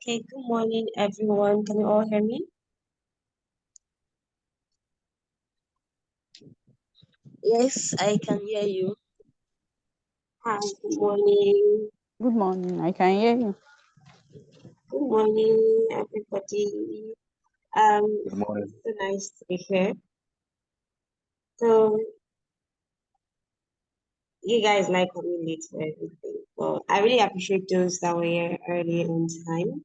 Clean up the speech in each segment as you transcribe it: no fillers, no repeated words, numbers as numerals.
Okay, good morning, everyone. Can you all hear me? Yes, I can hear you. Hi, good morning. Good morning. I can hear you. Good morning, everybody. Good morning. It's so nice to be here. So, you guys like coming late for everything. Well, I really appreciate those that were here early on time.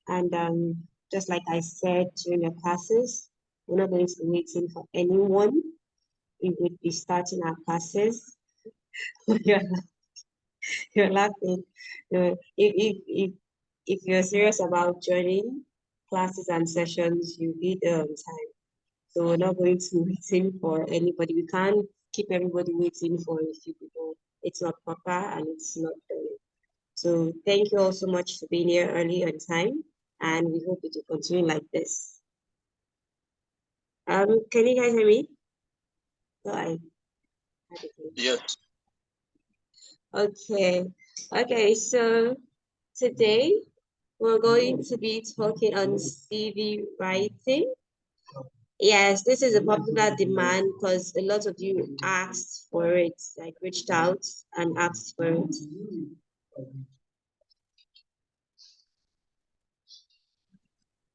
And just like I said during the classes, we're not going to be waiting for anyone. We would be starting our classes. You're laughing. If you're serious about joining classes and sessions, you be there on time. So we're not going to be waiting for anybody. We can't keep everybody waiting for a few people. It's not proper and it's not done. So thank you all so much for being here early on time, and we hope it will continue like this. Can you guys hear me? So I had it. Yes. Okay. Okay, so today we're going to be talking on CV writing. Yes, this is a popular demand because a lot of you asked for it, like reached out and asked for it.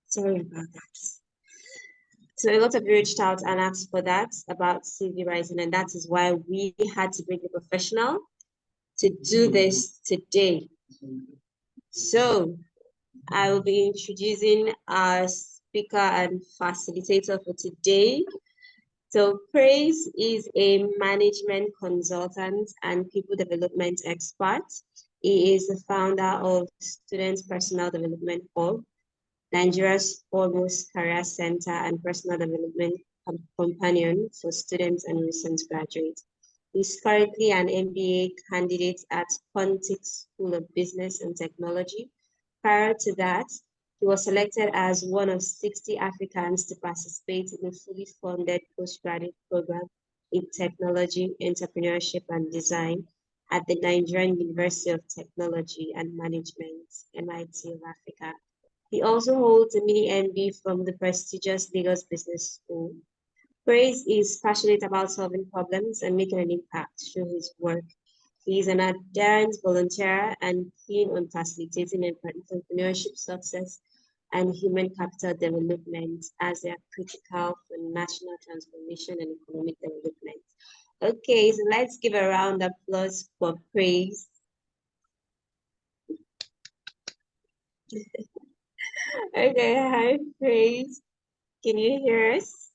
Sorry about that. So a lot of you reached out and asked for that about CV writing, and that is why we had to bring a professional to do this today. So I will be introducing our speaker and facilitator for today. So Praise is a management consultant and people development expert. He is the founder of Student Personal Development Hub, Nigeria's foremost career center and personal development companion for students and recent graduates. He's currently an MBA candidate at Pontic School of Business and Technology. Prior to that, he was selected as one of 60 Africans to participate in a fully funded postgraduate program in technology, entrepreneurship, and design at the Nigerian University of Technology and Management, MIT of Africa. He also holds a mini MB from the prestigious Lagos Business School. Praise is passionate about solving problems and making an impact through his work. He is an adherent volunteer and keen on facilitating entrepreneurship success and human capital development as they are critical for national transformation and economic development. Okay, so let's give a round of applause for Praise. Okay, hi Praise. Can you hear us?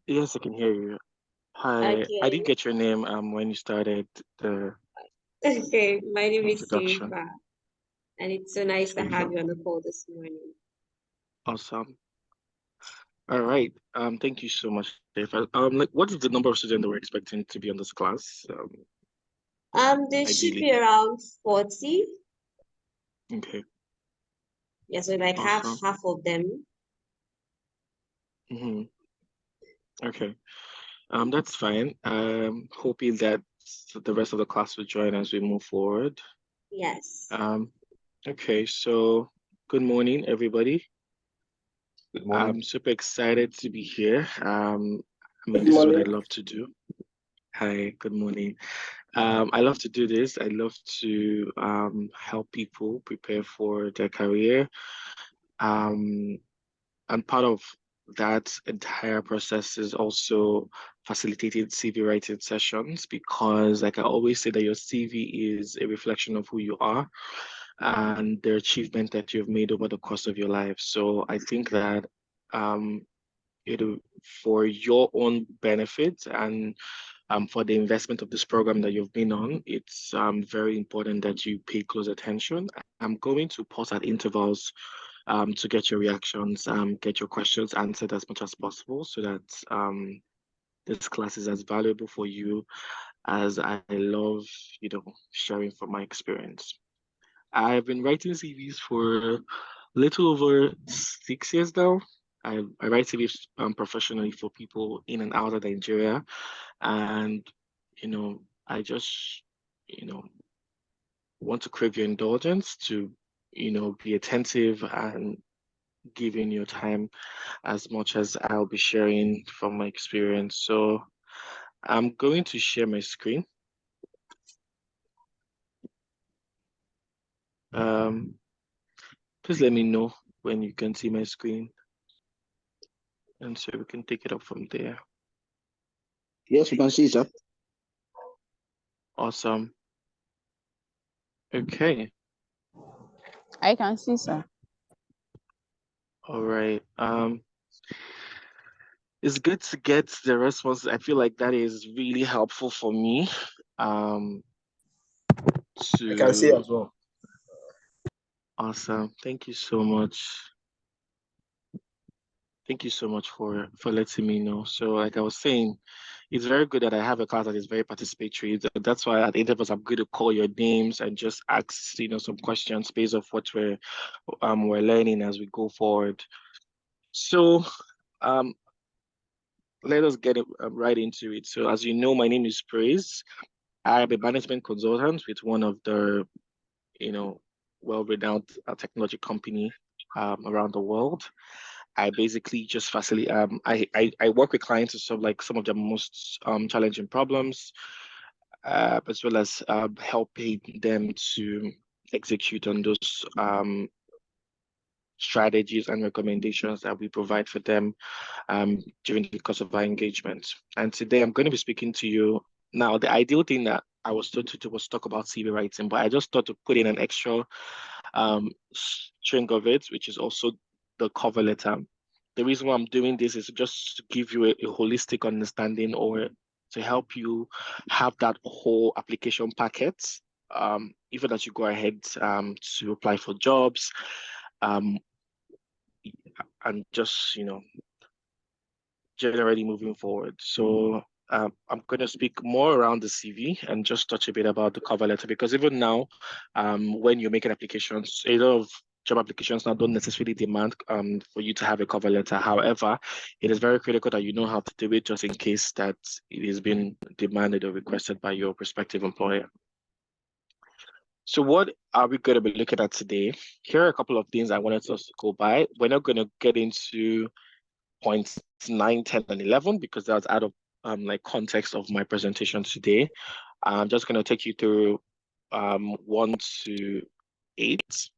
Yes, I can hear you. Hi. I Okay. didn't get your name when you started the Okay, my name is introduction. Sirifa, and it's so nice to have Safer. you on the call this morning. Awesome. All right. Thank you so much, Safer. Like, what is the number of students that we're expecting to be on this class? There should Ideally. be around 40. Okay. Yeah, so like Awesome. half of them. Mm-hmm. Okay. That's fine. Hoping that the rest of the class will join as we move forward. Yes. Okay. So, good morning, everybody. Good morning. I'm super excited to be here. Good This is what I morning. love to do. Hi, good morning. I love to do this. I love to help people prepare for their career. Um, and part of that entire process is also facilitated CV writing sessions because, like I always say, that your CV is a reflection of who you are and the achievement that you've made over the course of your life. So I think that um, it'll for your own benefit and for the investment of this program that you've been on, it's very important that you pay close attention. I'm going to pause at intervals to get your reactions, get your questions answered as much as possible so that this class is as valuable for you as I love, sharing from my experience. I've been writing CVs for a little over 6 years now. I write CVs professionally for people in and out of Nigeria. And, I just, want to crave your indulgence to, be attentive and give in your time as much as I'll be sharing from my experience. So I'm going to share my screen. Please let me know when you can see my screen, and so we can take it up from there. Yes, you can see, sir. Awesome. Okay. I can see, sir. All right. It's good to get the response. I feel like that is really helpful for me. I can see as well. Awesome. Thank you so much. Thank you so much for letting me know. So, like I was saying, it's very good that I have a class that is very participatory. That's why at intervals I'm going to call your names and just ask, some questions based off what we're learning as we go forward. So, let us get right into it. So, as you know, my name is Praise. I am a management consultant with one of the, well-renowned technology company around the world. I basically just facilitate. I work with clients to solve like some of their most challenging problems, as well as helping them to execute on those strategies and recommendations that we provide for them during the course of our engagement. And today I'm going to be speaking to you. Now, the ideal thing that I was told to do was talk about CV writing, but I just thought to put in an extra string of it, which is also the cover letter. The reason why I'm doing this is just to give you a holistic understanding, or to help you have that whole application packet, even as you go ahead to apply for jobs, and just generally moving forward. So I'm going to speak more around the CV and just touch a bit about the cover letter, because even now, when you're making applications, a lot of job applications now don't necessarily demand for you to have a cover letter. However, it is very critical that you know how to do it, just in case that it is being demanded or requested by your prospective employer. So what are we going to be looking at today? Here are a couple of things I wanted us to go by. We're not going to get into points 9, 10, and 11 because that's out of context of my presentation today. I'm just going to take you through 1 to 8,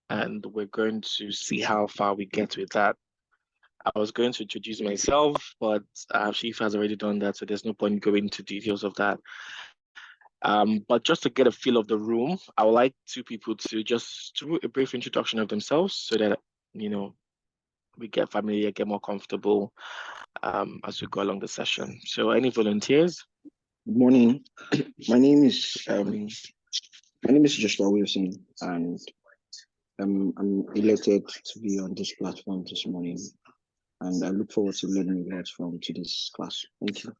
and we're going to see how far we get with that. I was going to introduce myself, but Chief has already done that, so there's no point going into details of that. But just to get a feel of the room, I would like 2 people to just do a brief introduction of themselves so that, we get familiar, get more comfortable as we go along the session. So any volunteers? Good morning. My name is Morning. Joshua Wilson, and I'm elated to be on this platform this morning, and I look forward to learning a lot from today's class. Thank you.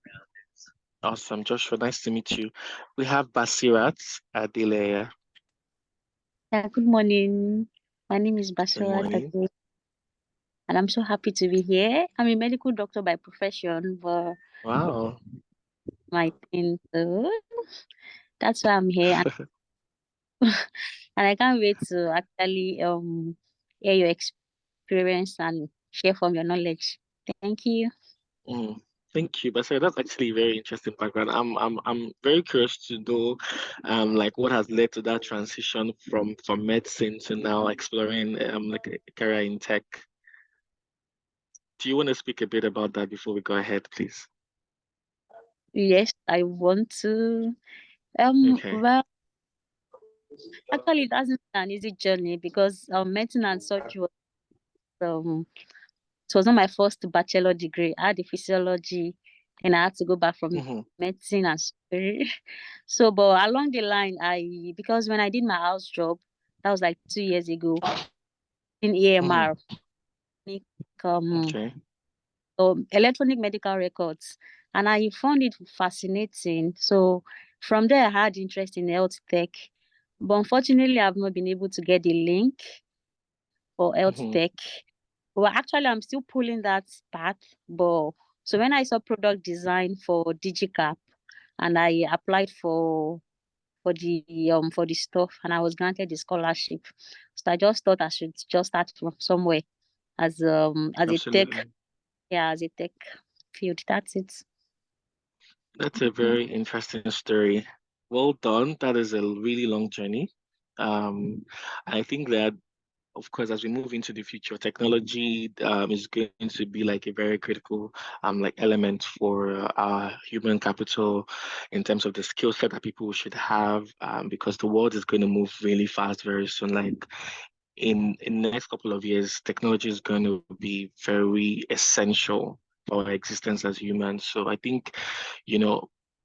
Awesome, Joshua. Nice to meet you. We have Basirat Adeleye. Yeah, good morning. My name is Good Basirat morning. Ade, and I'm so happy to be here. I'm a medical doctor by profession, but Wow. my thing, so that's why I'm here. And I can't wait to actually hear your experience and share from your knowledge. Thank you. Thank you, Basirat. That's actually a very interesting background. I'm very curious to know, what has led to that transition from medicine to now exploring like a career in tech. Do you want to speak a bit about that before we go ahead, please? Yes, I want to. Okay. Well, actually, it hasn't been an easy journey because medicine and surgery was it was not my first bachelor degree. I had the physiology, and I had to go back from medicine and surgery. So, but along the line, because when I did my house job, that was like 2 years ago in EMR, Okay. so electronic medical records, and I found it fascinating. So from there, I had interest in health tech, but unfortunately, I've not been able to get the link for health tech. Well, actually, I'm still pulling that path, but so when I saw product design for DigiCap, and I applied for for the stuff, and I was granted the scholarship. So I just thought I should just start from somewhere as a tech, Absolutely. as a tech field. That's it. That's a very interesting story. Well done. That is a really long journey. I think that, of course, as we move into the future, technology is going to be like a very critical like element for human capital in terms of the skill set that people should have, because the world is going to move really fast very soon. Like in the next couple of years, technology is going to be very essential for our existence as humans. So I think,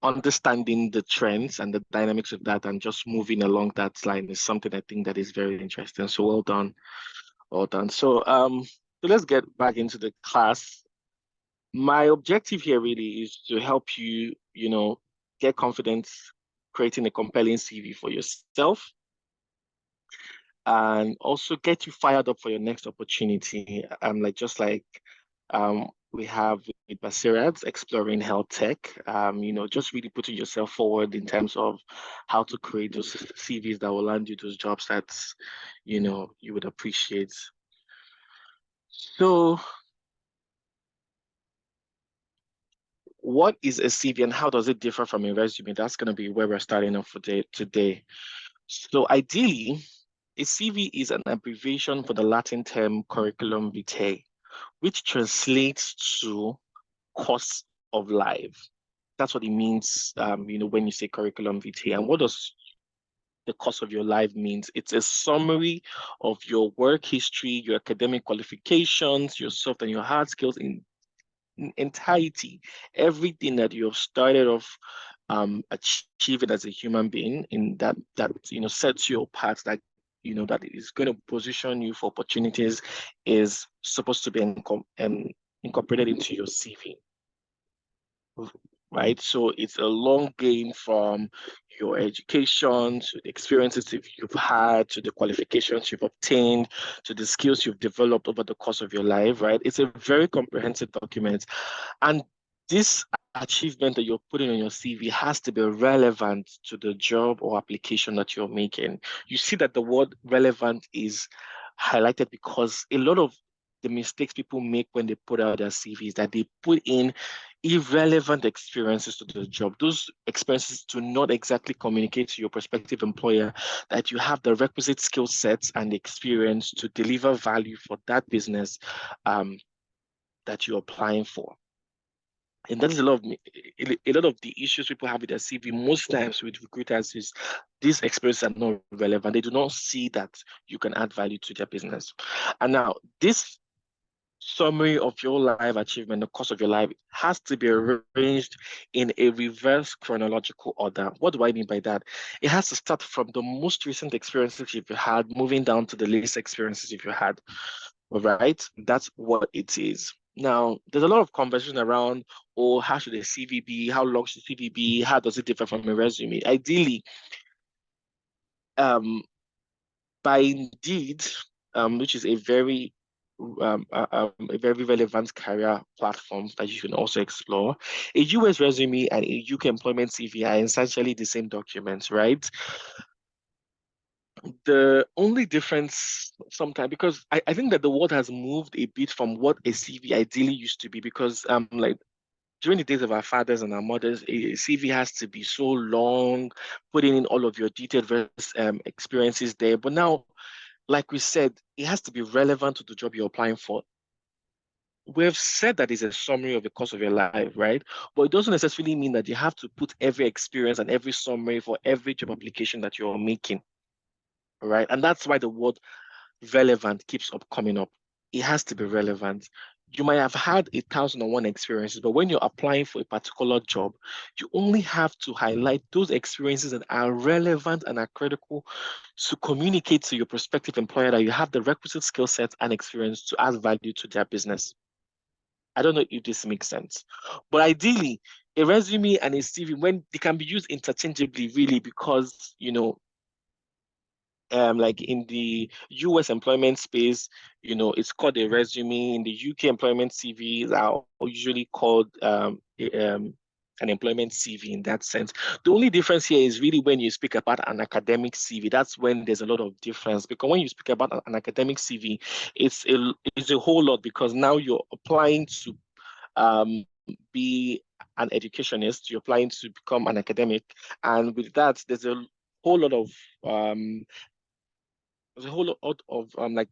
understanding the trends and the dynamics of that and just moving along that line is something I think that is very interesting. So well done. Well done. So let's get back into the class. My objective here really is to help you, get confidence, creating a compelling CV for yourself, and also get you fired up for your next opportunity. We have with Basirads exploring health tech, just really putting yourself forward in terms of how to create those CVs that will land you those jobs that, you would appreciate. So what is a CV and how does it differ from a resume? That's going to be where we're starting off for today. So ideally, a CV is an abbreviation for the Latin term curriculum vitae, which translates to course of life. That's what it means, when you say curriculum vitae. And what does the course of your life means? It's a summary of your work history, your academic qualifications, your soft and your hard skills in entirety, everything that you have started off achieving as a human being in that sets you apart, that that is going to position you for opportunities, is supposed to be incorporated into your CV, right? So it's a long game from your education to the experiences you've had, to the qualifications you've obtained, to the skills you've developed over the course of your life, right? It's a very comprehensive document. And this achievement that you're putting on your CV has to be relevant to the job or application that you're making. You see that the word relevant is highlighted because a lot of the mistakes people make when they put out their CVs, that they put in irrelevant experiences to the job. Those experiences do not exactly communicate to your prospective employer that you have the requisite skill sets and experience to deliver value for that business that you're applying for. And that is a lot of the issues people have with their CV most times with recruiters is these experiences are not relevant. They do not see that you can add value to their business. And now this summary of your life achievement, the course of your life, has to be arranged in a reverse chronological order. What do I mean by that? It has to start from the most recent experiences you've had, moving down to the least experiences you've had. All right, that's what it is. Now, there's a lot of conversation around, oh, how should a CV be? How long should CV be? How does it differ from a resume? Ideally, by Indeed, which is a very relevant career platform that you can also explore. A US resume and a UK employment CV are essentially the same documents, right? The only difference sometimes, because I think that the world has moved a bit from what a CV ideally used to be, because like during the days of our fathers and our mothers, a CV has to be so long, putting in all of your detailed experiences there. But now, like we said, it has to be relevant to the job you're applying for. We've said that it's a summary of the course of your life, right? But it doesn't necessarily mean that you have to put every experience and every summary for every job application that you're making, right? And that's why the word relevant keeps coming up. It has to be relevant. You might have had 1,001 experiences, but when you're applying for a particular job, you only have to highlight those experiences that are relevant and are critical to communicate to your prospective employer that you have the requisite skill sets and experience to add value to their business. I don't know if this makes sense. But ideally, a resume and a CV, when they can be used interchangeably, really, because, like in the US employment space, it's called a resume. In the UK employment CVs are usually called an employment CV in that sense. The only difference here is really when you speak about an academic CV, that's when there's a lot of difference. Because when you speak about an academic CV, it's a whole lot, because now you're applying to be an educationist, you're applying to become an academic. And with that, whole lot of there's a whole lot of like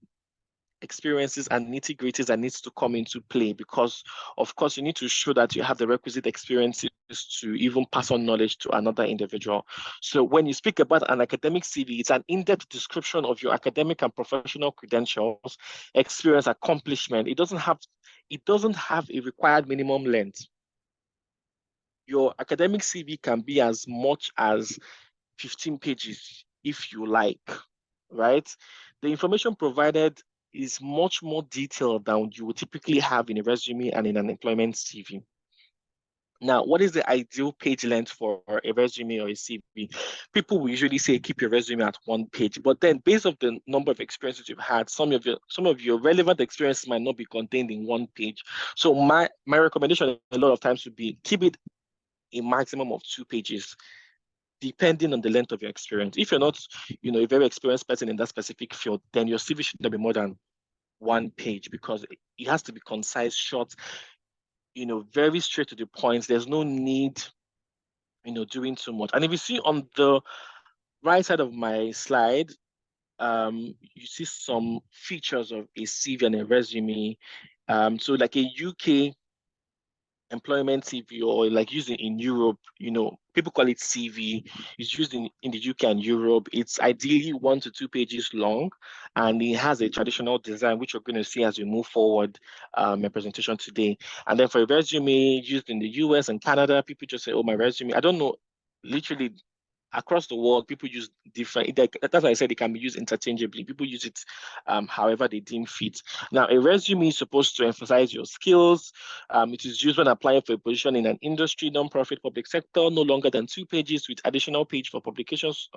experiences and nitty-gritties that needs to come into play, because of course you need to show that you have the requisite experiences to even pass on knowledge to another individual. So when you speak about an academic CV, it's an in-depth description of your academic and professional credentials, experience, accomplishment. It doesn't have a required minimum length. Your academic CV can be as much as 15 pages if you like, right? The information provided is much more detailed than you would typically have in a resume and in an employment CV. Now, what is the ideal page length for a resume or a CV? People will usually say keep your resume at 1 page, but then based on the number of experiences you've had, some of your relevant experiences might not be contained in 1 page. So my recommendation a lot of times would be keep it a maximum of 2 pages, depending on the length of your experience. If you're not, a very experienced person in that specific field, then your CV should not be more than 1 page, because it has to be concise, short, very straight to the point. There's no need, doing too much. And if you see on the right side of my slide, you see some features of a CV and a resume. So like a UK employment CV, or like using in Europe, people call it CV. It's used in the UK and Europe. It's ideally 1 to 2 pages long, and it has a traditional design, which you're going to see as we move forward my presentation today. And then for a resume used in the US and Canada, people just say, oh, my resume. I don't know, literally across the world, people use different. That's why I said it can be used interchangeably. People use it however they deem fit. Now, a resume is supposed to emphasize your skills. It is used when applying for a position in an industry, non-profit, public sector, no longer than 2 pages, with additional page for publications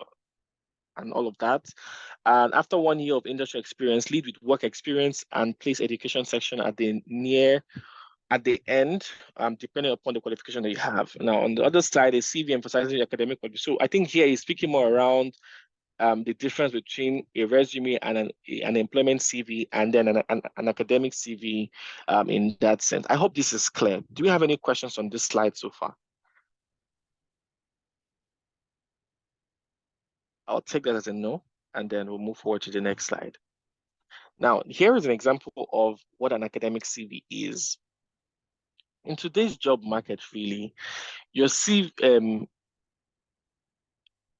and all of that. And after 1 year of industry experience, lead with work experience and place education section at the end, depending upon the qualification that you have. Now, on the other side, a CV emphasizing academic qualification. So I think here he's speaking more around the difference between a resume and an employment CV, and then an academic CV in that sense. I hope this is clear. Do we have any questions on this slide so far? I'll take that as a no, and then we'll move forward to the next slide. Now, here is an example of what an academic CV is. In today's job market, really, your CV,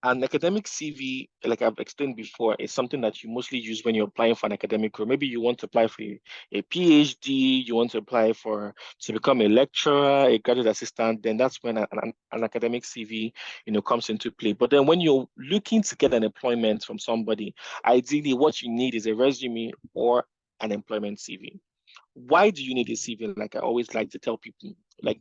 an academic CV, like I've explained before, is something that you mostly use when you're applying for an academic role. Maybe you want to apply for a PhD, you want to apply to become a lecturer, a graduate assistant, then that's when an academic CV, comes into play. But then when you're looking to get an employment from somebody, ideally what you need is a resume or an employment CV. Why do you need a CV? Like I always like to tell people, like,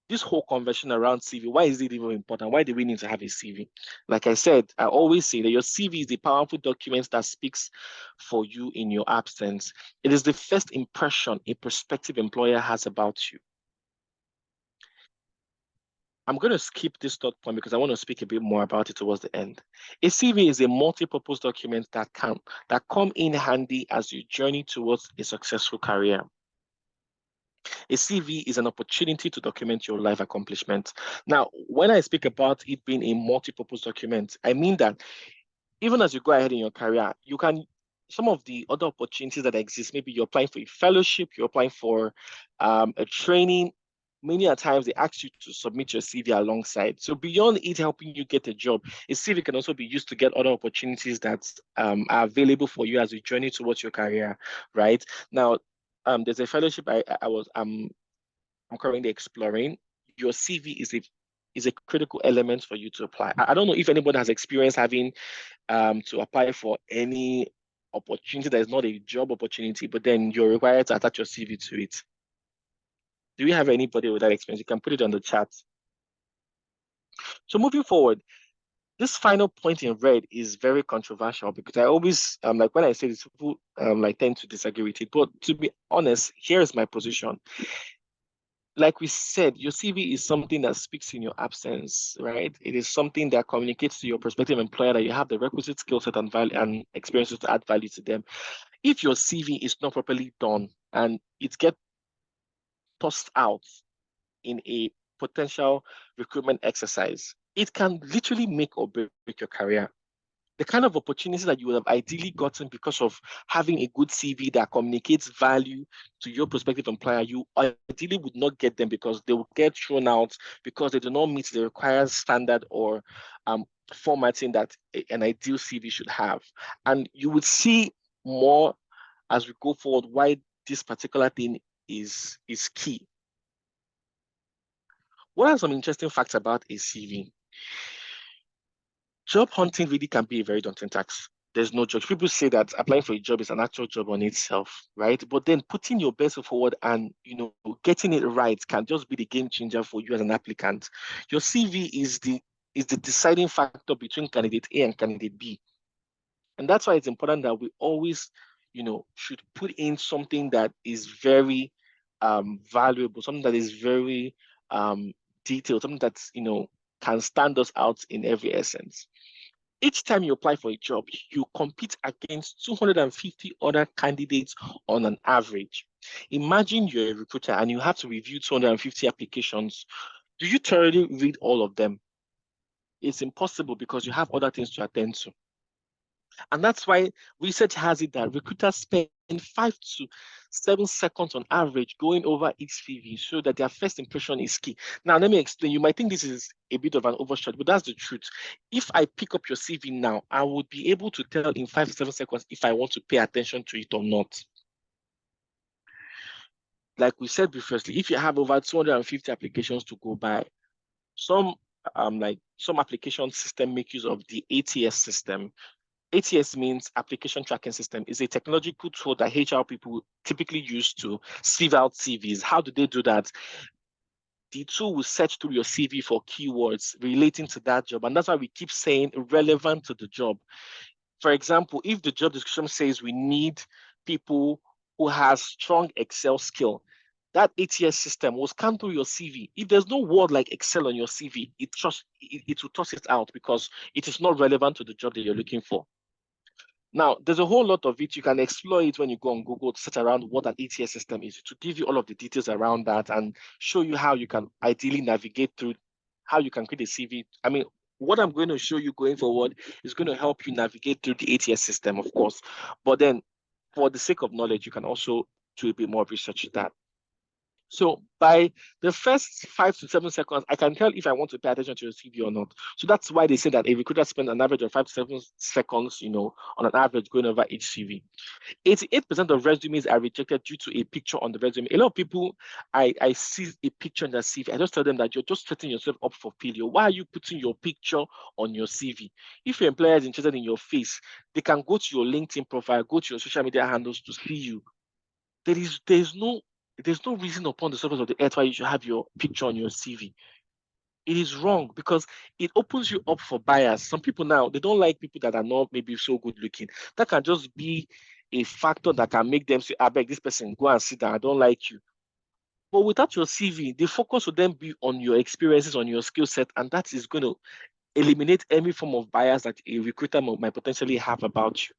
this whole conversation around CV, why is it even important? Why do we need to have a CV? Like I said, I always say that your CV is a powerful document that speaks for you in your absence. It is the first impression a prospective employer has about you. I'm going to skip this third point because I want to speak a bit more about it towards the end. A CV is a multi-purpose document that come in handy as you journey towards a successful career. A CV is an opportunity to document your life accomplishments. Now, when I speak about it being a multi-purpose document, I mean that even as you go ahead in your career, some of the other opportunities that exist, maybe you're applying for a fellowship, you're applying for a training. Many a times they ask you to submit your CV alongside. So beyond it helping you get a job, a CV can also be used to get other opportunities that are available for you as you journey towards your career, right? Now, there's a fellowship I'm currently exploring. Your CV is a critical element for you to apply. I don't know if anybody has experience having to apply for any opportunity that is not a job opportunity, but then you're required to attach your CV to it. Do you have anybody with that experience? You can put it on the chat. So moving forward, this final point in red is very controversial because I always like when I say this, people tend to disagree with it. But to be honest, here's my position. like we said, your CV is something that speaks in your absence, right? It is something that communicates to your prospective employer that you have the requisite skill set and value and experiences to add value to them. If your CV is not properly done and it gets tossed out in a potential recruitment exercise, it can literally make or break your career. The kind of opportunities that you would have ideally gotten because of having a good CV that communicates value to your prospective employer, you ideally would not get them because they will get thrown out because they do not meet the required standard or formatting that an ideal CV should have. And you would see more as we go forward why this particular thing is key. What are some interesting facts about a CV? Job hunting really can be a very daunting task. There's no judge. People say that applying for a job is an actual job on itself, right? But then putting your best foot forward and getting it right can just be the game changer for you as an applicant. Your CV is the deciding factor between candidate A and candidate B. And that's why it's important that we always, should put in something that is very valuable, something that is very detailed, something that's, can stand us out in every essence. Each time you apply for a job, you compete against 250 other candidates on an average. Imagine you're a recruiter and you have to review 250 applications. Do you thoroughly read all of them? It's impossible because you have other things to attend to. And that's why research has it that recruiters spend 5 to 7 seconds on average going over each CV so that their first impression is key. Now, let me explain. You might think this is a bit of an overshot, but that's the truth. If I pick up your CV now, I would be able to tell in 5 to 7 seconds if I want to pay attention to it or not. Like we said previously, if you have over 250 applications to go by, some application system make use of the ATS system. ATS means application tracking system. Is a technological tool that HR people typically use to sieve out CVs. How do they do that? The tool will search through your CV for keywords relating to that job. And that's why we keep saying relevant to the job. For example, if the job description says we need people who has strong Excel skill, that ATS system will scan through your CV. If there's no word like Excel on your CV, it will toss it out because it is not relevant to the job that you're looking for. Now, there's a whole lot of it. You can explore it when you go on Google to search around what an ATS system is, to give you all of the details around that and show you how you can ideally navigate through, how you can create a CV. I mean, what I'm going to show you going forward is going to help you navigate through the ATS system, of course. But then, for the sake of knowledge, you can also do a bit more research to that. So by the first 5 to 7 seconds, I can tell if I want to pay attention to your CV or not. So that's why they say that a recruiter spends an average of 5 to 7 seconds, on an average going over each CV. 88% of resumes are rejected due to a picture on the resume. A lot of people, I see a picture on their CV. I just tell them that you're just setting yourself up for failure. Why are you putting your picture on your CV? If your employer is interested in your face, they can go to your LinkedIn profile, go to your social media handles to see you. There's no reason upon the surface of the earth why you should have your picture on your CV. It is wrong because it opens you up for bias. Some people now, they don't like people that are not maybe so good looking. That can just be a factor that can make them say, I beg this person, go and sit down, I don't like you. But without your CV, the focus will then be on your experiences, on your skill set, and that is going to eliminate any form of bias that a recruiter might potentially have about you.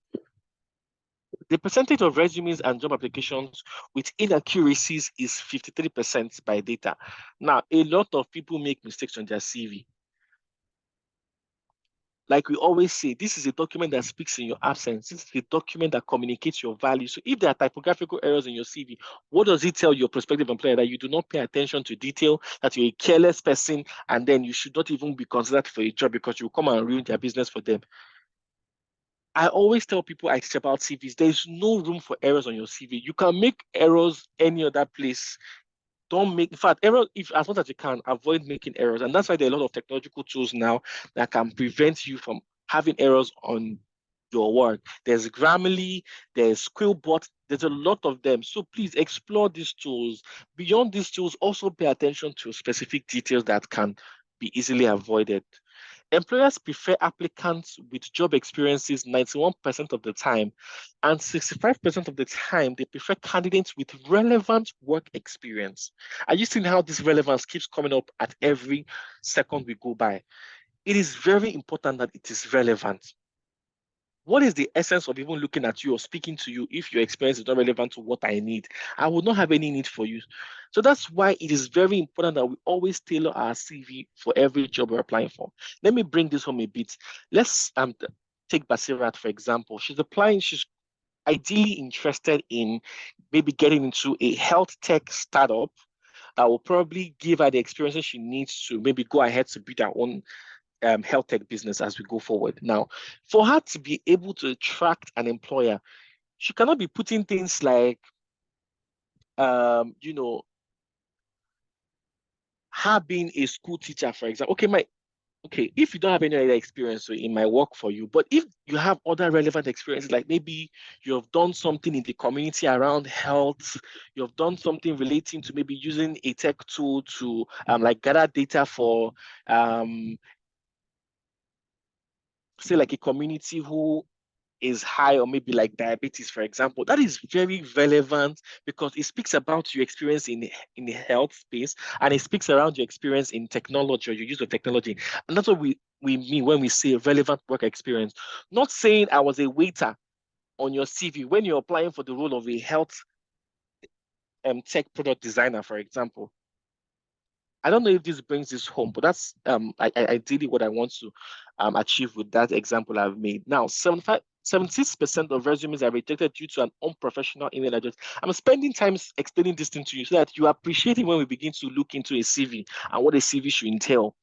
The percentage of resumes and job applications with inaccuracies is 53% by data. Now, a lot of people make mistakes on their CV. Like we always say, this is a document that speaks in your absence. This is a document that communicates your value. So if there are typographical errors in your CV, what does it tell your prospective employer? That you do not pay attention to detail, that you're a careless person, and then you should not even be considered for a job because you come and ruin their business for them. I always tell people I teach about CVs, there's no room for errors on your CV. You can make errors any other place. Don't make, in fact, error, if as much as you can, avoid making errors. And that's why there are a lot of technological tools now that can prevent you from having errors on your work. There's Grammarly, there's Quillbot, there's a lot of them. So please explore these tools. Beyond these tools, also pay attention to specific details that can be easily avoided. Employers prefer applicants with job experiences 91% of the time, and 65% of the time, they prefer candidates with relevant work experience. Are you seeing how this relevance keeps coming up at every second we go by? It is very important that it is relevant. What is the essence of even looking at you or speaking to you if your experience is not relevant to what I need? I would not have any need for you. So that's why it is very important that we always tailor our CV for every job we're applying for. Let me bring this home a bit. Let's take Basirat, for example. She's ideally interested in maybe getting into a health tech startup that will probably give her the experiences she needs to maybe go ahead to build her own health tech business as we go forward. Now, for her to be able to attract an employer, she cannot be putting things like, you know, her being a school teacher, for example. Okay, if you don't have any other experience, so it might work for you. But if you have other relevant experiences, like maybe you have done something in the community around health, you have done something relating to maybe using a tech tool to like gather data for say like a community who is high or maybe like diabetes, for example, that is very relevant because it speaks about your experience in the health space, and it speaks around your experience in technology or your use of technology. And that's what we mean when we say relevant work experience. Not saying I was a waiter on your CV when you're applying for the role of a health tech product designer, for example. I don't know if this brings this home, but that's ideally what I want to achieve with that example I've made. Now, 76% of resumes are rejected due to an unprofessional email address. I'm spending time explaining this thing to you so that you appreciate it when we begin to look into a CV and what a CV should entail.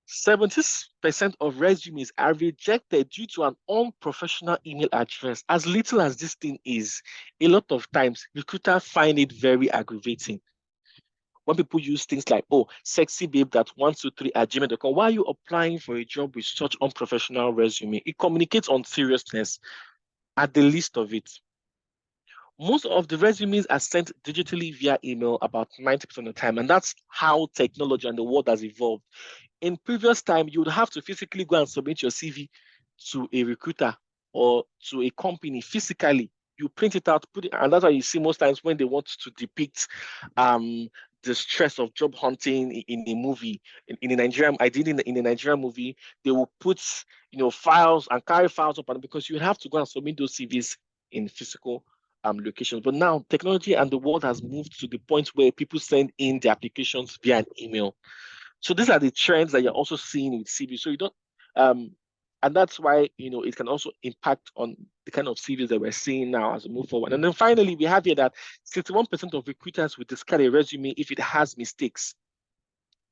70% of resumes are rejected due to an unprofessional email address. As little as this thing is, a lot of times recruiters find it very aggravating when people use things like, oh, sexy babe that 123 at gmail.com. Why are you applying for a job with such unprofessional resume? It communicates on seriousness at the least of it. Most of the resumes are sent digitally via email about 90% of the time, and that's how technology and the world has evolved. In previous time, you would have to physically go and submit your CV to a recruiter or to a company physically. You print it out, put it, and that's why you see most times when they want to depict the stress of job hunting in a movie. In a Nigerian, I did in a Nigerian movie, they will put files and carry files up, and because you have to go and submit those CVs in physical locations. But now technology and the world has moved to the point where people send in their applications via an email. So these are the trends that you're also seeing with CV. So you don't, and that's why it can also impact on the kind of CVs that we're seeing now as we move forward. And then finally, we have here that 61% of recruiters will discard a resume if it has mistakes.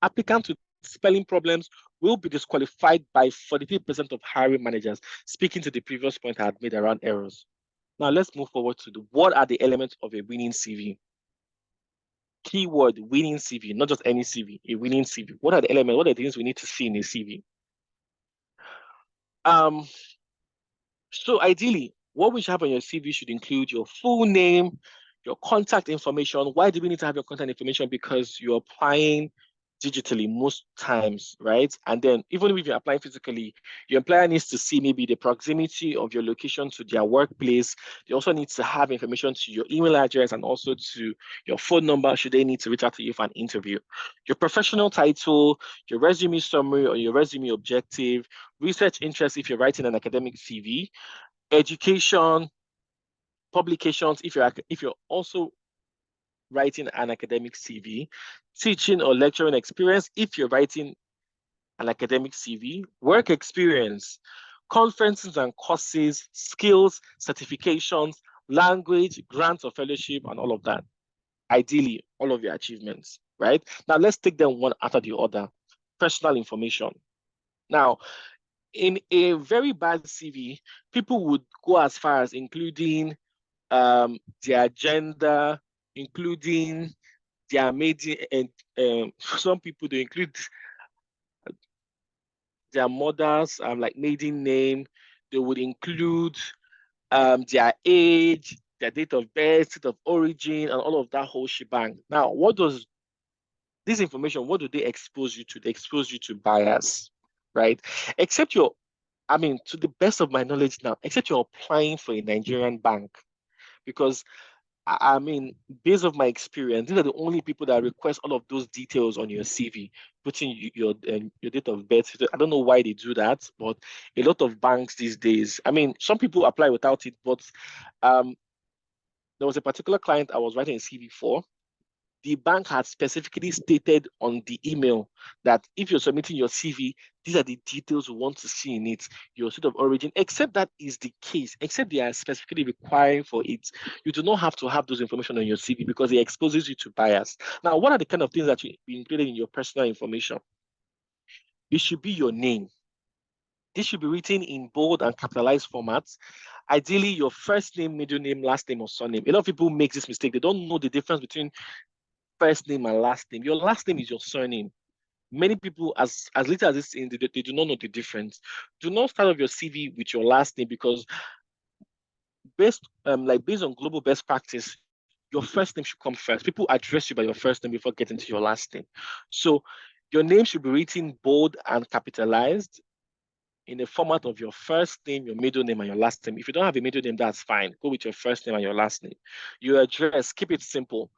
Applicants with spelling problems will be disqualified by 43% of hiring managers, speaking to the previous point I had made around errors. Now let's move forward to what are the elements of a winning CV? Keyword winning CV, not just any CV, a winning CV. What are the elements? What are the things we need to see in a CV? So ideally, what we should have on your CV should include your full name, your contact information. Why do we need to have your contact information? Because you're applying digitally most times, right? And then even if you're applying physically, your employer needs to see maybe the proximity of your location to their workplace. They also need to have information to your email address and also to your phone number should they need to reach out to you for an interview. Your professional title, your resume summary or your resume objective, research interest if you're writing an academic CV, education, publications if you're also writing an academic CV, teaching or lecturing experience if you're writing an academic CV, work experience, conferences and courses, skills, certifications, language, grants or fellowship, and all of that. Ideally, all of your achievements, right? Now, let's take them one after the other. Personal information. Now, in a very bad CV, people would go as far as including their gender, including their maiden, and some people they include their mothers like maiden name. They would include their age, their date of birth, state of origin, and all of that whole shebang. Now, what does This information, what do they expose you to? They expose you to bias, right? Except you're, I mean, to the best of my knowledge now, except you're applying for a Nigerian bank, because I mean, based on my experience, these are the only people that request all of those details on your CV, putting your date of birth. I don't know why they do that, but a lot of banks these days, I mean, some people apply without it, but um, there was a particular client I was writing a CV for. The bank had specifically stated on the email that if you're submitting your CV, these are the details we want to see in it, your state of origin, except that is the case, except they are specifically requiring for it. You do not have to have those information on your CV because it exposes you to bias. Now, what are the kind of things that you included in your personal information? It should be your name. This should be written in bold and capitalized formats. Ideally, your first name, middle name, last name, or surname. A lot of people make this mistake. They don't know the difference between first name and last name. Your last name is your surname. Many people, as little as it's in, they do not know the difference. Do not start off your CV with your last name because based on global best practice, your first name should come first. People address you by your first name before getting to your last name. So your name should be written bold and capitalized in the format of your first name, your middle name, and your last name. If you don't have a middle name, that's fine. Go with your first name and your last name. Your address, keep it simple.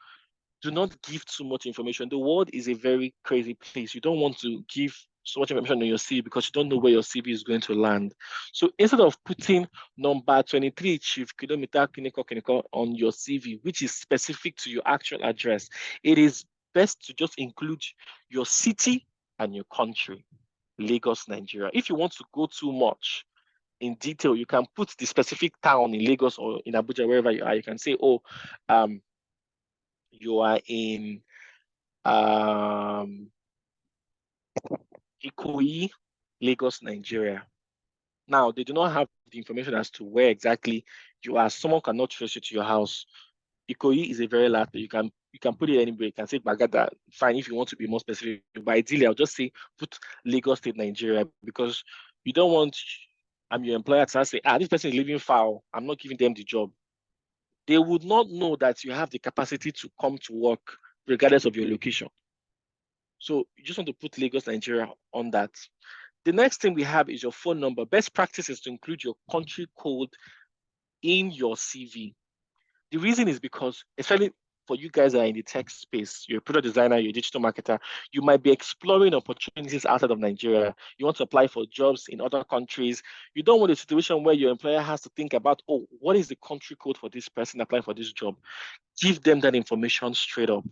Do not give too much information. The world is a very crazy place. You don't want to give so much information on your CV because you don't know where your CV is going to land. So instead of putting number 23 Chief Kilometer Kiniko on your CV, which is specific to your actual address, it is best to just include your city and your country, Lagos, Nigeria. If you want to go too much in detail, you can put the specific town in Lagos or in Abuja, wherever you are. You can say, oh, you are in Ikoyi, Lagos, Nigeria. Now, they do not have the information as to where exactly you are. Someone cannot trace you to your house. Ikoyi is a very large, you can put it anywhere. You can say Bagada, fine, if you want to be more specific. But ideally, I'll just say put Lagos State, Nigeria, because you don't want your employer to say, this person is living far. I'm not giving them the job. They would not know that you have the capacity to come to work regardless of your location. So you just want to put Lagos, Nigeria on that. The next thing we have is your phone number. Best practice is to include your country code in your CV. The reason is because, especially for you guys that are in the tech space, you're a product designer, you're a digital marketer, you might be exploring opportunities outside of Nigeria. You want to apply for jobs in other countries. You don't want a situation where your employer has to think about, oh, what is the country code for this person applying for this job? Give them that information straight up.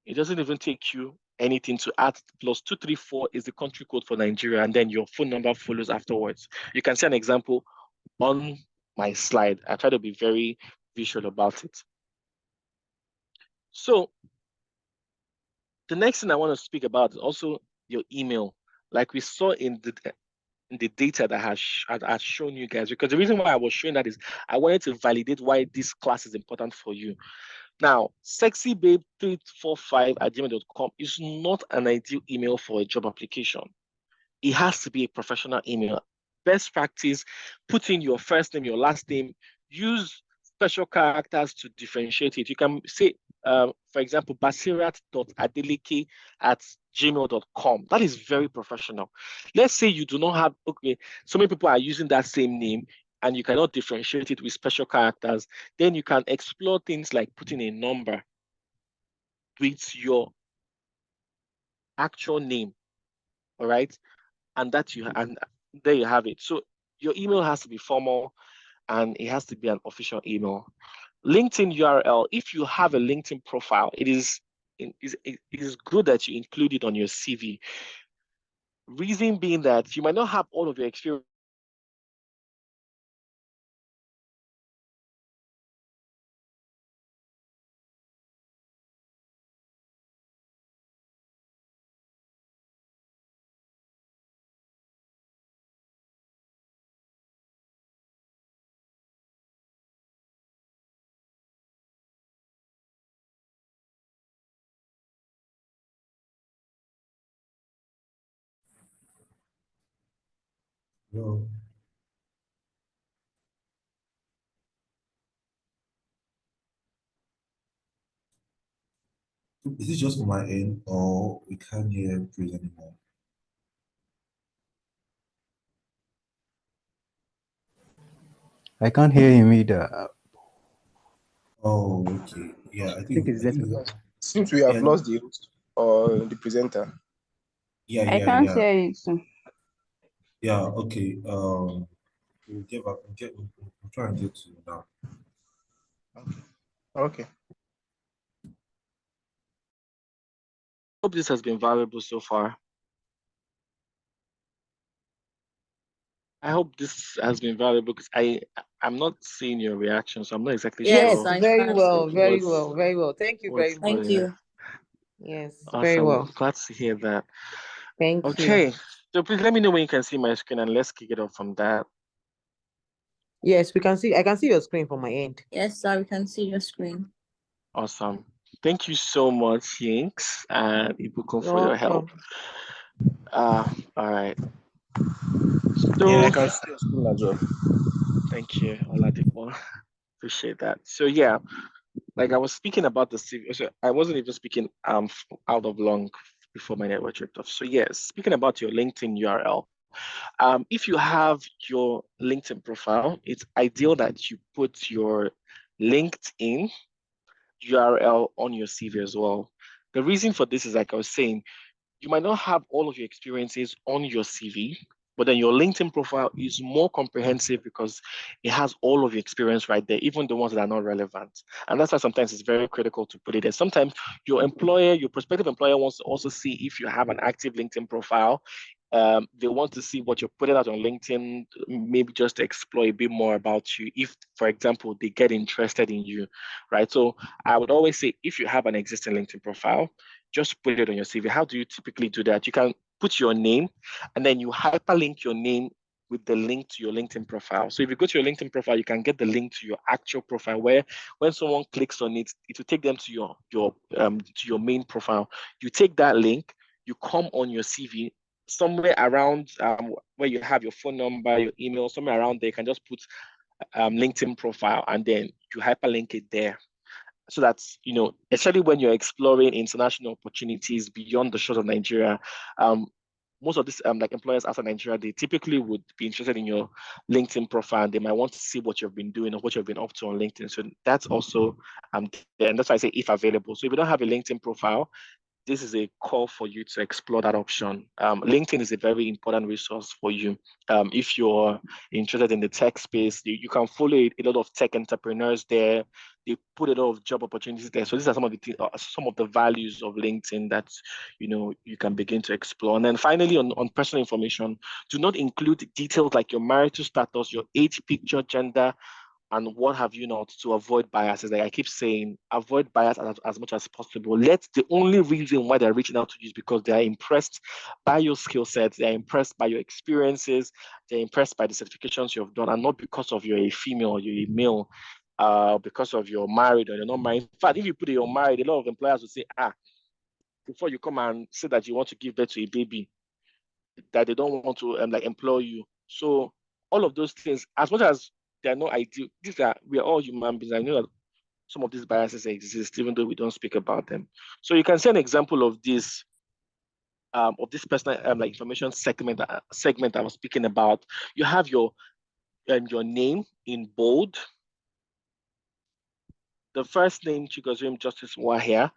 It doesn't even take you anything to add. +234 is the country code for Nigeria, and then your phone number follows afterwards. You can see an example on my slide. I try to be very visual about it. So the next thing I want to speak about is also your email. Like we saw in the data that has shown you guys, because the reason why I was showing that is I wanted to validate why this class is important for you. Now, sexybabe345@gmail.com is not an ideal email for a job application. It has to be a professional email. Best practice, put in your first name, your last name, use special characters to differentiate it. You can say, for example, basirat.adeleke@gmail.com. That is very professional. Let's say you do not have, okay, so many people are using that same name and you cannot differentiate it with special characters. Then you can explore things like putting a number with your actual name, all right? And there you have it. So your email has to be formal and it has to be an official email. LinkedIn URL, if you have a LinkedIn profile, it is good that you include it on your CV. Reason being that you might not have all of your experience No. Is it just on my end or we can't hear Praise anymore? I can't hear him either. Oh, okay. Yeah, I I think think it's I think that. we have, Since we have yeah, lost the host or the presenter. I can't yeah. hear you too. Yeah, okay. We'll get back. We'll try and get to you now. Okay. Hope this has been valuable so far. I hope this has been valuable because I'm not seeing your reaction, so I'm not exactly Yes, sure I Very can. well, very what's well, very well. Thank you very what's much. Thank going on. you. Yes, very Awesome. well. Glad to hear that. Thank you. Okay. So please let me know when you can see my screen and let's kick it off from that. Yes, we can see. I can see your screen from my end. Yes, sir, we can see your screen. Awesome. Thank you so much, Yinks and Ibuko, You're for your help. welcome. All right. Yeah, I So can see your screen as well. thank you, Oladipo. Appreciate that. So yeah, like I was speaking about the CV. So I wasn't even speaking out of long before my network tripped off. So yes, speaking about your LinkedIn URL. If you have your LinkedIn profile, it's ideal that you put your LinkedIn URL on your CV as well. The reason for this is, like I was saying, you might not have all of your experiences on your CV, but then your LinkedIn profile is more comprehensive because it has all of your experience right there, even the ones that are not relevant. And that's why sometimes it's very critical to put it there. Sometimes your employer, your prospective employer wants to also see if you have an active LinkedIn profile. They want to see what you're putting out on LinkedIn, maybe just to explore a bit more about you. If, for example, they get interested in you, right? So I would always say if you have an existing LinkedIn profile, just put it on your CV. How do you typically do that? You can put your name and then you hyperlink your name with the link to your LinkedIn profile. So if you go to your LinkedIn profile, you can get the link to your actual profile where when someone clicks on it, it will take them to your main profile. You take that link, you come on your CV somewhere around where you have your phone number, your email, somewhere around there, you can just put LinkedIn profile and then you hyperlink it there so that especially when you're exploring international opportunities beyond the shores of Nigeria, most of these like employers outside Nigeria, they typically would be interested in your LinkedIn profile. And they might want to see what you've been doing or what you've been up to on LinkedIn. So that's also there. And that's why I say if available. So if you don't have a LinkedIn profile, this is a call for you to explore that option. LinkedIn is a very important resource for you. If you're interested in the tech space, you can follow a lot of tech entrepreneurs there. They put a lot of job opportunities there. So these are some of the values of LinkedIn that you can begin to explore. And then finally, on personal information, do not include details like your marital status, your age, picture, gender, and what have you not to avoid biases. Like I keep saying, avoid bias as much as possible. Let the only reason why they're reaching out to you is because they are impressed by your skill sets, they're impressed by your experiences, they're impressed by the certifications you've done, and not because of you're a female or you're a male, because of you're married or you're not married. In fact, if you put it you're married, a lot of employers will say, before you come and say that you want to give birth to a baby, that they don't want to like employ you. So all of those things, as much as they're not ideal, we are all human beings. I know that some of these biases exist, even though we don't speak about them. So you can see an example of this personal like information segment I was speaking about. You have your name in bold. The first name, Chigozrim Justice Wahia.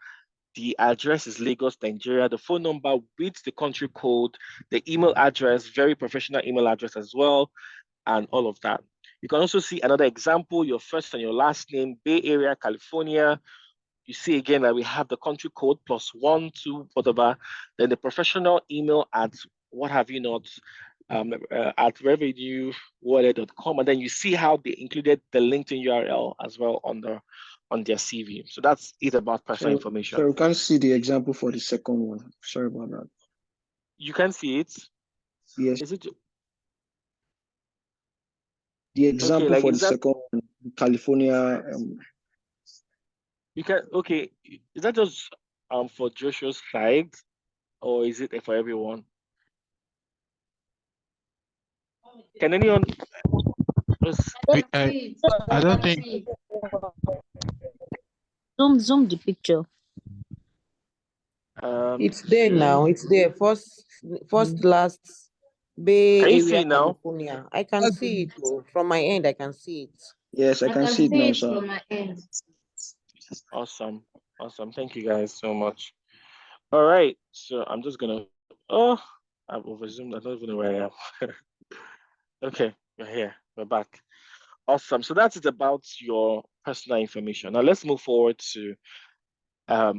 The address is Lagos, Nigeria. The phone number with the country code, the email address, very professional email address as well, and all of that. You can also see another example, your first and your last name, Bay Area, California. You see again that we have the country code +1, 2, whatever. Then the professional email at what have you not, at revenuewallet.com. And then you see how they included the LinkedIn URL as well on their CV. So that's it about personal information. So we can't see the example for the second one. Sorry about that. You can see it. Yes. Is it the example like for the second one, California? You can Is that just for Joshua's side, or is it for everyone? Can anyone? I don't think. Zoom the picture. It's there now. It's there. First, last, Bay Can you see Area, it now? California. I can see it from my end. I can see it. Yes, I can see it now, sir. Awesome. Awesome. Thank you guys so much. All right. So I'm just gonna I've overzoomed. I don't even know where I am. Okay, we're here. We're back. Awesome. So that is about your personal information. Now let's move forward to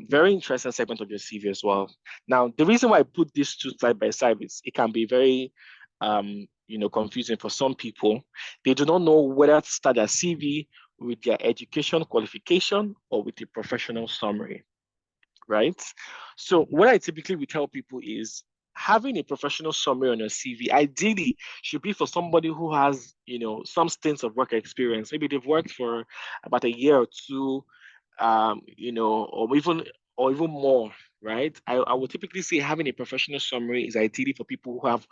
very interesting segment of your CV as well. Now, the reason why I put these two side by side is it can be very confusing for some people. They do not know whether to start their CV with their education qualification or with a professional summary, right? So what I typically would tell people is having a professional summary on your CV ideally should be for somebody who has, some stints of work experience. Maybe they've worked for about a year or two, or even more, right? I would typically say having a professional summary is ideally for people who have,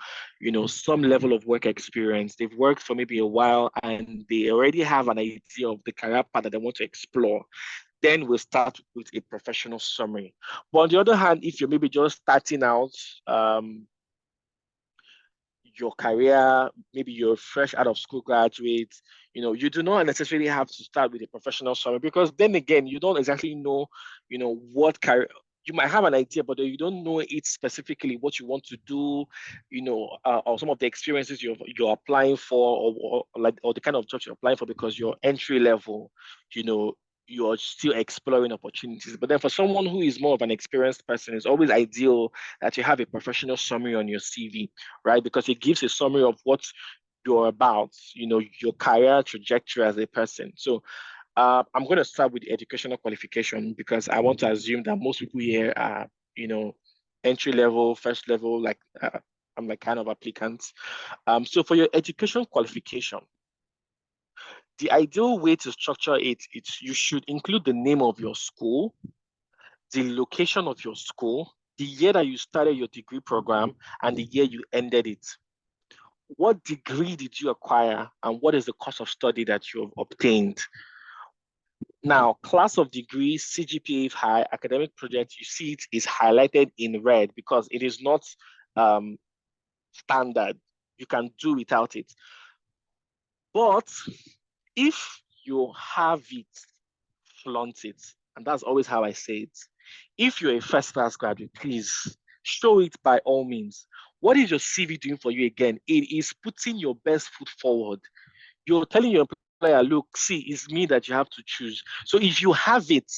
some level of work experience. They've worked for maybe a while and they already have an idea of the career path that they want to explore. Then we'll start with a professional summary. But on the other hand, if you're maybe just starting out, your career, maybe you're fresh out of school graduate, you do not necessarily have to start with a professional summary because then again, you don't exactly know, what career. You might have an idea, but you don't know it specifically what you want to do, or some of the experiences you're applying for, or the kind of jobs you're applying for because you're entry level, you know, you're still exploring opportunities. But then for someone who is more of an experienced person, it's always ideal that you have a professional summary on your CV, right? Because it gives a summary of what you're about, your career trajectory as a person. So I'm going to start with the educational qualification because I want to assume that most people here are, entry level, first level, like I'm like kind of applicants. So for your education qualification, the ideal way to structure it, you should include the name of your school, the location of your school, the year that you started your degree program, and the year you ended it. What degree did you acquire, and what is the course of study that you have obtained? Now, class of degree, CGPA if high, academic project, you see it is highlighted in red because it is not standard. You can do without it. But if you have it, flaunt it. And that's always how I say it. If you're a first class graduate, please show it by all means. What is your CV doing for you again? It is putting your best foot forward. You're telling your employer, look, see, it's me that you have to choose. So if you have it,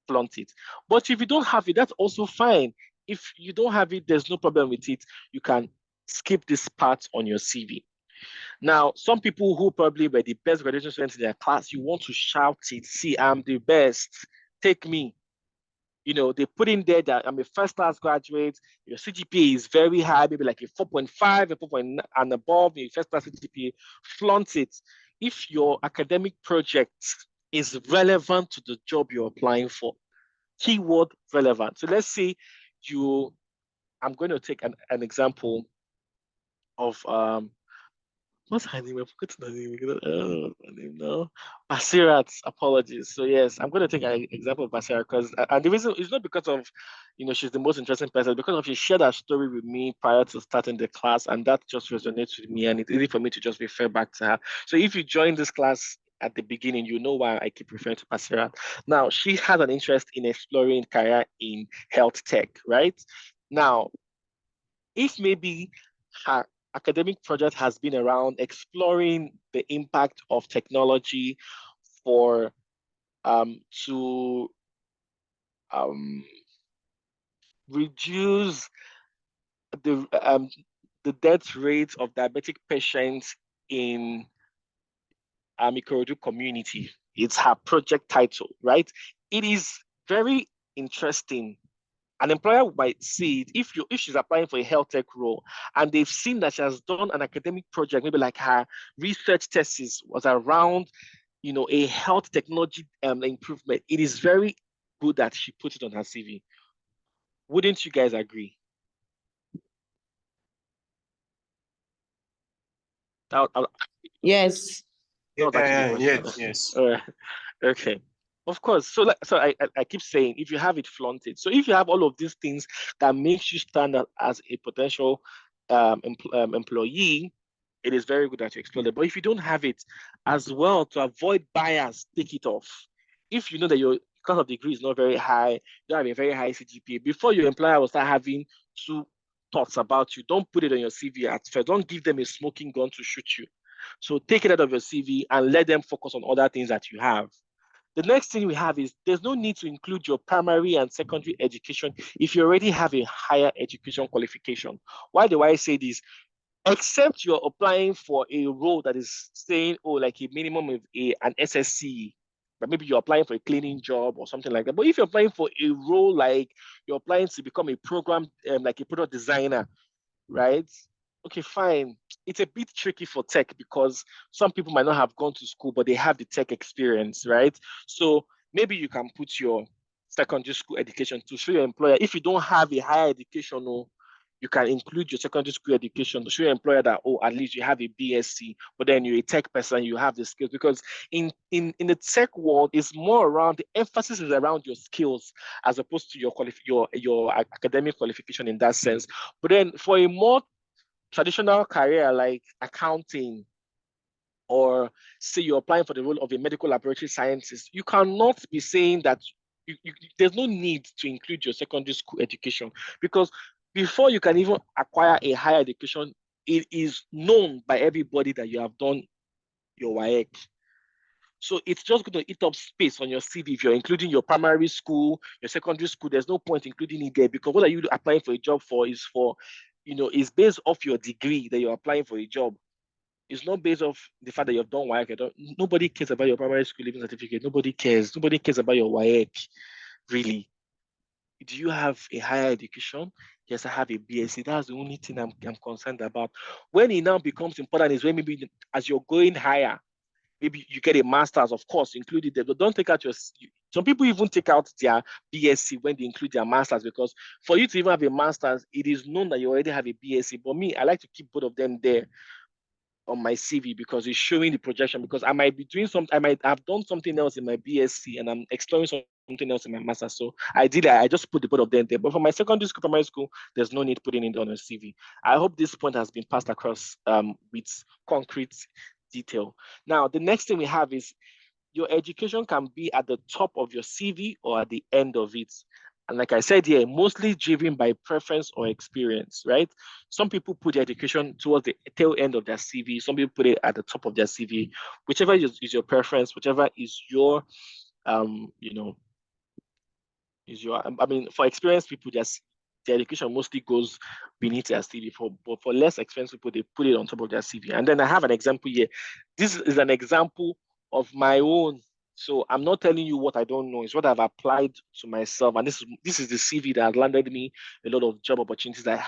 flaunt it. But if you don't have it, that's also fine. If you don't have it, there's no problem with it. You can skip this part on your CV. Now, some people who probably were the best graduation students in their class, you want to shout it, see, I'm the best, take me. They put in there that I'm a first class graduate, your CGPA is very high, maybe like a 4.5, a 4 and above, your first class CGPA, flaunt it. If your academic project is relevant to the job you're applying for, keyword relevant. So let's say I'm going to take an example of what's her name? I forgot her name. Oh, her name now. Basirat's apologies. So yes, I'm going to take an example of Basirat because, and the reason is not because of, she's the most interesting person, because of she shared her story with me prior to starting the class, and that just resonates with me, and it's easy for me to just refer back to her. So if you join this class at the beginning, you know why I keep referring to Basirat. Now, she has an interest in exploring career in health tech, right? Now, if maybe her academic project has been around exploring the impact of technology for to reduce the death rate of diabetic patients in Ikorodu community. It's her project title, right? It is very interesting. An employer might see it if she's applying for a health tech role and they've seen that she has done an academic project, maybe like her research thesis was around, a health technology improvement. It is very good that she put it on her CV. Wouldn't you guys agree? Yes. That was actually the question. Yes. All right. Okay. Of course. So I keep saying, if you have it, flaunt it. So if you have all of these things that makes you stand out as a potential employee, it is very good that you explore it. But if you don't have it as well, to avoid bias, take it off. If you know that your cost of degree is not very high, you don't have a very high CGPA, before your employer will start having two thoughts about you, don't put it on your CV at first. Don't give them a smoking gun to shoot you. So take it out of your CV and let them focus on other things that you have. The next thing we have is there's no need to include your primary and secondary education if you already have a higher education qualification. Why do I say this? Except you're applying for a role that is saying, oh, like a minimum of an SSC, but maybe you're applying for a cleaning job or something like that. But if you're applying for a role like you're applying to become a program, like a product designer, right? Okay, fine. It's a bit tricky for tech because some people might not have gone to school, but they have the tech experience, right? So maybe you can put your secondary school education to show your employer. If you don't have a higher education, or you can include your secondary school education to show your employer that, oh, at least you have a BSc, but then you're a tech person, you have the skills. Because in the tech world, it's more around, the emphasis is around your skills as opposed to your academic qualification in that sense. But then for a more traditional career like accounting, or say you're applying for the role of a medical laboratory scientist, you cannot be saying that there's no need to include your secondary school education, because before you can even acquire a higher education, it is known by everybody that you have done your WAEC. So it's just going to eat up space on your CV if you're including your primary school, your secondary school. There's no point including it there, because what are you applying for a job for is for, is based off your degree that you're applying for a job. It's not based off the fact that you've done WAEC. Nobody cares about your primary school leaving certificate. Nobody cares. Nobody cares about your WAEC, really. Do you have a higher education? Yes, I have a BSc. That's the only thing I'm concerned about. When it now becomes important is when maybe as you're going higher, maybe you get a master's, of course, included there, but don't take out some people even take out their BSc when they include their master's, because for you to even have a master's, it is known that you already have a BSc. But me, I like to keep both of them there on my CV because it's showing the projection, because I might be doing something, I might have done something else in my BSc and I'm exploring something else in my master's. So I just put the both of them there. But for my secondary school, primary school, there's no need putting it on a CV. I hope this point has been passed across with concrete detail. Now, the next thing we have is your education can be at the top of your CV or at the end of it. And like I said here, mostly driven by preference or experience, right? Some people put their education towards the tail end of their CV. Some people put it at the top of their CV. Whichever is your preference, whichever is your, I mean, for experienced people, just the education mostly goes beneath their CV. But for less experienced people, they put it on top of their CV. And then I have an example here. This is an example of my own. So I'm not telling you what I don't know. It's what I've applied to myself. And this is the CV that has landed me a lot of job opportunities that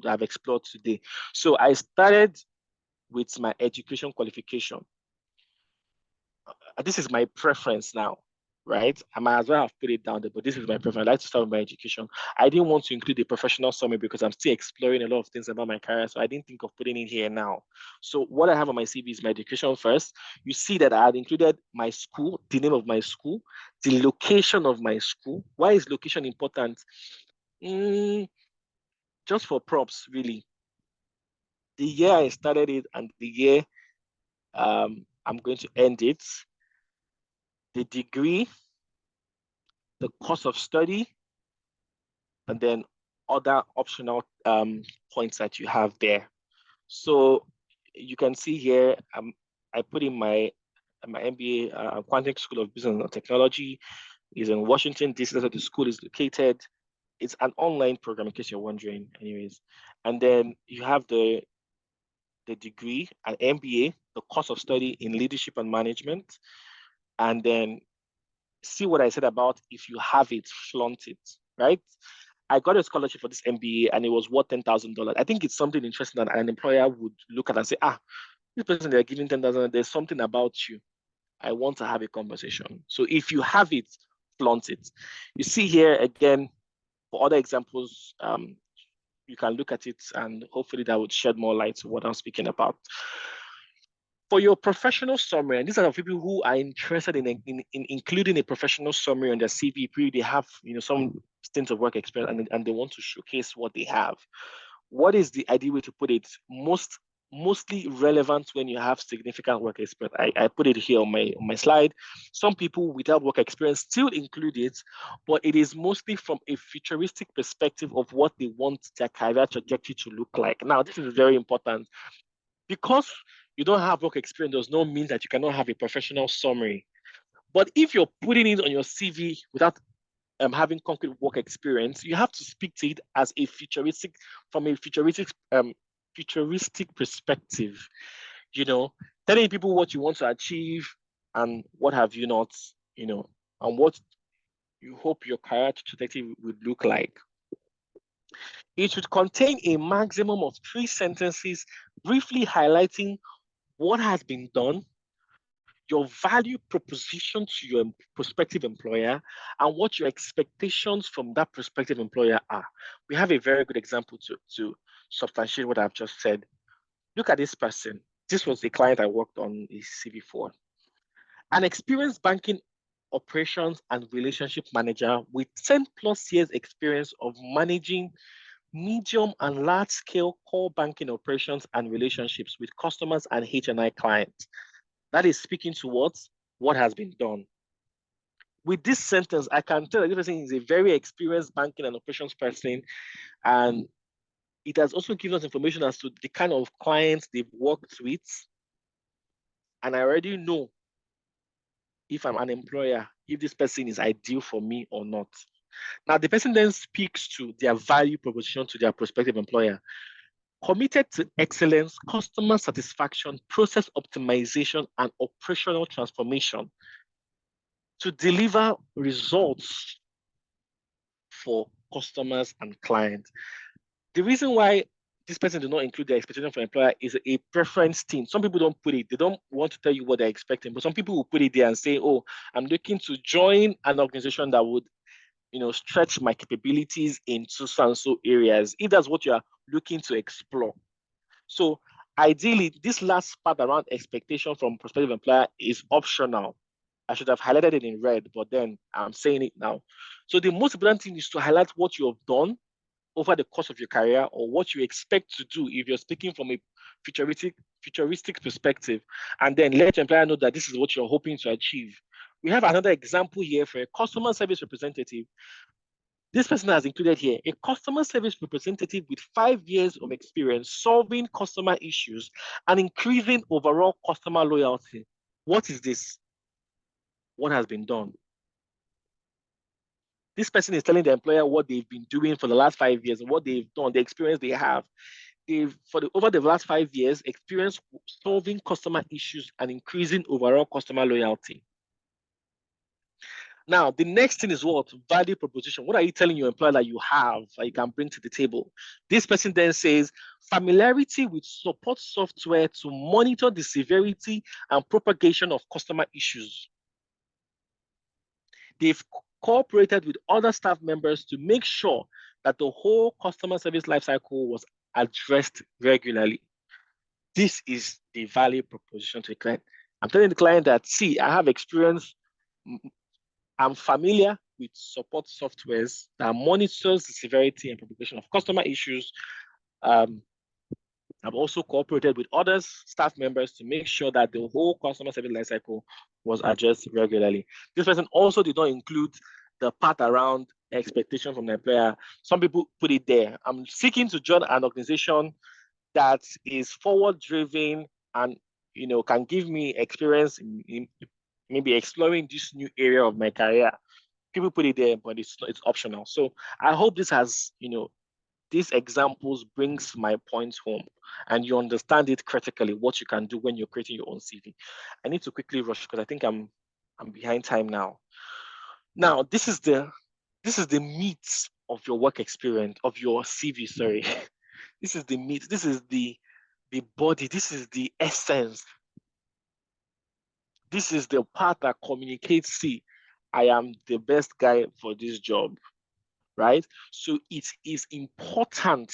I've explored today. So I started with my education qualification. This is my preference now, right? I might as well have put it down there, but this is my preference. I like to start with my education. I didn't want to include a professional summary because I'm still exploring a lot of things about my career, so I didn't think of putting it here now. So what I have on my CV is my education first. You see that I had included my school, the name of my school, the location of my school. Why is location important? Just for props, really. The year I started it and the year I'm going to end it, the degree, the course of study, and then other optional points that you have there. So you can see here, I put in my MBA, Quantum School of Business and Technology, is in Washington, D.C. That's where the school is located. It's an online program, in case you're wondering, anyways. And then you have the degree, an MBA, the course of study in leadership and management, and then see what I said about if you have it, flaunt it, right? I got a scholarship for this MBA and it was worth $10,000. I think it's something interesting that an employer would look at and say, this person they're giving 10,000, there's something about you. I want to have a conversation. So if you have it, flaunt it. You see here again, for other examples, you can look at it and hopefully that would shed more light to what I'm speaking about. For your professional summary, and these are the people who are interested in including a professional summary on their CV. They have some stints of work experience and they want to showcase what they have. What is the ideal way to put it? Mostly relevant when you have significant work experience. I put it here on my slide. Some people without work experience still include it, but it is mostly from a futuristic perspective of what they want their career trajectory to look like. Now, this is very important. Because you don't have work experience does not mean that you cannot have a professional summary. But if you're putting it on your CV without having concrete work experience, you have to speak to it as a futuristic perspective. Telling people what you want to achieve and what have you not, and what you hope your career trajectory would look like. It should contain a maximum of 3 sentences, briefly highlighting what has been done, your value proposition to your prospective employer, and what your expectations from that prospective employer are. We have a very good example to substantiate what I've just said. Look at this person. This was the client I worked on a CV for. An experienced banking operations and relationship manager with 10 plus years experience of managing medium and large scale core banking operations and relationships with customers and H&I clients. That is speaking to what has been done. With this sentence, I can tell that this person is a very experienced banking and operations person, and it has also given us information as to the kind of clients they've worked with. And I already know if I'm an employer, if this person is ideal for me or not. Now, the person then speaks to their value proposition to their prospective employer. Committed to excellence, customer satisfaction, process optimization, and operational transformation to deliver results for customers and clients. The reason why this person does not include their expectation for employer is a preference thing. Some people don't put it. They don't want to tell you what they're expecting, but some people will put it there and say, oh, I'm looking to join an organization that would stretch my capabilities into so and so areas, if that's what you're looking to explore. So ideally, this last part around expectation from prospective employer is optional. I should have highlighted it in red, but then I'm saying it now. So the most important thing is to highlight what you have done over the course of your career or what you expect to do if you're speaking from a futuristic perspective, and then let your employer know that this is what you're hoping to achieve. We have another example here for a customer service representative. This person has included here a customer service representative with 5 years of experience solving customer issues and increasing overall customer loyalty. What is this? What has been done? This person is telling the employer what they've been doing for the last 5 years and what they've done, the experience they have. Over the last 5 years, experienced solving customer issues and increasing overall customer loyalty. Now, the next thing is what? Value proposition. What are you telling your employer that you have that you can bring to the table? This person then says, familiarity with support software to monitor the severity and propagation of customer issues. They've cooperated with other staff members to make sure that the whole customer service lifecycle was addressed regularly. This is the value proposition to the client. I'm telling the client that, see, I have experience. I'm familiar with support softwares that monitors the severity and propagation of customer issues. I've also cooperated with other staff members to make sure that the whole customer service lifecycle was addressed regularly. This person also did not include the part around expectation from the employer. Some people put it there. I'm seeking to join an organization that is forward-driven and can give me experience in maybe exploring this new area of my career. People put it there, but it's optional. So I hope this has, these examples brings my points home and you understand it critically, what you can do when you're creating your own CV. I need to quickly rush because I think I'm behind time now. Now, this is the meat of your work experience, of your CV, sorry. This is the meat, this is the body, this is the essence. This is the part that communicates, see, I am the best guy for this job, right? So it is important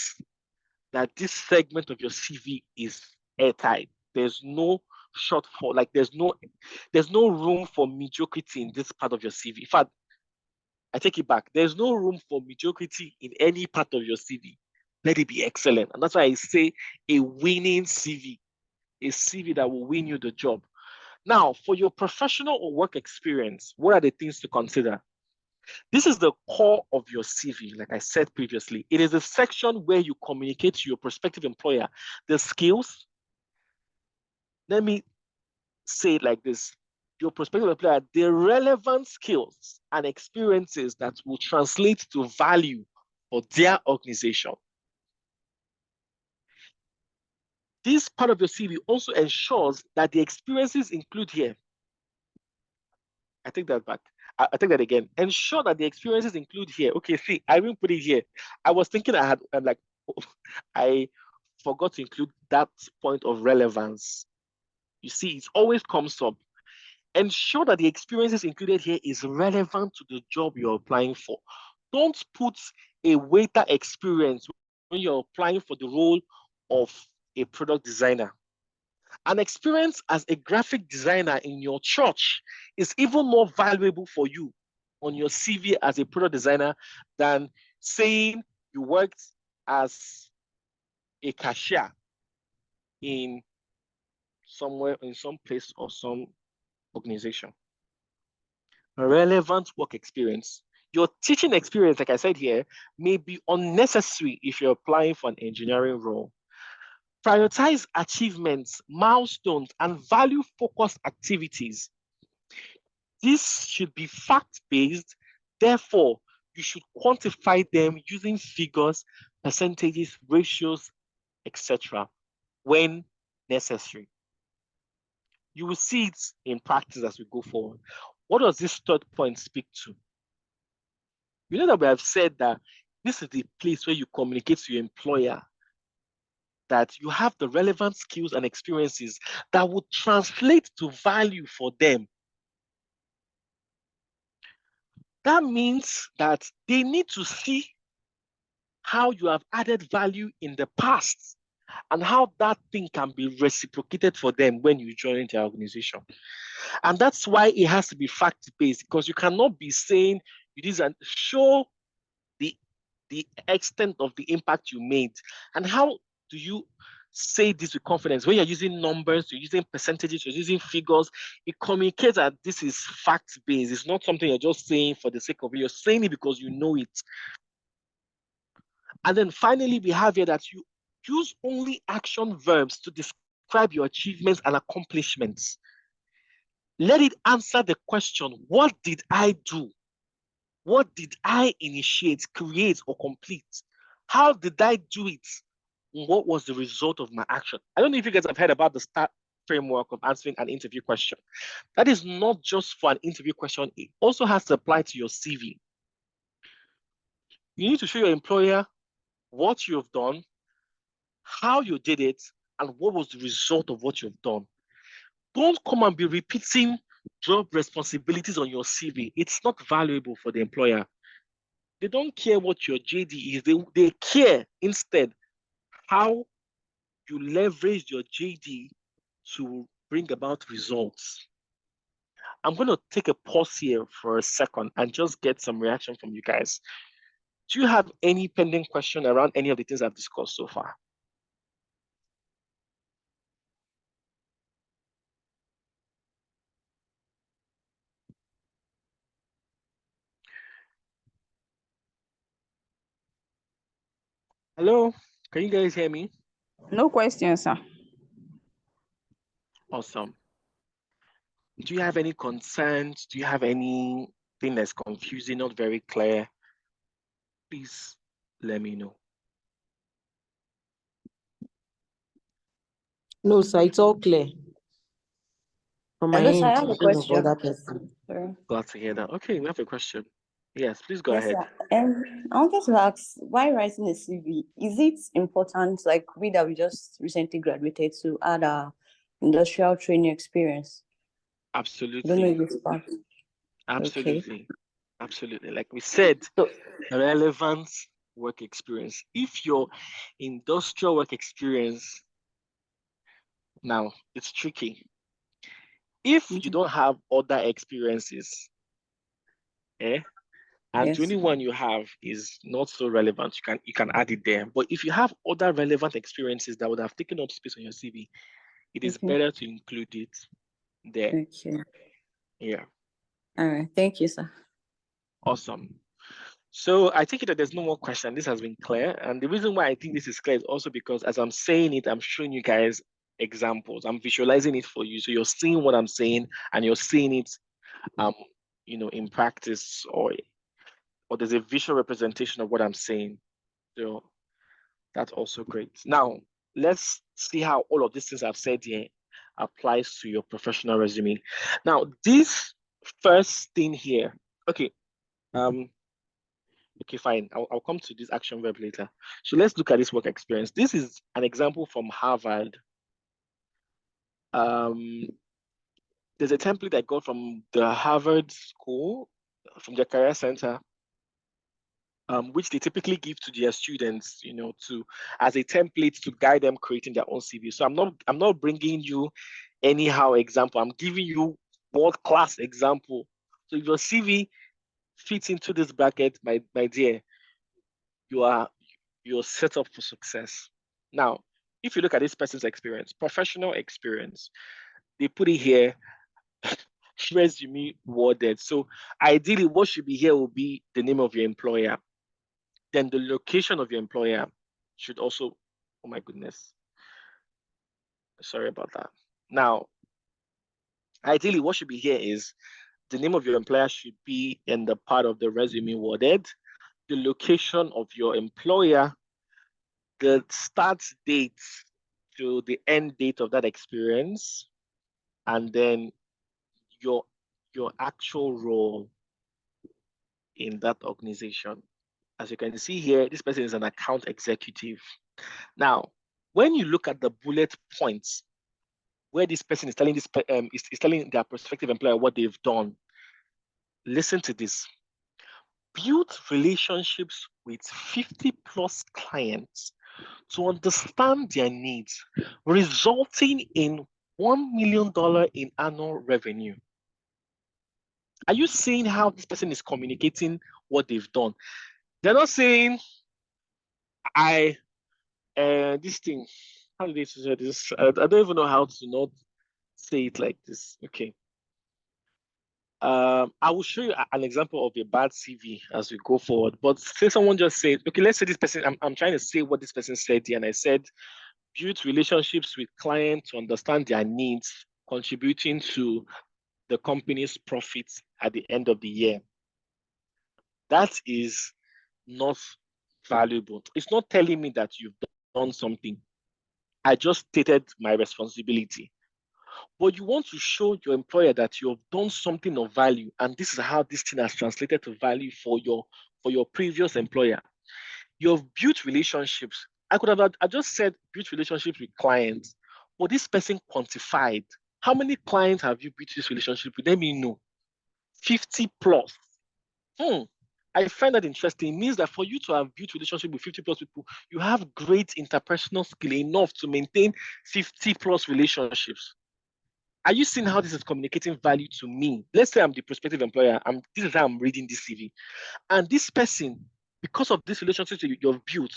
that this segment of your CV is airtight. There's no shortfall. Like there's no room for mediocrity in this part of your CV. In fact, I take it back. There's no room for mediocrity in any part of your CV. Let it be excellent. And that's why I say a winning CV, a CV that will win you the job. Now, for your professional or work experience, what are the things to consider? This is the core of your CV, like I said previously. It is a section where you communicate to your prospective employer the skills. Let me say it like this. Your prospective employer, the relevant skills and experiences that will translate to value for their organization. This part of your CV also ensures that the experiences include here. I take that back. I take that again. Ensure that the experiences include here. Okay, see, I didn't put it here. I was thinking I'm like, I forgot to include that point of relevance. You see, it always comes up. Ensure that the experiences included here is relevant to the job you're applying for. Don't put a waiter experience when you're applying for the role of a product designer. An experience as a graphic designer in your church is even more valuable for you on your CV as a product designer than saying you worked as a cashier in somewhere, in some place or some organization. Relevant work experience. Your teaching experience, like I said here, may be unnecessary if you're applying for an engineering role. Prioritize achievements, milestones, and value-focused activities. This should be fact-based. Therefore, you should quantify them using figures, percentages, ratios, etc. when necessary. You will see it in practice as we go forward. What does this third point speak to? You know that we have said that this is the place where you communicate to your employer that you have the relevant skills and experiences that would translate to value for them. That means that they need to see how you have added value in the past and how that thing can be reciprocated for them when you join their organization. And that's why it has to be fact-based, because you cannot be saying you did and show the extent of the impact you made. And how do you say this with confidence? When you're using numbers, you're using percentages, you're using figures, it communicates that this is fact-based. It's not something you're just saying for the sake of it. You're saying it because you know it. And then finally, we have here that you use only action verbs to describe your achievements and accomplishments. Let it answer the question, what did I do? What did I initiate, create, or complete? How did I do it? What was the result of my action? I don't know if you guys have heard about the STAR framework of answering an interview question. That is not just for an interview question. It also has to apply to your CV. You need to show your employer what you've done, how you did it, and what was the result of what you've done. Don't come and be repeating job responsibilities on your CV. It's not valuable for the employer. They don't care what your JD is. They care instead how you leverage your JD to bring about results. I'm going to take a pause here for a second and just get some reaction from you guys. Do you have any pending question around any of the things I've discussed so far? Hello, can you guys hear me? No questions, sir. Awesome. Do you have any concerns? Do you have anything that's confusing, not very clear? Please let me know. No, sir, it's all clear. From my Hello, sir, I end, have a to those of question. other person. Sorry. Glad to hear that. Okay, we have a question. Yes, please go Yes, ahead. sir. I wanted to ask, why writing a CV? Is it important, like we that we just recently graduated, to add our industrial training experience? I don't know Absolutely. if it's part. Absolutely. Absolutely. Like we said, So, relevant work experience. If your industrial work experience, now it's tricky. If you don't have other experiences, and the only one you have is not so relevant, you can add it there. But if you have other relevant experiences that would have taken up space on your CV, it is better to include it there. Okay. Yeah. All right. Thank you, sir. Awesome. So I think that there's no more question. This has been clear. And the reason why I think this is clear is also because as I'm saying it, I'm showing you guys examples. I'm visualizing it for you. So you're seeing what I'm saying and you're seeing it in practice, or there's a visual representation of what I'm saying. So that's also great. Now, let's see how all of these things I've said here applies to your professional resume. Now, this first thing here, okay, fine. I'll come to this action verb later. So let's look at this work experience. This is an example from Harvard. There's a template I got from the Harvard School, from their career center, which they typically give to their students, to as a template to guide them creating their own CV. So I'm not bringing you anyhow example. I'm giving you world-class example. So if your CV fits into this bracket, my dear, you're set up for success. Now, if you look at this person's experience, professional experience, they put it here, resume worded. So ideally, what should be here will be the name of your employer. Then the location of your employer should also, oh my goodness. Sorry about that. Now, ideally, what should be here is the name of your employer should be in the part of the resume worded, the location of your employer, the start date to the end date of that experience, and then your actual role in that organization. As you can see here, this person is an account executive. Now, when you look at the bullet points where this person is telling is telling their prospective employer what they've done, listen to this. Build relationships with 50 plus clients to understand their needs, resulting in $1 million in annual revenue. Are you seeing how this person is communicating what they've done? They're not saying, this thing, how do they say this? I don't even know how to not say it like this. Okay. I will show you an example of a bad CV as we go forward. But say someone just said, okay, let's say this person, I'm trying to say what this person said here, and I said, build relationships with clients to understand their needs, contributing to the company's profits at the end of the year. That is not valuable. It's not telling me that you've done something. I just stated my responsibility. But you want to show your employer that you have done something of value, and this is how this thing has translated to value for your previous employer. You've built relationships. I just said built relationships with clients, but this person quantified. How many clients have you built this relationship with? Let me know. 50 plus. I find that interesting. It means that for you to have built relationship with 50 plus people, you have great interpersonal skill enough to maintain 50 plus relationships. Are you seeing how this is communicating value to me? Let's say I'm the prospective employer. This is how I'm reading this CV. And this person, because of this relationship you've built,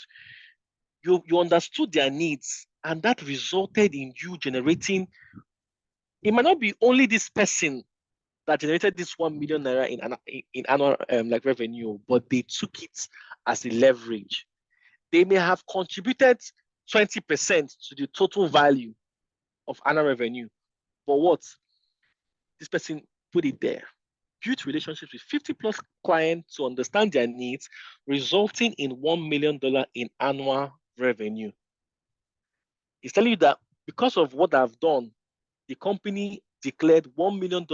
you understood their needs, and that resulted in you generating. It might not be only this person that generated this 1 million naira in annual revenue, but they took it as a leverage. They may have contributed 20% to the total value of annual revenue, but what? This person put it there. Build relationships with 50 plus clients to understand their needs, resulting in $1 million in annual revenue. It's telling you that because of what I've done, the company declared $1 million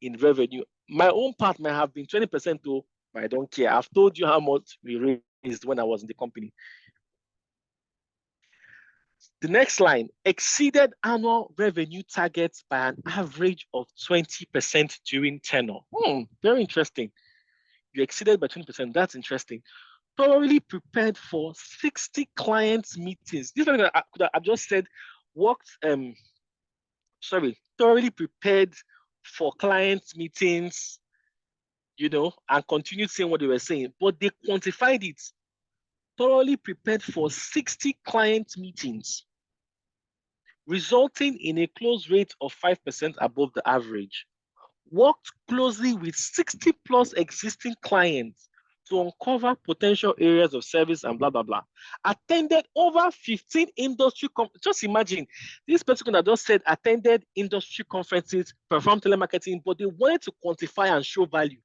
in revenue. My own part might have been 20% too, but I don't care. I've told you how much we raised when I was in the company. The next line, exceeded annual revenue targets by an average of 20% during tenure. Very interesting. You exceeded by 20%. That's interesting. Thoroughly prepared for 60 clients meetings. This is something that I could have just said, thoroughly prepared for client meetings, and continued saying what they were saying, but they quantified it. Thoroughly prepared for 60 client meetings, resulting in a close rate of 5% above the average. Worked closely with 60 plus existing clients to uncover potential areas of service and blah, blah, blah. Attended over 15 industry conferences. Just imagine, this person that just said attended industry conferences, performed telemarketing, but they wanted to quantify and show value.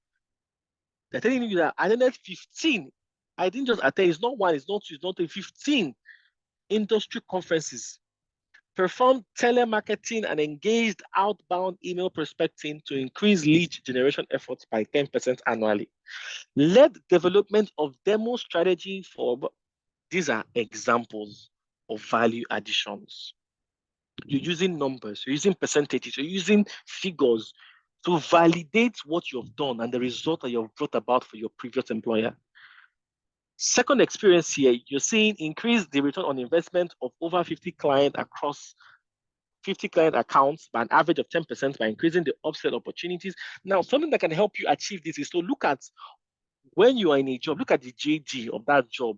They're telling you that I attended 15. I didn't just attend, it's not one, it's not two, it's not three, 15 industry conferences. Performed telemarketing and engaged outbound email prospecting to increase lead generation efforts by 10% annually. Led development of demo strategy for, these are examples of value additions. You're using numbers, you're using percentages, you're using figures to validate what you've done and the result that you've brought about for your previous employer. Second experience here, you're seeing increase the return on investment of over 50 clients across 50 client accounts by an average of 10% by increasing the upsell opportunities. Now, something that can help you achieve this is to look at when you are in a job, look at the JD of that job.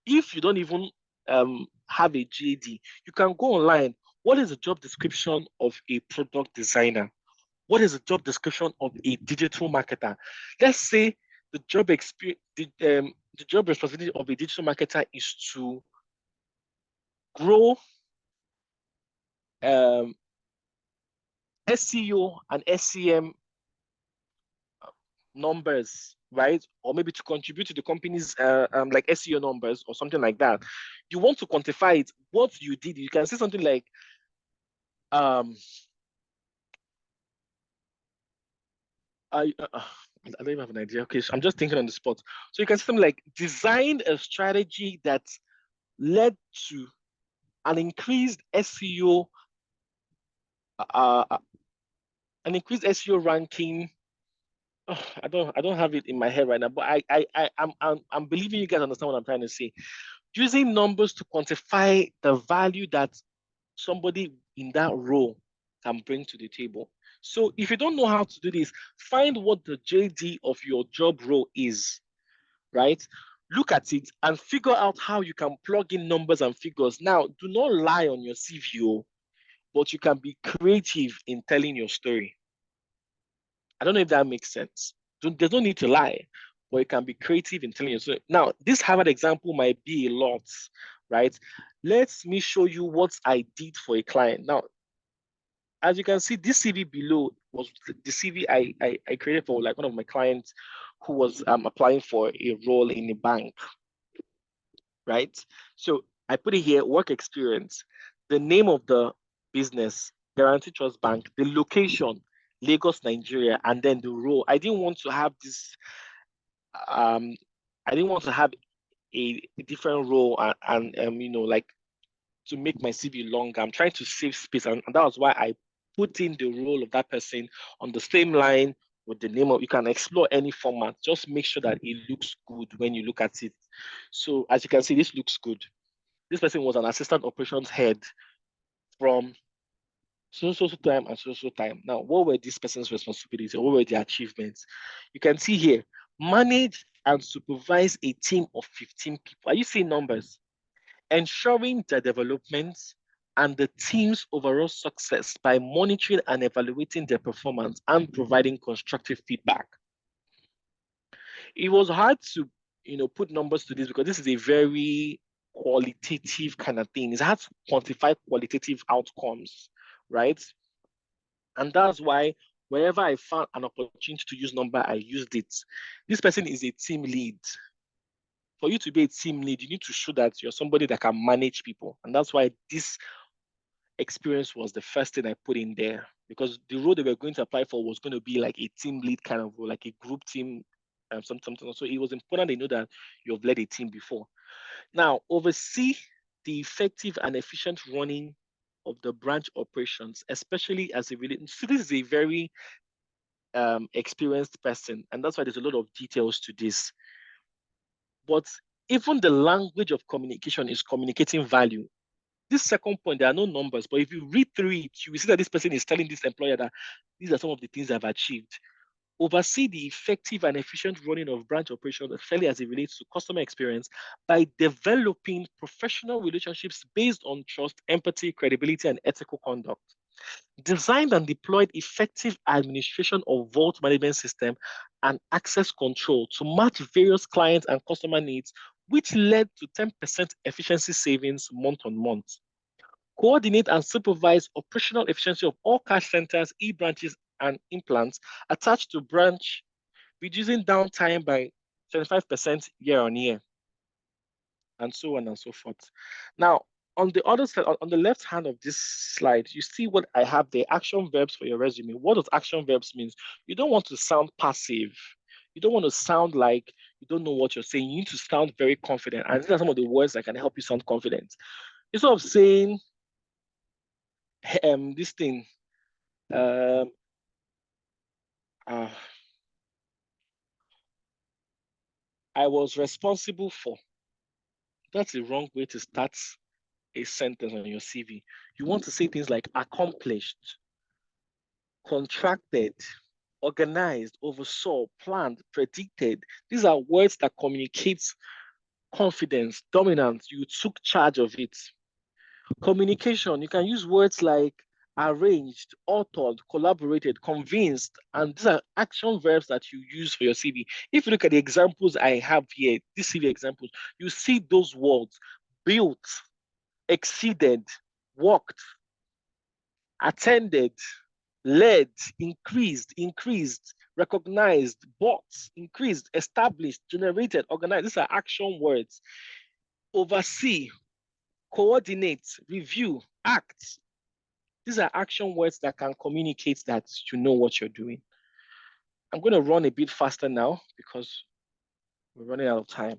If you don't even have a JD, you can go online. What is the job description of a product designer? What is the job description of a digital marketer? Let's say the job experience, the job responsibility of a digital marketer is to grow SEO and SEM numbers, right? Or maybe to contribute to the company's like SEO numbers or something like that. You want to quantify it, what you did. You can say something like, I don't even have an idea. Okay, so I'm just thinking on the spot. So you can say something like design a strategy that led to an increased SEO, an increased SEO ranking. Oh, I don't have it in my head right now, but I'm believing you guys understand what I'm trying to say. Using numbers to quantify the value that somebody in that role can bring to the table. So if you don't know how to do this, find what the JD of your job role is, right? Look at it and figure out how you can plug in numbers and figures. Now, do not lie on your CV, but you can be creative in telling your story. I don't know if that makes sense. There's no need to lie, but you can be creative in telling your story. Now, this Harvard example might be a lot, right? Let me show you what I did for a client. Now, as you can see, this CV below was the CV I created for like one of my clients who was applying for a role in a bank, right? So I put it here, work experience, the name of the business, Guarantee Trust Bank, the location, Lagos, Nigeria, and then the role. I didn't want to have this, I didn't want to have a different role and like to make my CV longer. I'm trying to save space, and that was why I put in the role of that person on the same line with the name of. You can explore any format. Just make sure that it looks good when you look at it. So as you can see, this looks good. This person was an assistant operations head from so time and so time. Now, what were this person's responsibilities? What were the achievements? You can see here, manage and supervise a team of 15 people. Are you seeing numbers? Ensuring their development and the team's overall success by monitoring and evaluating their performance and providing constructive feedback. It was hard to, put numbers to this because this is a very qualitative kind of thing. It's hard to quantify qualitative outcomes, right? And that's why wherever I found an opportunity to use number, I used it. This person is a team lead. For you to be a team lead, you need to show that you're somebody that can manage people. And that's why this experience was the first thing I put in there, because the role they were going to apply for was going to be like a team lead kind of role, like a group team, something. So it was important they know that you've led a team before. Now, oversee the effective and efficient running of the branch operations, especially as it relates. So this is a very experienced person, and that's why there's a lot of details to this. But even the language of communication is communicating value. This second point, there are no numbers, but if you read through it, you will see that this person is telling this employer that these are some of the things I've achieved. Oversee the effective and efficient running of branch operations, especially as it relates to customer experience, by developing professional relationships based on trust, empathy, credibility, and ethical conduct. Designed and deployed effective administration of vault management system and access control to match various clients and customer needs, which led to 10% efficiency savings month on month. Coordinate and supervise operational efficiency of all cash centers, e-branches, and implants attached to branch, reducing downtime by 25% year on year, and so on and so forth. Now, on the other side, on the left hand of this slide, you see what I have the action verbs for your resume. What does action verbs mean? You don't want to sound passive. You don't want to sound like you don't know what you're saying. You need to sound very confident. And these are some of the words that can help you sound confident. Instead of saying this thing, I was responsible for. That's the wrong way to start a sentence on your CV. You want to say things like accomplished, contracted, organized, oversaw, planned, predicted. These are words that communicate confidence, dominance. You took charge of it. Communication, you can use words like arranged, authored, collaborated, convinced, and these are action verbs that you use for your CV. If you look at the examples I have here, these CV examples, you see those words: built, exceeded, worked, attended, led, increased, recognized, bought, increased, established, generated, organized. These are action words. Oversee, coordinate, review, act. These are action words that can communicate that you know what you're doing. I'm going to run a bit faster now because we're running out of time.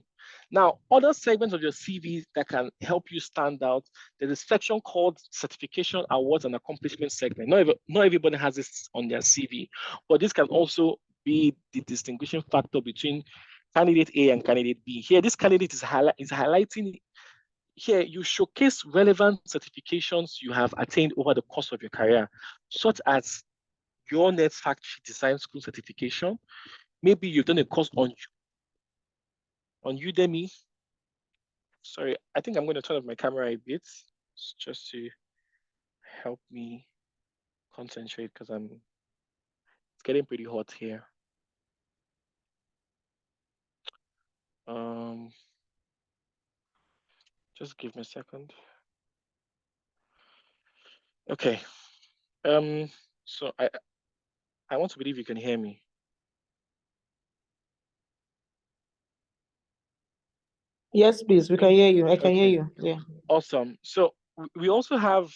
Now, other segments of your CV that can help you stand out, there's a section called Certification, Awards, and Accomplishment segment. Not everybody has this on their CV, but this can also be the distinguishing factor between candidate A and candidate B. Here, this candidate is highlighting, here you showcase relevant certifications you have attained over the course of your career, such as your Net Factory Design School certification. Maybe you've done a course on Udemy. Sorry, I think I'm going to turn off my camera a bit just to help me concentrate because it's getting pretty hot here. Just give me a second. Okay. So I want to believe you can hear me. Yes, please. We can hear you. I can hear Okay. you. Yeah. Awesome. So we also have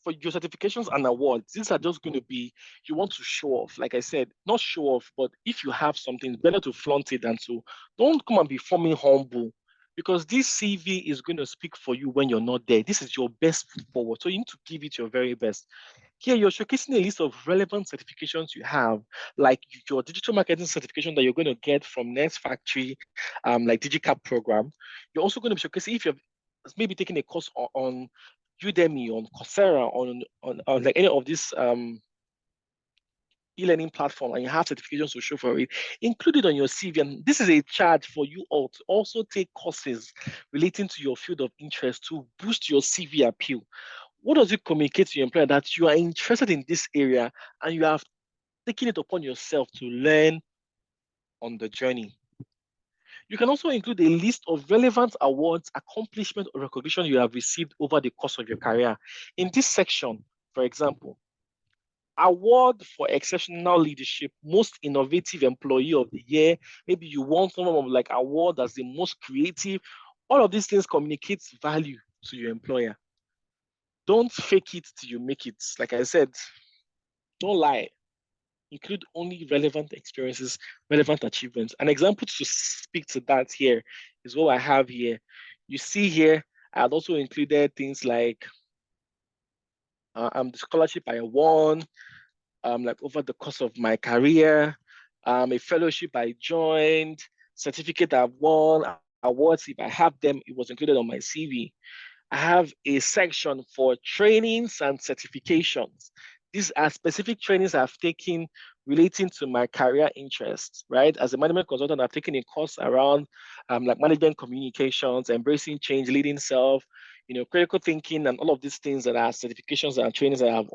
for your certifications and awards, these are just going to be, you want to show off. Like I said, not show off, but if you have something, better to flaunt it than to, don't come and be forming humble, because this CV is going to speak for you when you're not there. This is your best foot forward. So you need to give it your very best. Here, you're showcasing a list of relevant certifications you have, like your digital marketing certification that you're going to get from Next Factory, like DigiCap program. You're also going to be showcasing if you've maybe taken a course on Udemy, on Coursera, on like any of these e-learning platform, and you have certifications to show for it, include it on your CV. And this is a charge for you all to also take courses relating to your field of interest to boost your CV appeal. What does it communicate to your employer? That you are interested in this area and you have taken it upon yourself to learn on the journey. You can also include a list of relevant awards, accomplishment, or recognition you have received over the course of your career. In this section, for example, award for exceptional leadership, most innovative employee of the year. Maybe you want some of like award as the most creative. All of these things communicates value to your employer. Don't fake it till you make it. Like I said, don't lie. Include only relevant experiences, relevant achievements. An example to speak to that here is what I have here. You see here, I had also included things like the scholarship I won, like over the course of my career, a fellowship I joined, certificate I've won, awards, if I have them, it was included on my CV. I have a section for trainings and certifications. These are specific trainings I've taken relating to my career interests, right? As a management consultant, I've taken a course around like management communications, embracing change, leading self, critical thinking, and all of these things that are certifications and trainings that I have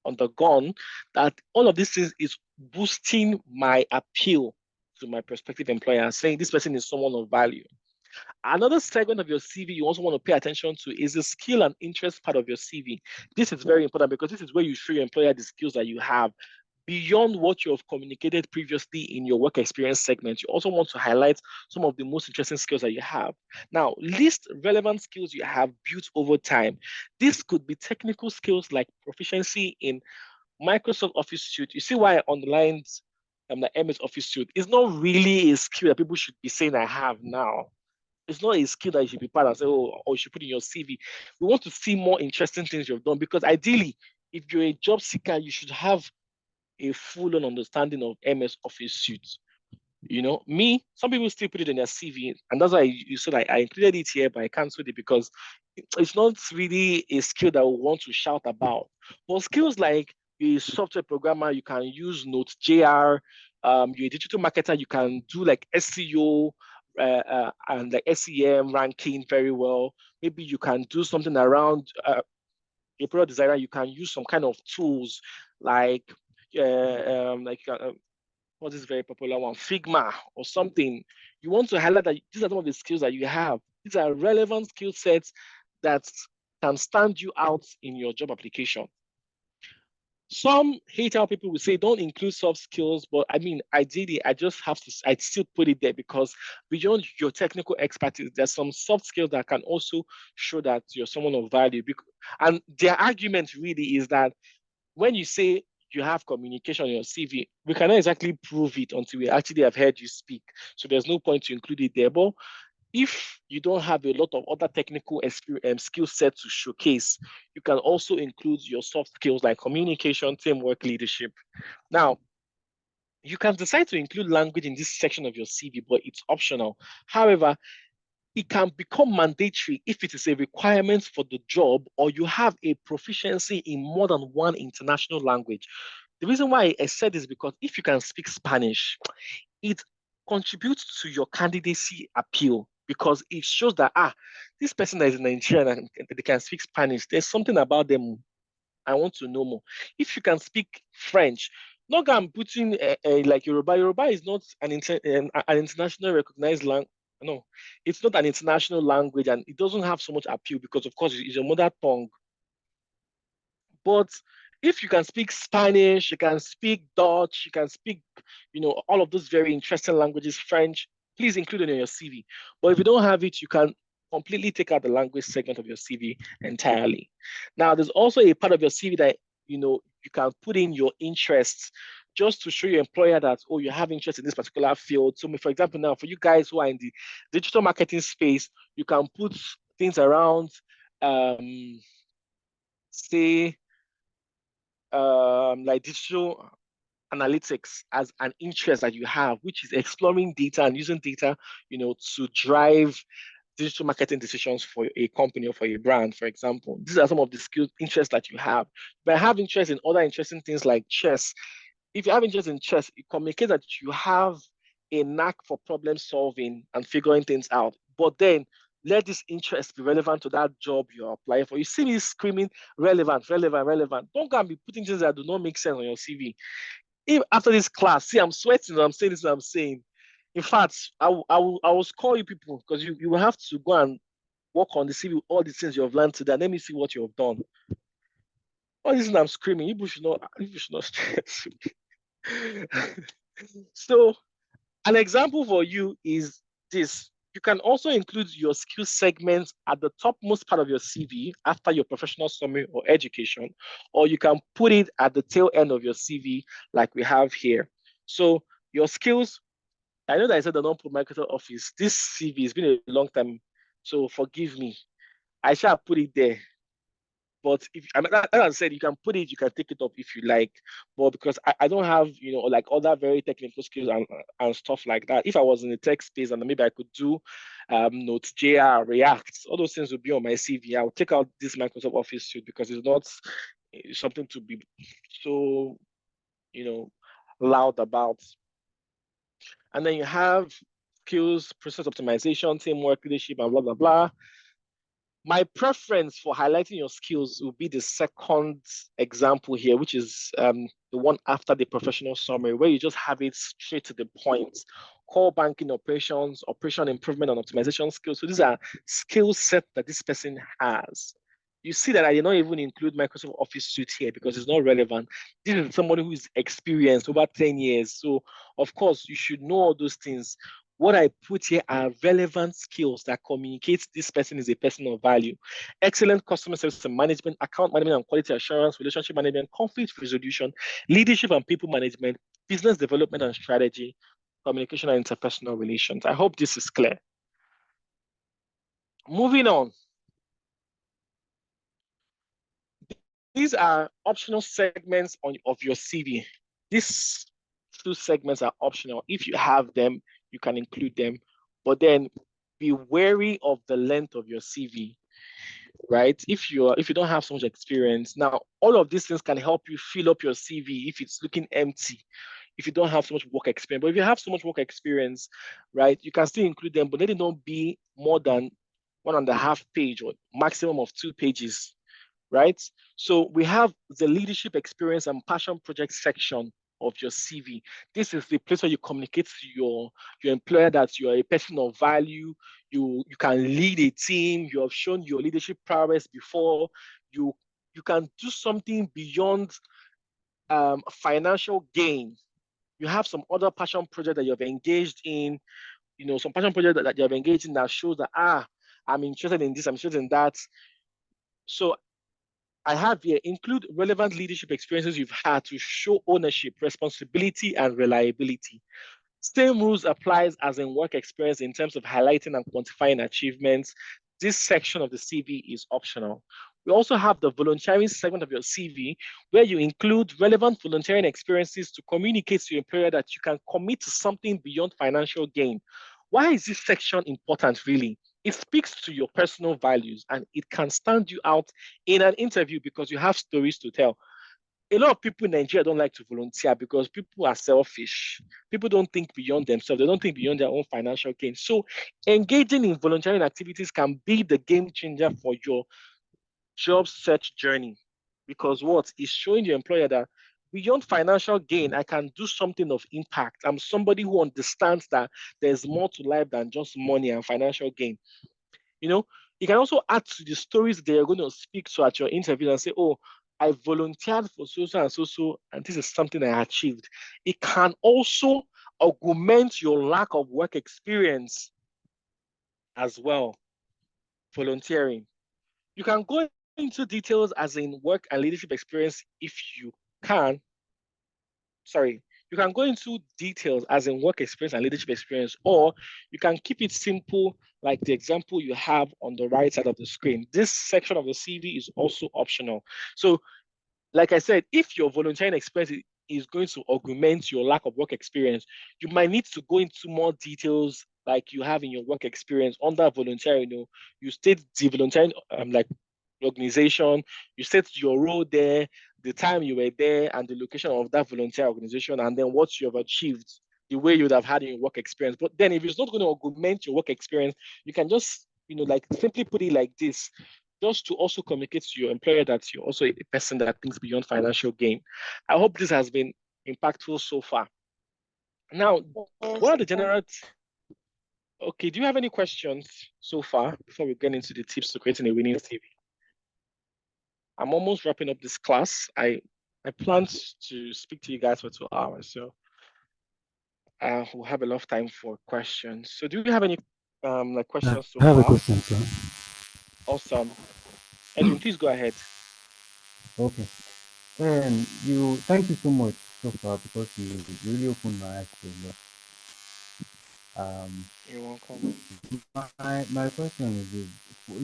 undergone. That all of these things is boosting my appeal to my prospective employer, saying this person is someone of value. Another segment of your CV you also want to pay attention to is the skill and interest part of your CV. This is very important because this is where you show your employer the skills that you have beyond what you have communicated previously in your work experience segment. You also want to highlight some of the most interesting skills that you have. Now, list relevant skills you have built over time. This could be technical skills like proficiency in Microsoft Office Suite. You see why I underlined the MS Office Suite. It's not really a skill that people should be saying I have now. It's not a skill that you should be proud of, say, oh, or you should put in your CV. We want to see more interesting things you've done because ideally, if you're a job seeker, you should have a full-on understanding of MS Office Suite. Some people still put it in their CV, and that's why you said I included it here, but I canceled it because it's not really a skill that we want to shout about. But skills like a software programmer, you can use Node.js. You're a digital marketer, you can do like SEO and like SEM ranking very well. Maybe you can do something around a product designer. You can use some kind of tools like what is very popular one, Figma or something. You want to highlight that these are some of the skills that you have. These are relevant skill sets that can stand you out in your job application. Some HR people will say don't include soft skills, but I mean, ideally, I'd still put it there because beyond your technical expertise, there's some soft skills that can also show that you're someone of value. And their argument really is that when you say you have communication on your CV, we cannot exactly prove it until we actually have heard you speak. So there's no point to include it there. But if you don't have a lot of other technical skill sets to showcase, you can also include your soft skills like communication, teamwork, leadership. Now, you can decide to include language in this section of your CV, but it's optional. However, it can become mandatory if it is a requirement for the job or you have a proficiency in more than one international language. The reason why I said this is because if you can speak Spanish, it contributes to your candidacy appeal because it shows that, this person that is Nigerian and they can speak Spanish, there's something about them I want to know more. If you can speak French, not I'm putting like Yoruba. Yoruba is not an international recognized language. No, it's not an international language, and it doesn't have so much appeal because, of course, it's your mother tongue. But if you can speak Spanish, you can speak Dutch, you can speak, all of those very interesting languages, French, please include it in your CV. But if you don't have it, you can completely take out the language segment of your CV entirely. Now, there's also a part of your CV that, you can put in your interests just to show your employer that, oh, you have interest in this particular field. So, for example, now for you guys who are in the digital marketing space, you can put things around, say, like digital analytics as an interest that you have, which is exploring data and using data, to drive digital marketing decisions for a company or for a brand, for example. These are some of the skills, interests that you have. But I have interest in other interesting things like chess. If you have interest in chess, it communicates that you have a knack for problem solving and figuring things out. But then let this interest be relevant to that job you're applying for. You see me screaming relevant, relevant, relevant. Don't go and be putting things that do not make sense on your CV. If after this class, see, I'm sweating, I'm saying this, I'm saying. In fact, I will call you people because you will have to go and work on the CV, all the things you have learned today. Let me see what you have done. All this I'm screaming, you should not stress. So an example for you is this. You can also include your skill segments at the topmost part of your CV after your professional summary or education, or you can put it at the tail end of your CV like we have here. So your skills, I know that I said I don't put Microsoft Office. This CV has been a long time, so forgive me. I shall put it there. But if I mean, like I said, you can put it, you can take it up if you like. But because I don't have, like other very technical skills and stuff like that. If I was in the tech space and maybe I could do Node.js, React, all those things would be on my CV. I would take out this Microsoft Office suite because it's not something to be so, loud about. And then you have skills, process optimization, teamwork, leadership, and blah, blah, blah. My preference for highlighting your skills will be the second example here, which is the one after the professional summary, where you just have it straight to the point. Core banking operations, operation improvement and optimization skills. So these are skill set that this person has. You see that I did not even include Microsoft Office suite here because it's not relevant. This is somebody who is experienced over 10 years. So of course, you should know all those things. What I put here are relevant skills that communicate this person is a person of value. Excellent customer service and management, account management and quality assurance, relationship management, conflict resolution, leadership and people management, business development and strategy, communication and interpersonal relations. I hope this is clear. Moving on. These are optional segments of your CV. These two segments are optional. If you have them, you can include them. But then be wary of the length of your CV, right? If you don't have so much experience, now all of these things can help you fill up your CV if it's looking empty, if you don't have so much work experience. But if you have so much work experience, right, you can still include them, but let it not be more than 1.5 page or maximum of 2 pages, right? So we have the leadership experience and passion project section of your CV. This is the place where you communicate to your employer that you are a person of value. You can lead a team. You have shown your leadership prowess before. You can do something beyond financial gain. You have some other passion project that you have engaged in. Some passion project that you have engaged in that shows that I'm interested in this. I'm interested in that. So I have here include relevant leadership experiences you've had to show ownership, responsibility, and reliability. Same rules applies as in work experience in terms of highlighting and quantifying achievements. This section of the CV is optional. We also have the volunteering segment of your CV where you include relevant volunteering experiences to communicate to your employer that you can commit to something beyond financial gain. Why is this section important really? It speaks to your personal values and it can stand you out in an interview because you have stories to tell. A lot of people in Nigeria don't like to volunteer because people are selfish. People don't think beyond themselves. They don't think beyond their own financial gain. So engaging in volunteering activities can be the game changer for your job search journey because what is showing your employer that beyond financial gain, I can do something of impact. I'm somebody who understands that there's more to life than just money and financial gain. You can also add to the stories they are going to speak to at your interview and say, oh, I volunteered for so and so, and this is something I achieved. It can also augment your lack of work experience as well, volunteering. You can go into details as in work and leadership experience if you can. Sorry, you can go into details as in work experience and leadership experience, or you can keep it simple, like the example you have on the right side of the screen. This section of the CV is also optional. So, like I said, if your volunteering experience is going to augment your lack of work experience, you might need to go into more details like you have in your work experience under volunteering. You state the volunteering like organization, you set your role there, the time you were there, and the location of that volunteer organization, and then what you have achieved, the way you would have had in your work experience. But then if it's not going to augment your work experience, you can just, like simply put it like this, just to also communicate to your employer that you're also a person that thinks beyond financial gain. I hope this has been impactful so far. Now, what are the general... Okay, do you have any questions so far before we get into the tips to creating a winning CV? I'm almost wrapping up this class. I planned to speak to you guys for 2 hours, so we'll have a lot of time for questions. So do you have any questions so I have a far? question, sir. Awesome. Edwin, please go ahead. Okay. Thank you so much so far because you really opened my eyes to a lot. You're welcome. My question is this.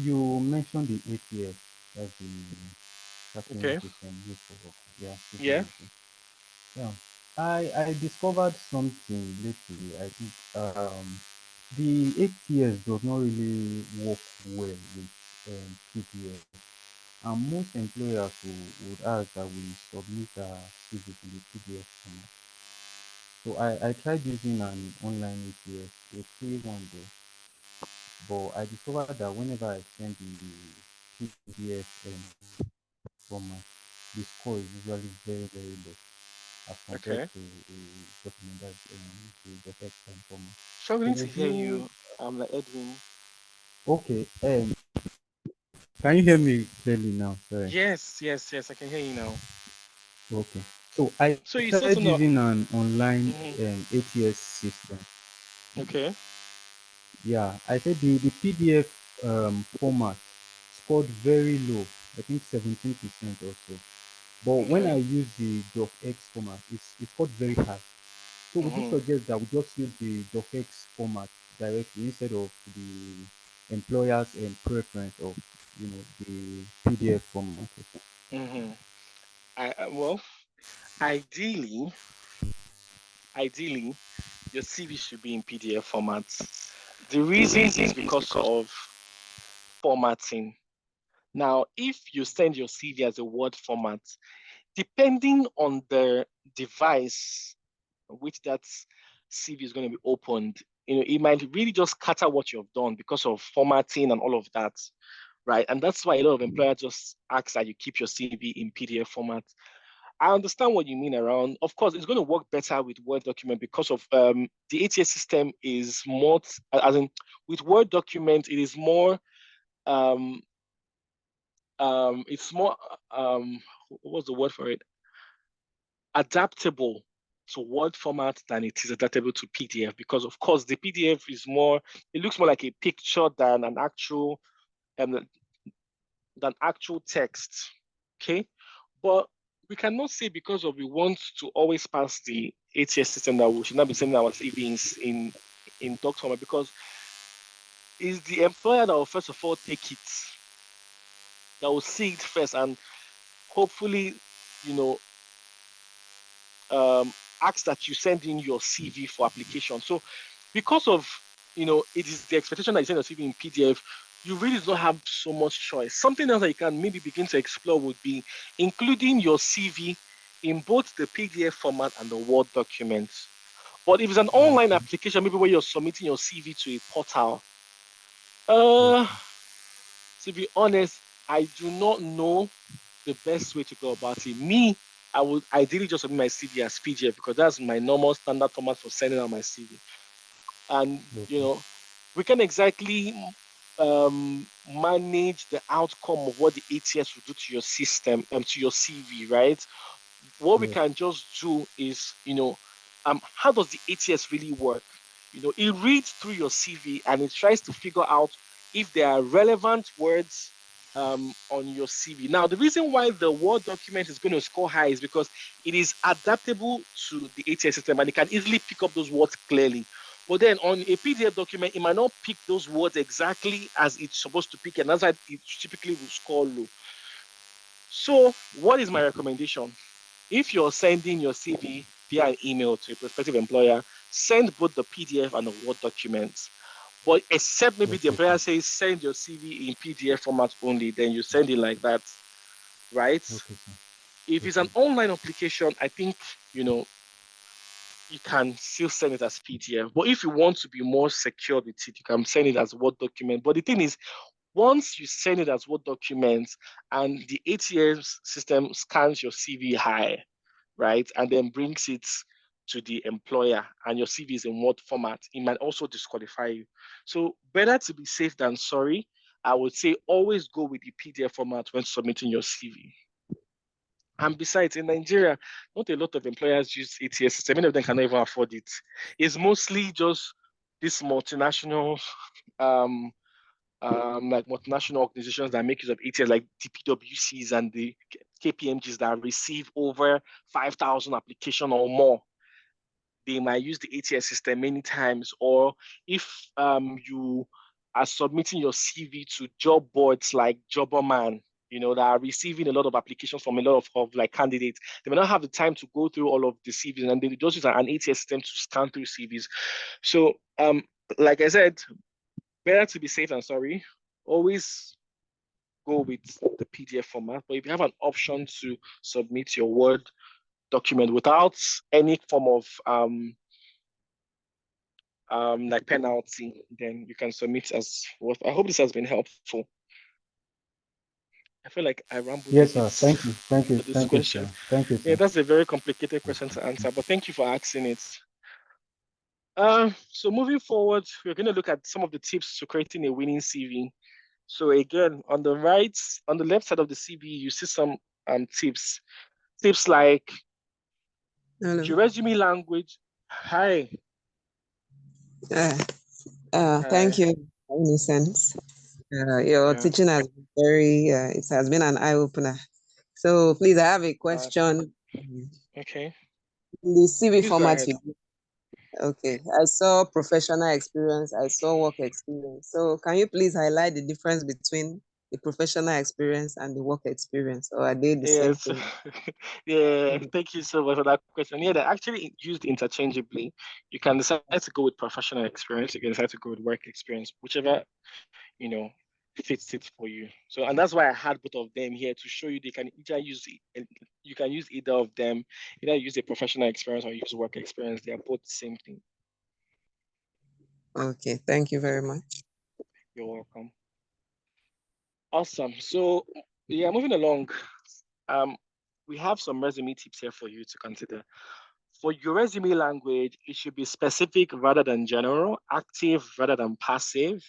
You mentioned the ATS as the that Okay. we can use for yeah, CV Yeah. writing. Yeah. I discovered something lately. I think the ATS does not really work well with PDF. And most employers would ask that we submit our CV in the PDF format. So I tried using an online ATS, a free one though, but I discovered that whenever I send the PDF format, the score is usually very, very low as compared Okay. to a document that's the doc format. So Struggling to there's hear no you. Like Edwin. okay. Can you hear me clearly now? Sorry. Yes, yes, yes. I can hear you now. Okay. So I So you said tried something. using an online Mhm. ATS system. Okay. Yeah, I said the PDF format scored very low. I think 17% or so. But when I Okay. use the docx format, it's scored very high. So would you Mhm. suggest that we just use the docx format directly instead of the employer's preference of the PDF format? Mhm. Well, ideally, ideally, your CV should be in PDF format. The reason is because of formatting. Now, if you send your CV as a Word format, depending on the device which that CV is going to be opened, it might really just scatter what you've done because of formatting and all of that, right? And that's why a lot of employers just ask that you keep your CV in PDF format. I understand what you mean around. Of course, it's going to work better with Word document because of the ATS system is more, as in with Word document, it is more um, it's more what's the word for it? Adaptable to Word format than it is adaptable to PDF because of course the PDF is more, it looks more like a picture um than actual text. Okay. But we cannot say because of we want to always pass the ATS system that we should not be sending our CV in doc format because it's the employer that will first of all take it, that will see it first and hopefully, you know, ask that you send in your CV for application. So because of, it is the expectation that you send your CV in PDF, you really don't have so much choice. Something else that you can maybe begin to explore would be including your CV in both the PDF format and the Word documents. But if it's an online Okay. application, maybe where you're submitting your CV to a portal, uh, Okay. to be honest, I do not know the best way to go about it. Me, I would ideally just submit my CV as PDF because that's my normal standard format for sending out my CV. And Okay. we can exactly manage the outcome of what the ATS will do to your system and to your CV, right? What we Yes. can just do is, how does the ATS really work? It reads through your CV and it tries to figure out if there are relevant words on your CV. Now, the reason why the Word document is going to score high is because it is adaptable to the ATS system and it can easily pick up those words clearly. But then on a PDF document, it might not pick those words exactly as it's supposed to pick, and that's why it typically will score low. So, what is my recommendation? If you're sending your CV via an email to a prospective employer, send both the PDF and the Word documents. But except maybe the Okay, employer sir. says send your CV in PDF format only, then you send it like that, right? Okay, sir. If it's Okay. an online application, I think, you can still send it as PDF. But if you want to be more secure with it, you can send it as Word document. But the thing is, once you send it as Word documents and the ATS system scans your CV high, right, and then brings it to the employer and your CV is in Word format, it might also disqualify you. So better to be safe than sorry. I would say always go with the PDF format when submitting your CV. And besides, in Nigeria, not a lot of employers use ATS system. Many of them cannot even afford it. It's mostly just these multinational um, like multinational organizations that make use of ATS, like the PWCs and the KPMGs that receive over 5,000 application or more. They might use the ATS system many times. Or if you are submitting your CV to job boards like Jobberman, that are receiving a lot of applications from a lot of like candidates. They may not have the time to go through all of the CVs, and they just use an ATS system to scan through CVs. So, like I said, better to be safe than sorry. Always go with the PDF format. But if you have an option to submit your Word document without any form of like penalty, then you can submit as what. I hope this has been helpful. I feel like I rambled Yes, a sir. bit Thank you. Thank you. for this Thank you, sir. question. Thank you, Yeah, sir. that's a very complicated question to answer, but thank you for asking it. So moving forward, we're going to look at some of the tips to creating a winning CV. So again, on the left side of the CV, you see some tips. Tips like Hello. your resume language. Hi. Thank you, Innocence. Your Yeah. teaching has been it has been an eye-opener. So please, I have a question. Okay. In the CV Please go format ahead. okay, I saw professional experience, I saw work experience. So can you please highlight the difference between the professional experience and the work experience, or are they the same Yes. thing? Yeah, thank you so much for that question. Yeah, they're actually used interchangeably. You can decide to go with professional experience, you can decide to go with work experience, whichever, you know, fits it for you. So, and that's why I had both of them here to show you they can either you can use either of them, either use a professional experience or use work experience. They are both the same thing. Okay, thank you very much. You're welcome. Awesome. So yeah, moving along. We have some resume tips here for you to consider. For your resume language, it should be specific rather than general, active rather than passive.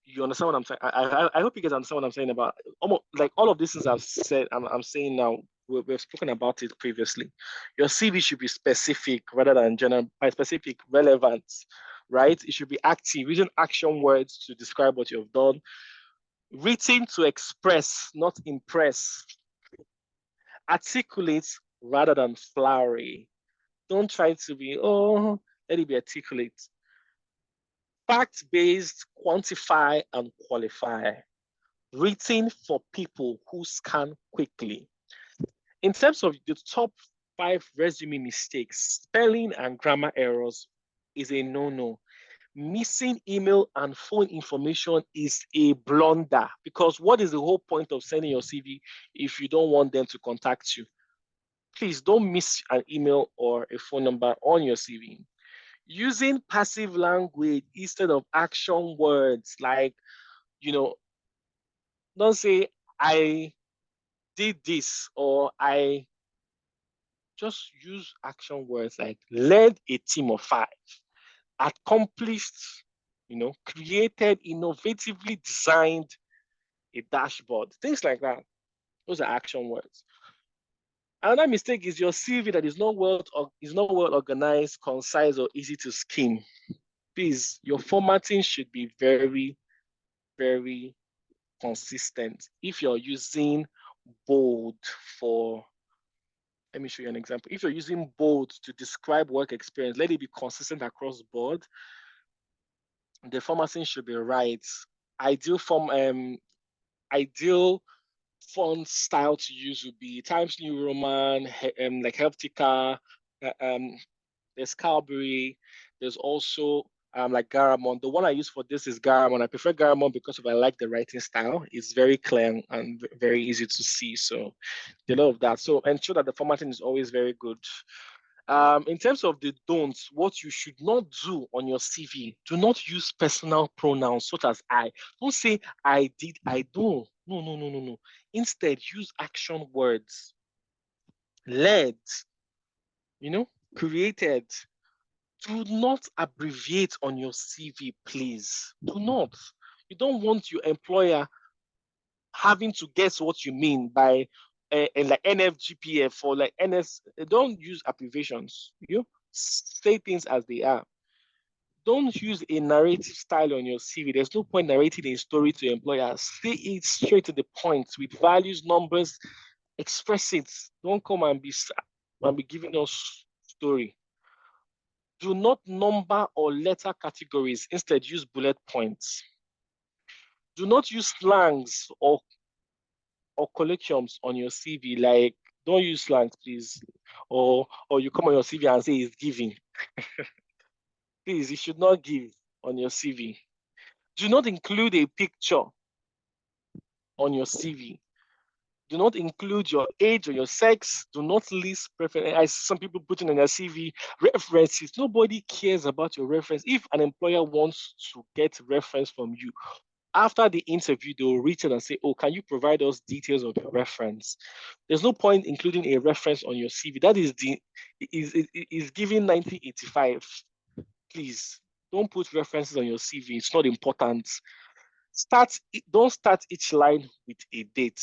You understand what I'm saying? I hope you guys understand what I'm saying about almost like all of these things I've said. I'm saying now. We've spoken about it previously. Your CV should be specific rather than general. By specific, relevant, right? It should be active, using action words to describe what you've done. Written to express, not impress. Articulate rather than flowery. Don't try to be, let it be articulate. Fact-based, quantify and qualify. Written for people who scan quickly. In terms of the top 5 resume mistakes, spelling and grammar errors is a no-no. Missing email and phone information is a blunder, because what is the whole point of sending your CV if you don't want them to contact you? Please don't miss an email or a phone number on your CV. Using passive language instead of action words, like, don't say, I did this, or I just use action words like led a team of 5, accomplished, created, innovatively designed a dashboard, things like that. Those are action words. Another mistake is your CV that is not well organized, concise, or easy to skim. Please, your formatting should be very, very consistent. If you're using bold let me show you an example. If you're using bold to describe work experience, let it be consistent across board. The formatting should be right. Ideal font style to use would be Times New Roman, like Helvetica, there's Calvary, there's also like Garamond. The one I use for this is Garamond. I prefer Garamond because I like the writing style. It's very clear and very easy to see. So a lot of that. So ensure that the formatting is always very good. In terms of the don'ts, what you should not do on your CV, do not use personal pronouns such as I. Don't say I did, I don't. No, no, no, no, no. Instead, use action words. Led, created. Do not abbreviate on your CV, please. Do not. You don't want your employer having to guess what you mean by like NFGPF or like NS. Don't use abbreviations. You say things as they are. Don't use a narrative style on your CV. There's no point narrating a story to employers. Say it straight to the point with values, numbers. Express it. Don't come and be giving us story. Do not number or letter categories. Instead, use bullet points. Do not use slangs or or colloquiums on your CV, like don't use slang, please. Or you come on your CV and say it's giving. Please, you should not give on your CV. Do not include a picture on your CV. Do not include your age or your sex. Do not list preference. I see some people putting on their CV references. Nobody cares about your reference. If an employer wants to get reference from you, after the interview, they will reach out and say, oh, can you provide us details of your reference? There's no point including a reference on your CV. That is giving 1985. Please, don't put references on your CV. It's not important. Don't start each line with a date.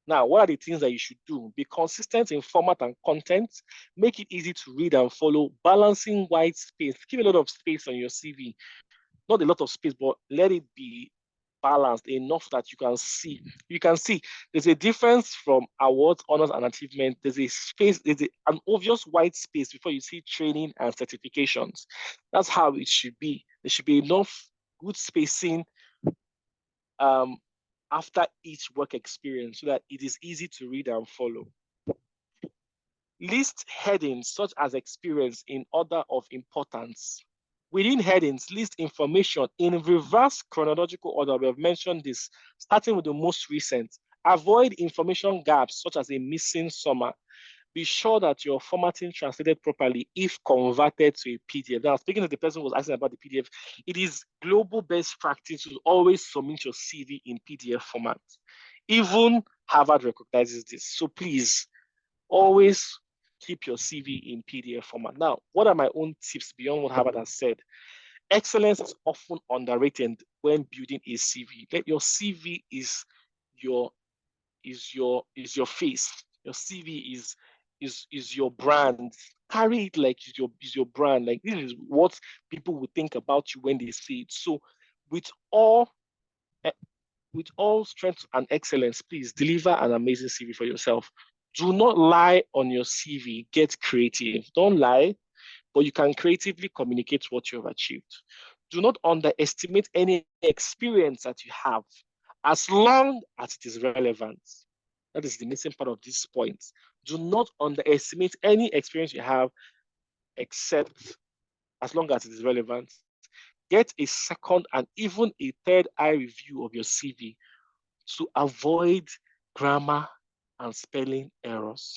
Now, what are the things that you should do? Be consistent in format and content. Make it easy to read and follow. Balancing white space. Keep a lot of space on your CV. Not a lot of space, but let it be balanced enough that you can see. You can see there's a difference from awards, honors, and achievement. There's a space, an obvious white space before you see training and certifications. That's how it should be. There should be enough good spacing after each work experience so that it is easy to read and follow. List headings such as experience in order of importance. Within headings, list information in reverse chronological order. We have mentioned this, starting with the most recent. Avoid information gaps such as a missing summer. Be sure that your formatting translated properly if converted to a PDF. Now, speaking to the person who was asking about the PDF, it is global best practice to always submit your CV in PDF format. Even Harvard recognizes this. So please, always keep your CV in PDF format. Now, what are my own tips beyond what Harvard has said? Excellence is often underrated when building a CV. Let your CV is your face. Your CV is your brand. Carry it like is your brand. Like this is what people will think about you when they see it. So with all strength and excellence, please deliver an amazing CV for yourself. Do not lie on your CV. Get creative. Don't lie, but you can creatively communicate what you have achieved. Do not underestimate any experience that you have, as long as it is relevant. That is the missing part of this point. Do not underestimate any experience you have, except as long as it is relevant. Get a second and even a third eye review of your CV to avoid grammar and spelling errors.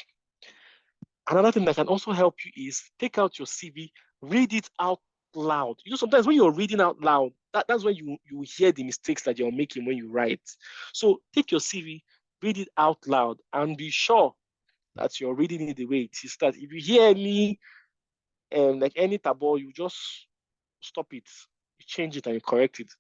Another thing that can also help you is take out your CV, read it out loud. You know, sometimes when you're reading out loud, that's when you hear the mistakes that you're making when you write. So take your CV, read it out loud, and be sure that you're reading it the way it is. That if you hear any like any taboo, you just stop it, you change it, and you correct it.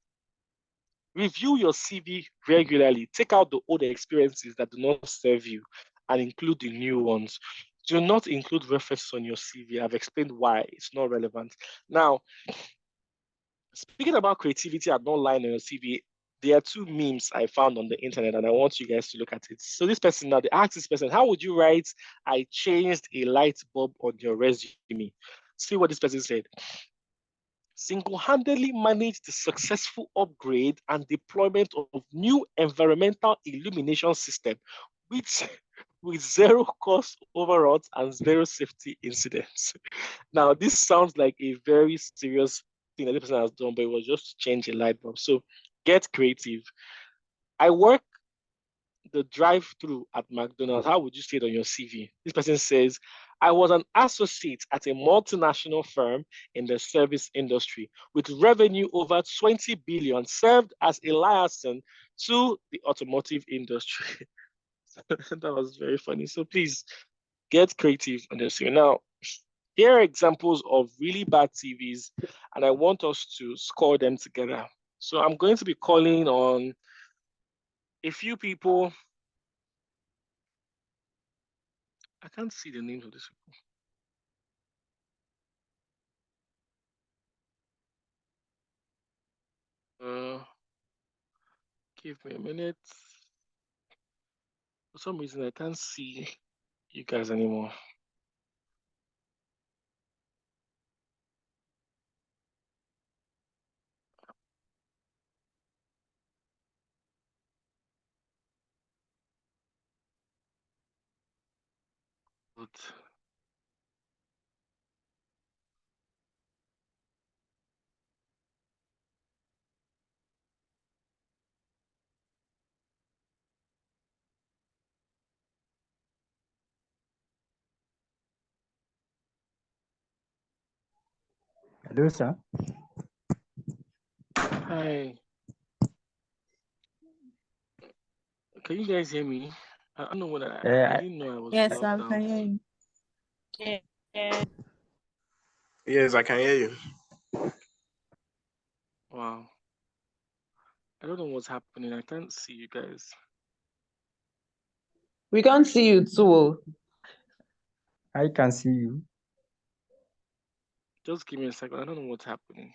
Review your CV regularly. Take out the old experiences that do not serve you and include the new ones. Do not include references on your CV. I've explained why it's not relevant. Now, speaking about creativity and not lying on your CV, there are two memes I found on the internet and I want you guys to look at it. So this person now, they asked this person, how would you write, I changed a light bulb on your resume? See what this person said. Single-handedly managed the successful upgrade and deployment of new environmental illumination system, which with zero cost overruns and zero safety incidents. Now, this sounds like a very serious thing that the person has done, but it was just to change a light bulb. So get creative. I work the drive-through at McDonald's. How would you say it on your CV? This person says, I was an associate at a multinational firm in the service industry with revenue over 20 billion, served as a liaison to the automotive industry. That was very funny. So please get creative on your CV. Now, here are examples of really bad CVs, and I want us to score them together. So I'm going to be calling on a few people. I can't see the names of these people. Give me a minute. For some reason, I can't see you guys anymore. Hello, sir. Hi. Can you guys hear me? I don't know what I didn't know I was Yes, logged I out. can hear you. Yeah. Yes, I can hear you. Wow. I don't know what's happening. I can't see you guys. We can't see you too. I can see you. Just give me a second. I don't know what's happening.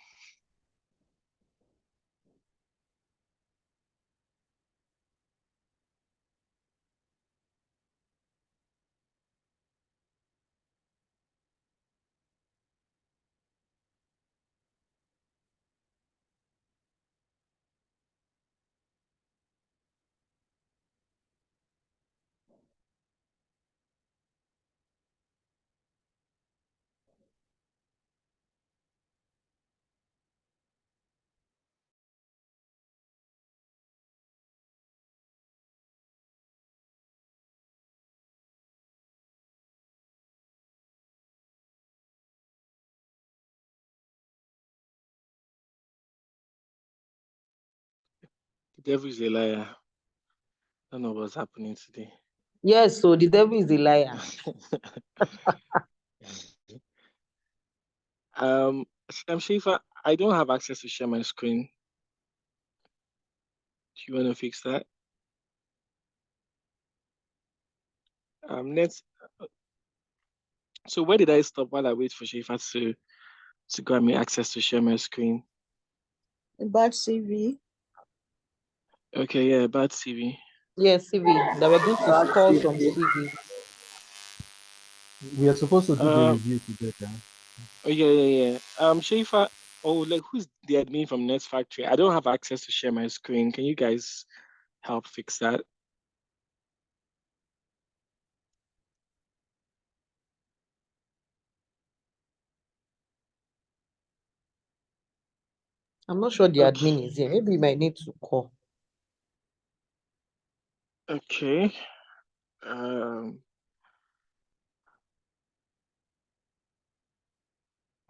The devil is a liar. I don't know what's happening today. Yes, so the devil is a liar. Shifa, I don't have access to share my screen. Do you want to fix that? Let's. So where did I stop while I wait for Shifa to grant me access to share my screen? About CV. Okay, yeah, bad CV. Yes, CV. That we're going to Bad score some CV. CV. We are supposed to do the review together. Oh, yeah. Shifa, who's the admin from Nest Factory? I don't have access to share my screen. Can you guys help fix that? I'm not sure the admin is here. Maybe we might need to call. Okay. Oh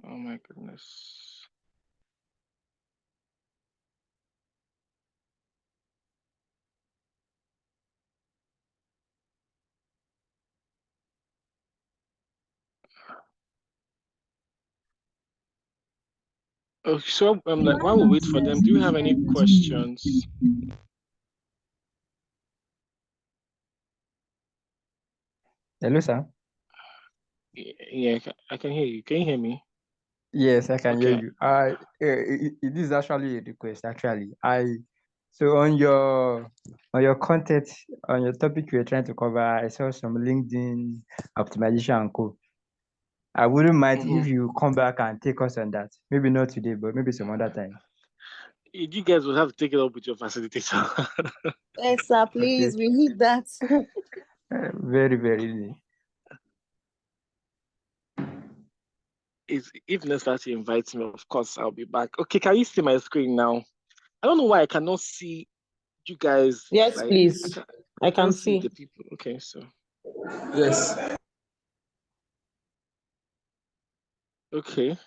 my goodness. Oh, so while we wait for them, do you have any questions? Hello, sir. Yeah, I can hear you. Can you hear me? Yes, I can hear Okay. you. It is actually a request. Actually, so on your content on your topic you were trying to cover, I saw some LinkedIn optimization and co. I wouldn't mind if you come back and take us on that. Maybe not today, but maybe some other time. You guys will have to take it up with your facilitator. Yes, sir, please. Okay. We need that. Very, very easy. If necessary invites me, of course I'll be back. Okay, can you see my screen now? I don't know why I cannot see you guys. Yes, Like please. I can can't see see. the people. Okay, so Yes. okay.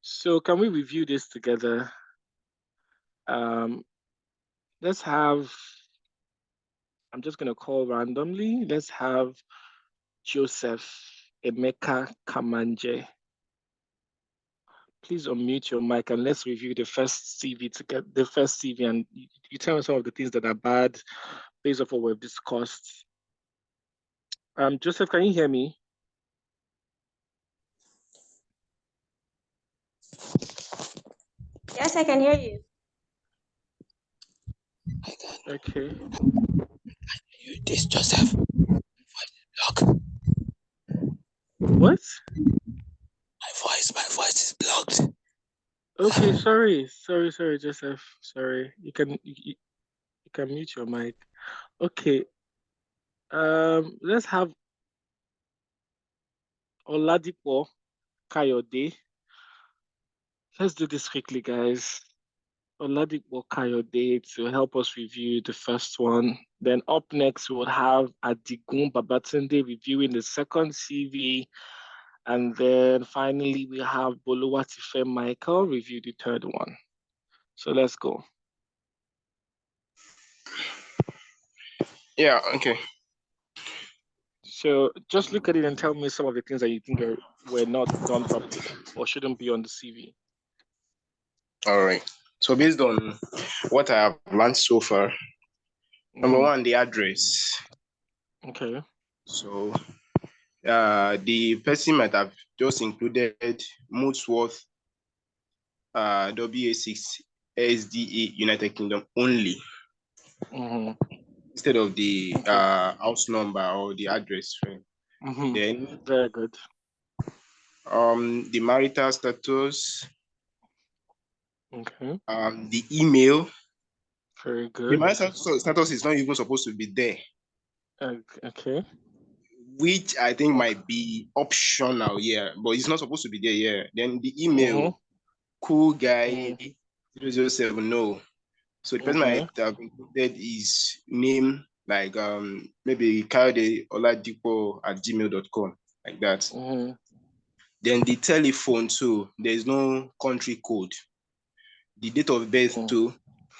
So can we review this together? Let's have. I'm just gonna call randomly. Let's have Joseph Emeka Kamanje. Please unmute your mic and let's review the first CV and you tell me some of the things that are bad based off what we've discussed. Joseph, can you hear me? Yes, I can hear you. Okay. This Joseph. Block. What? My voice is blocked. Okay, sorry, Joseph. Sorry. You can mute your mic. Okay. Let's have Oladipo Kayode. Let's do this quickly, guys. Oladipo Kayode to help us review the first one. Then up next, we will have Adigun Babatunde reviewing the second CV. And then finally, we have Boluwatife Michael review the third one. So let's go. Yeah, okay. So just look at it and tell me some of the things that you think were not done properly or shouldn't be on the CV. All right. So based on what I have learned so far, number one, the address. Okay. So the person might have just included Moodsworth WA6 SDA United Kingdom only instead of the house number or the address. Right? Then very good. The marital status. Okay. The email. Very good. The marital status is not even supposed to be there. Okay. Which I think might be optional, yeah, but it's not supposed to be there, yeah. Then the email, cool guy 007, no. So the person might have included his name, like maybe Kayode Oladipo at gmail.com, like that. Then the telephone too, there's no country code. The date of birth too,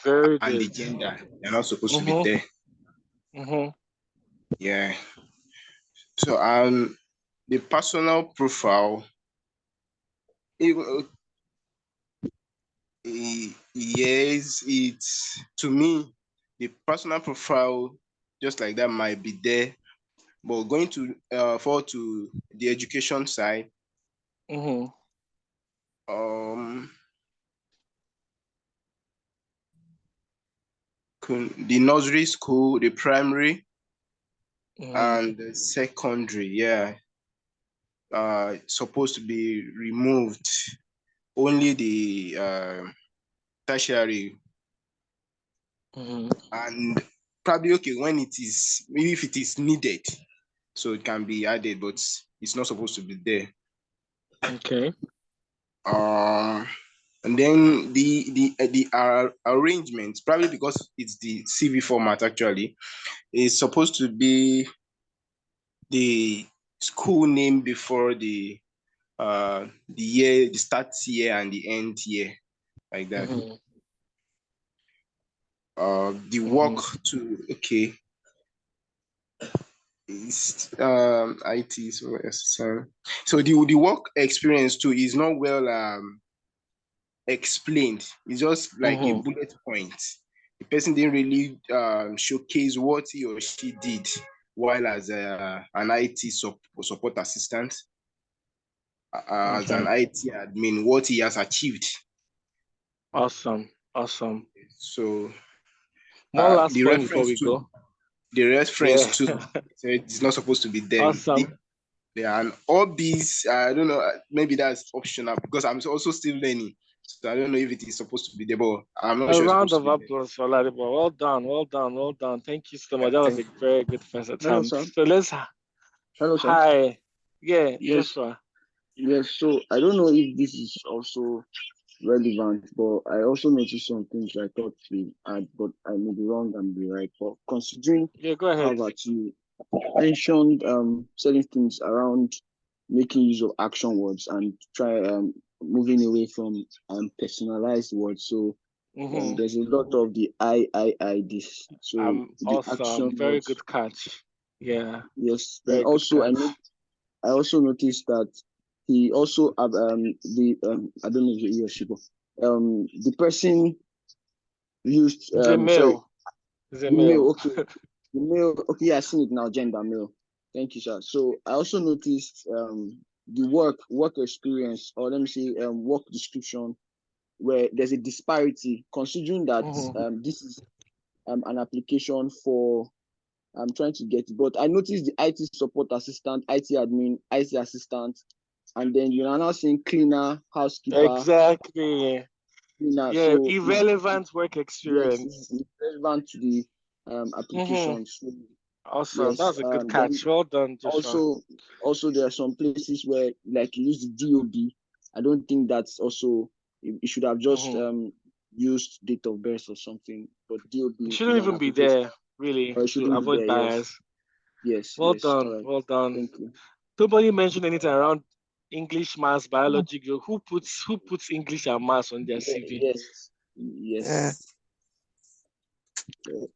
very and good. the gender, they're not supposed to be there. Yeah. So the personal profile, yes, it's to me, the personal profile just like that might be there, but going to forward to the education side, the nursery school, the primary, and the secondary, yeah, it's supposed to be removed. Only the tertiary, and probably okay when it is, maybe if it is needed, so it can be added, but it's not supposed to be there. Okay. And then the arrangement, probably because it's the CV format actually, is supposed to be the school name before the year, the start year and the end year, like that. The work to it's IT, so the work experience too is not well explained. It's just like a bullet point. The person didn't really showcase what he or she did while as an IT support assistant, as an IT admin, what he has achieved. Awesome. So one last point before we go. The reference to so it's not supposed to be there. Awesome. And all these, I don't know, maybe that's optional because I'm also still learning. So I don't know if it is supposed to be there, but I'm not sure. A round of applause for Ladipo. Well done. Thank you so much. That was a very good first attempt. Hello, so let's. Hello, sir. Hi. Yeah, yes. Joshua. Yes, so I don't know if this is also relevant, but I also noticed some things I thought we had, but I may be wrong and be right. But considering go ahead. how you mentioned certain things around making use of action words and try moving away from personalized words. So there's a lot of the I this. So the awesome. action Very words. good catch. Yeah. Yes. Very and also I also noticed that he also have I don't know if he or she, but the person used the male. The male, okay. The male, okay, yeah, I seen it now, gender male. Thank you, sir. So I also noticed the work experience, or let me say work description, where there's a disparity, considering that this is an application for I'm trying to get it, but I noticed the IT support assistant, IT admin, IT assistant, and then you're now saying cleaner, housekeeper. Exactly. Cleaner. Yeah, so irrelevant work experience. Yes, it's relevant to the application. So Awesome. Yes. That's a good Then catch. Well done, Joshua. also there are some places where like you use the DOB. I don't think that's also you should have just used date of birth or something, but DOB It is shouldn't an even be application. there, really, Or it to shouldn't be avoid there. Yes. bias. Yes. Well Yes. All done. right. Well done. Thank you. Nobody mentioned anything around English, maths, biology. Who puts English and maths on their CV? Yes. Yes.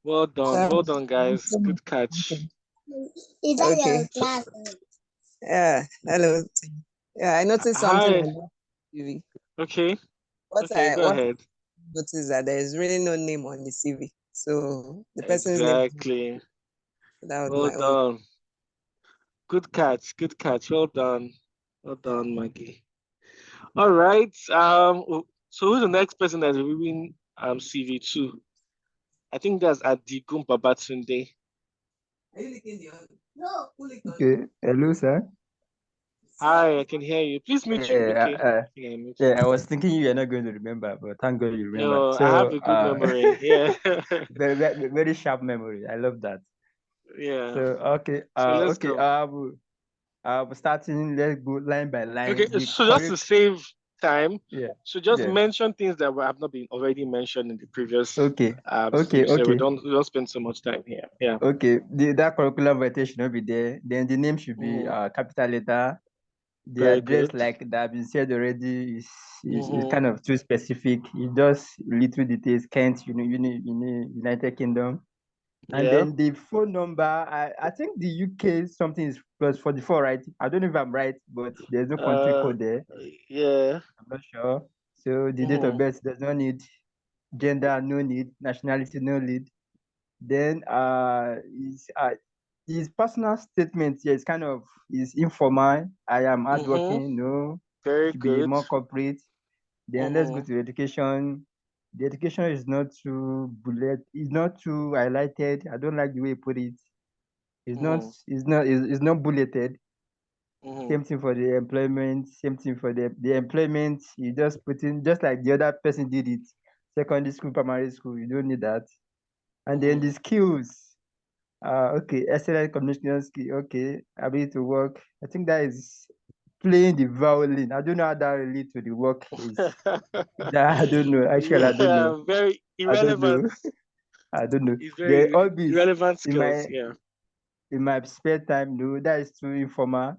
Well done, guys. Good catch. Is that your class? Yeah, hello. Yeah, I noticed something Hi. on the CV. Okay. What Okay, go I ahead. noticed is that there is really no name on the CV. So the person's name. Exactly. That was Well my own. done. Good catch. Good catch. Well done. Well done, Maggie. All right. So who's the next person that's reviewing CV2? I think that's Adigun Babatunde. Are you licking the other? No. Okay. Hello, sir. Hi, I can hear you. Please mute you. Okay. Yeah, mute you. I was thinking you were not going to remember, but thank God you remember. No, I So, have a good memory. Yeah. very, very sharp memory. I love that. Yeah. So, okay. So let's Okay. go. Starting, let's go line by line. Okay, so just to save time, so just yeah. mention things that have not been already mentioned in the previous Okay. CV, so we don't spend so much time here. Yeah. Okay. That curriculum variety should not be there. Then the name should be capital letter. The Very address, good. like that have been said already, is kind of too specific. It's just little details. Kent, United Kingdom. And then the phone number, I think the UK something is +44, right? I don't know if I'm right, but there's no country code there. Yeah. I'm not sure. So the date of birth does not need, gender no need, nationality no need. Then his personal statement here is kind of is informal. I am hardworking, no, Very should be good. more corporate. Then let's go to education. The education is not too bullet, it's not too highlighted. I don't like the way you put it. It's not bulleted. Same thing for the employment, same thing for the employment. You just put in just like the other person did it. Secondary school, primary school, you don't need that. And then the skills. Okay, excellent communication skill. Okay, ability to work. I think that is playing the violin. I don't know how that relates to the work is. That I don't know. Actually, I don't know. Very irrelevant. I don't know. It's The very hobbies irrelevant in skills. Yeah. my spare time, no, that is too informal.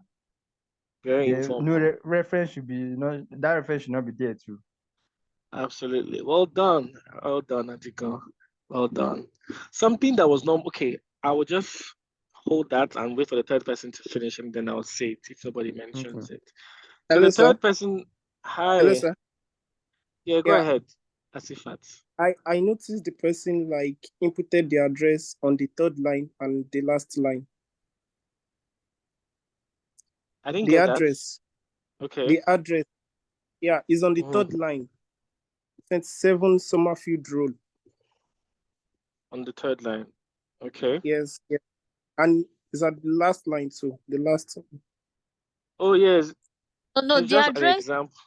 Very informal. Reference should be that reference should not be there too. Absolutely. Well done. Well done, Atika. Well done. Something that was not okay. I will just hold that and wait for the third person to finish, and then I'll say it if nobody mentions it. So Hello, the sir. third person, hi. Hello, sir. Yeah, go ahead. Asifat. I noticed the person like inputted the address on the third line and the last line. I didn't the get address. That. Okay. The address, is on the third line. 27 Summerfield Road. On the third line. Okay. Yes. And it's at the last line too. The last. Oh yes. Oh, no, it's the just an address example.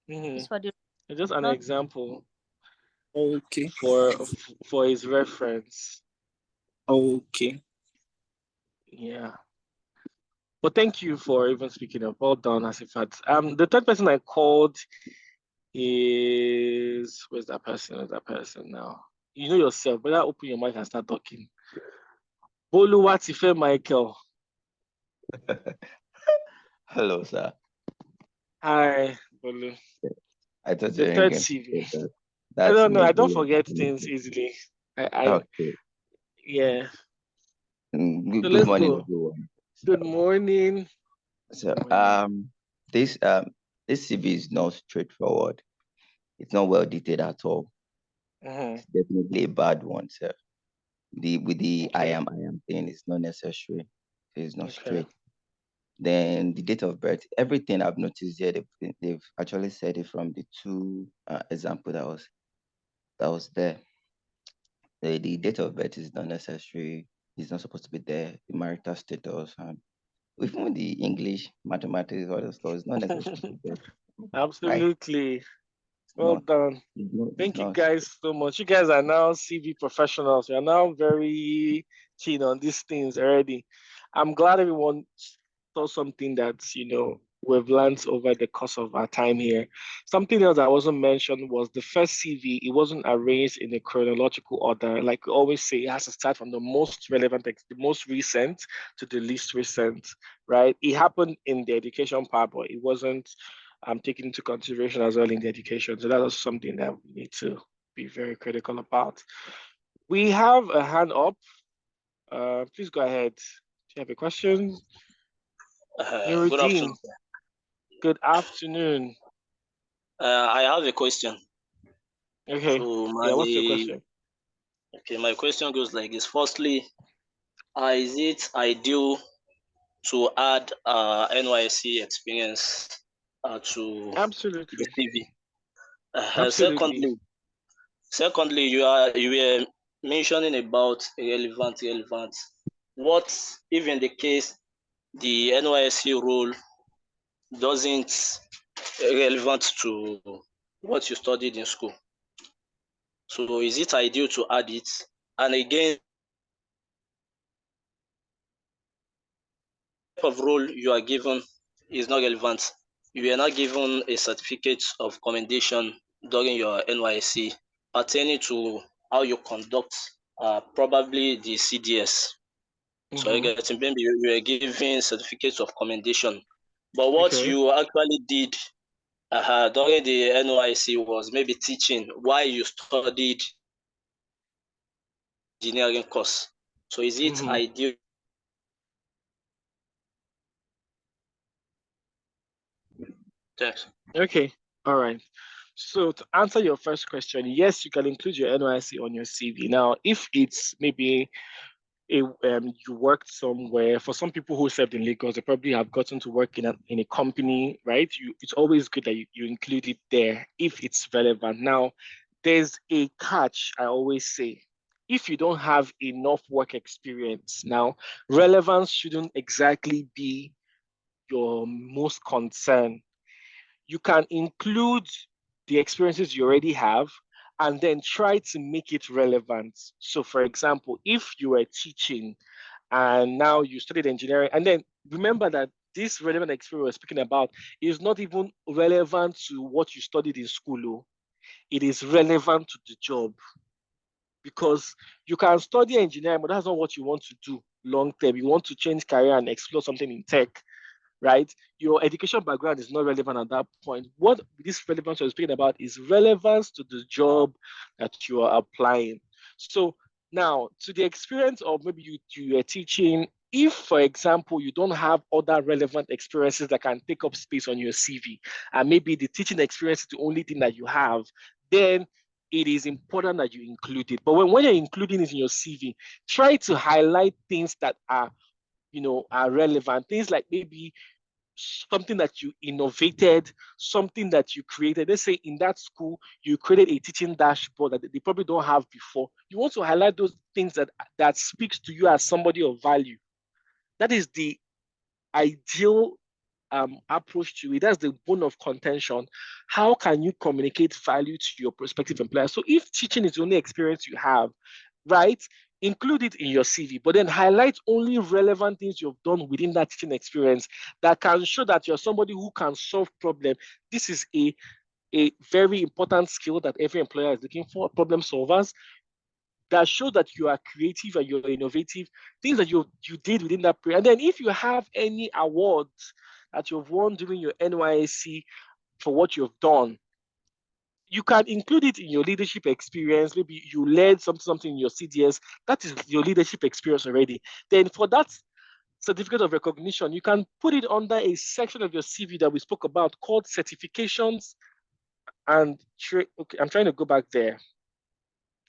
is for the It's just an example. Okay. For his reference. Okay. Yeah. But thank you for even speaking up. Well done, Asifat. The third person I called is where's that person? Where's that person now? You know yourself. Better open your mic and start talking. Boluwatife Michael. Hello, sir. Hi, Bolu. I thought The you were third going to CV. say that. I That's don't know. I don't maybe forget things easily. okay. Yeah. So Good let's morning, go. everyone. Good morning. So this CV is not straightforward. It's not well detailed at all. It's definitely a bad one, sir. With the I am thing, it's not necessary. It's not straight. Then the date of birth, everything I've noticed here, they've actually said it from the two example that was there. The date of birth is not necessary. It's not supposed to be there. The marital status and even the English, mathematics, all the stuff is not necessary to be there. Absolutely. Well not, done. it's Thank you not guys so much. You guys are now CV professionals. You are now very keen on these things already. I'm glad everyone saw something that, we've learned over the course of our time here. Something else that wasn't mentioned was the first CV. It wasn't arranged in a chronological order. Like we always say, it has to start from the most relevant, the most recent to the least recent, right? It happened in the education part, but it wasn't taken into consideration as well in the education. So that was something that we need to be very critical about. We have a hand up. Please go ahead. Do you have a question? Good afternoon. Good afternoon. I have a question. Okay. So What's your question? Okay, my question goes like this. Firstly, is it ideal to add NYSC experience to Absolutely. the CV? Absolutely. Secondly, you were mentioning about relevant. What if in the case the NYSC role doesn't relevant to what you studied in school? So is it ideal to add it? And again, type of role you are given is not relevant. You are not given a certificate of commendation during your NYSC pertaining to how you conduct probably the CDS. So I get maybe you were given certificates of commendation. But what you actually did during the NYC was maybe teaching why you studied engineering course. So is it ideal? Thanks. Okay. All right. So to answer your first question, yes, you can include your NYC on your CV. Now, if it's maybe you worked somewhere, for some people who served in Lagos, they probably have gotten to work in a company, right? It's always good that you include it there if it's relevant. Now, there's a catch, I always say. If you don't have enough work experience, now relevance shouldn't exactly be your most concern. You can include the experiences you already have and then try to make it relevant. So, for example, if you were teaching and now you studied engineering, and then remember that this relevant experience we're speaking about is not even relevant to what you studied in school. It is relevant to the job, because you can study engineering, but that's not what you want to do long term. You want to change career and explore something in tech, right? Your education background is not relevant at that point. What this relevance you're speaking about is relevance to the job that you are applying. So now, to the experience of maybe you are teaching, if, for example, you don't have other relevant experiences that can take up space on your CV, and maybe the teaching experience is the only thing that you have, then it is important that you include it. But when you're including it in your CV, try to highlight things that are relevant. Things like maybe something that you innovated, something that you created. Let's say in that school, you created a teaching dashboard that they probably don't have before. You want to highlight those things that speaks to you as somebody of value. That is the ideal approach to it. That's the bone of contention. How can you communicate value to your prospective employer? So if teaching is the only experience you have, right, include it in your CV, but then highlight only relevant things you've done within that teaching experience that can show that you're somebody who can solve problems. This is a very important skill that every employer is looking for, problem solvers that show that you are creative and you're innovative, things that you did within that period. And then if you have any awards that you've won during your NYSC for what you've done, you can include it in your leadership experience. Maybe you led something in your CDS. That is your leadership experience already. Then for that certificate of recognition, you can put it under a section of your CV that we spoke about called certifications and okay, I'm trying to go back there.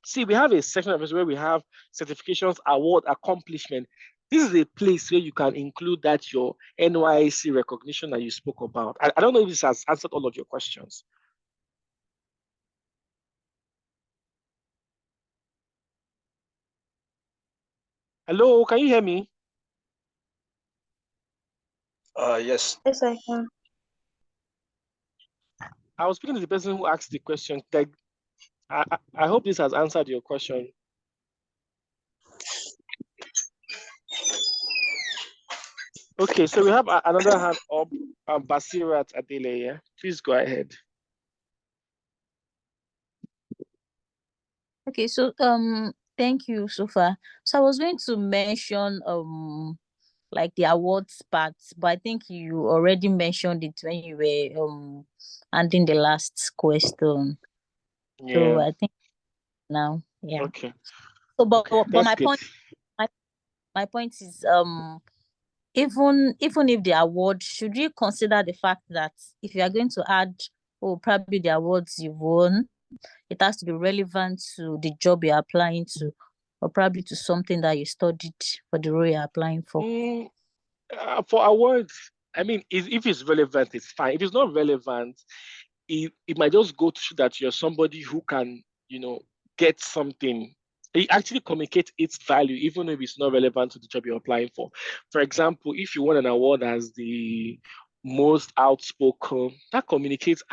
See, we have a section of it where we have certifications, award, accomplishment. This is a place where you can include that your NYC recognition that you spoke about. I don't know if this has answered all of your questions. Hello, can you hear me? Yes. Yes, I can. I was speaking to the person who asked the question. Like, I hope this has answered your question. Okay, so we have another hand up, Basirat Adele. Yeah, please go ahead. Okay, so thank you so far. So I was going to mention like the awards part, but I think you already mentioned it when you were answering the last question. So Yeah. I think now, yeah. Okay. So but Okay, but that's my good. point my point is even if the award, should you consider the fact that if you are going to add probably the awards you've won, it has to be relevant to the job you're applying to, or probably to something that you studied for the role you're applying for. For awards, I mean, if it's relevant, it's fine. If it's not relevant, it might just go to show that you're somebody who can, get something. It actually communicates its value, even if it's not relevant to the job you're applying for. For example, if you won an award as the most outspoken, that communicates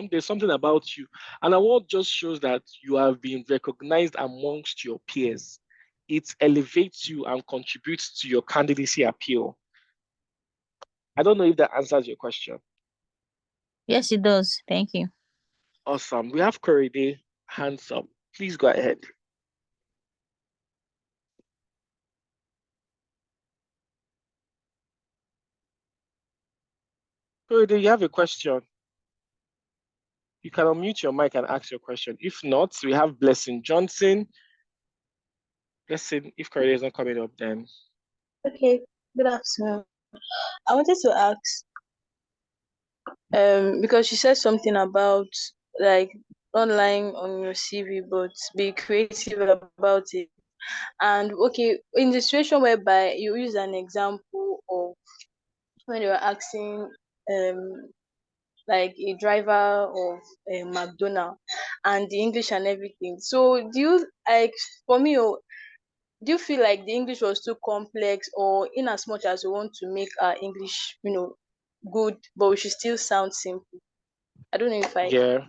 there's something about you. An award just shows that you have been recognized amongst your peers. It elevates you and contributes to your candidacy appeal. I don't know if that answers your question. Yes, it does. Thank you. Awesome. We have Korede, hands up. Please go ahead. Korede, you have a question. You can unmute your mic and ask your question. If not, we have Blessing Johnson. Blessing, if Korede is not coming up, then. Okay, good afternoon. I wanted to ask, because you said something about like online on your CV, but be creative about it. And okay, in the situation whereby you use an example of when you're asking like a driver of a McDonald and the English and everything. So do you like for me do you feel like the English was too complex, or in as much as we want to make our English, good, but we should still sound simple? I don't know if I Yeah.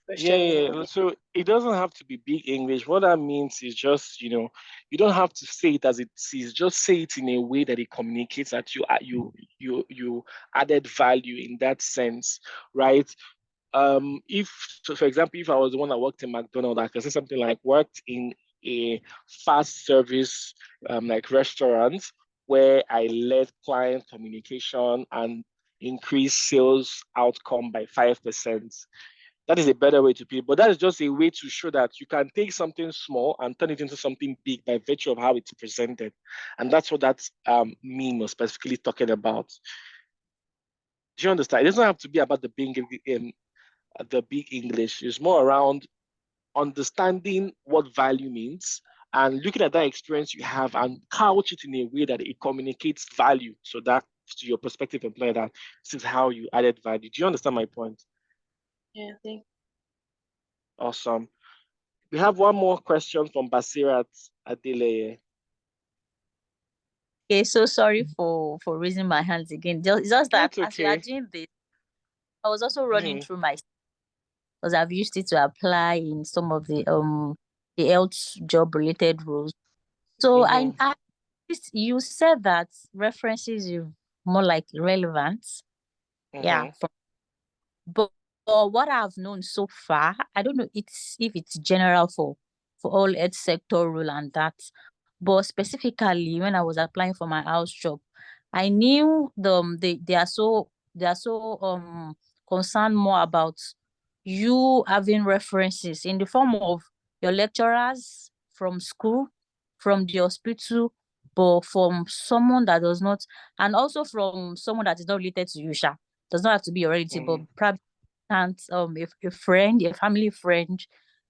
question. Yeah. So it doesn't have to be big English. What that means is just, you don't have to say it as it is. Just say it in a way that it communicates that you added value in that sense, right? If so, for example, if I was the one that worked in McDonald's, I could say something like worked in a fast service like restaurant where I led client communication and increased sales outcome by 5%. That is a better way to put it. But that is just a way to show that you can take something small and turn it into something big by virtue of how it's presented. And that's what that meme was specifically talking about. Do you understand? It doesn't have to be about the big English. It's more around understanding what value means and looking at that experience you have and couch it in a way that it communicates value. So that to your prospective employer, that this is how you added value. Do you understand my point? Yeah, thank Awesome. We have one more question from Basirat Adele. Okay, so sorry for raising my hands again. Just that That's as we are okay. doing this, I was also running through my, because I've used it to apply in some of the health job related roles. So I you said that references is more like relevant. Yeah. But what I've known so far, I don't know if it's general for all health sector role and that. But specifically when I was applying for my house job, I knew they are so concerned more about you having references in the form of your lecturers from school, from the hospital, but from someone that does not, and also from someone that is not related to you, Sha. Does not have to be your relative, but perhaps if a friend, a family friend,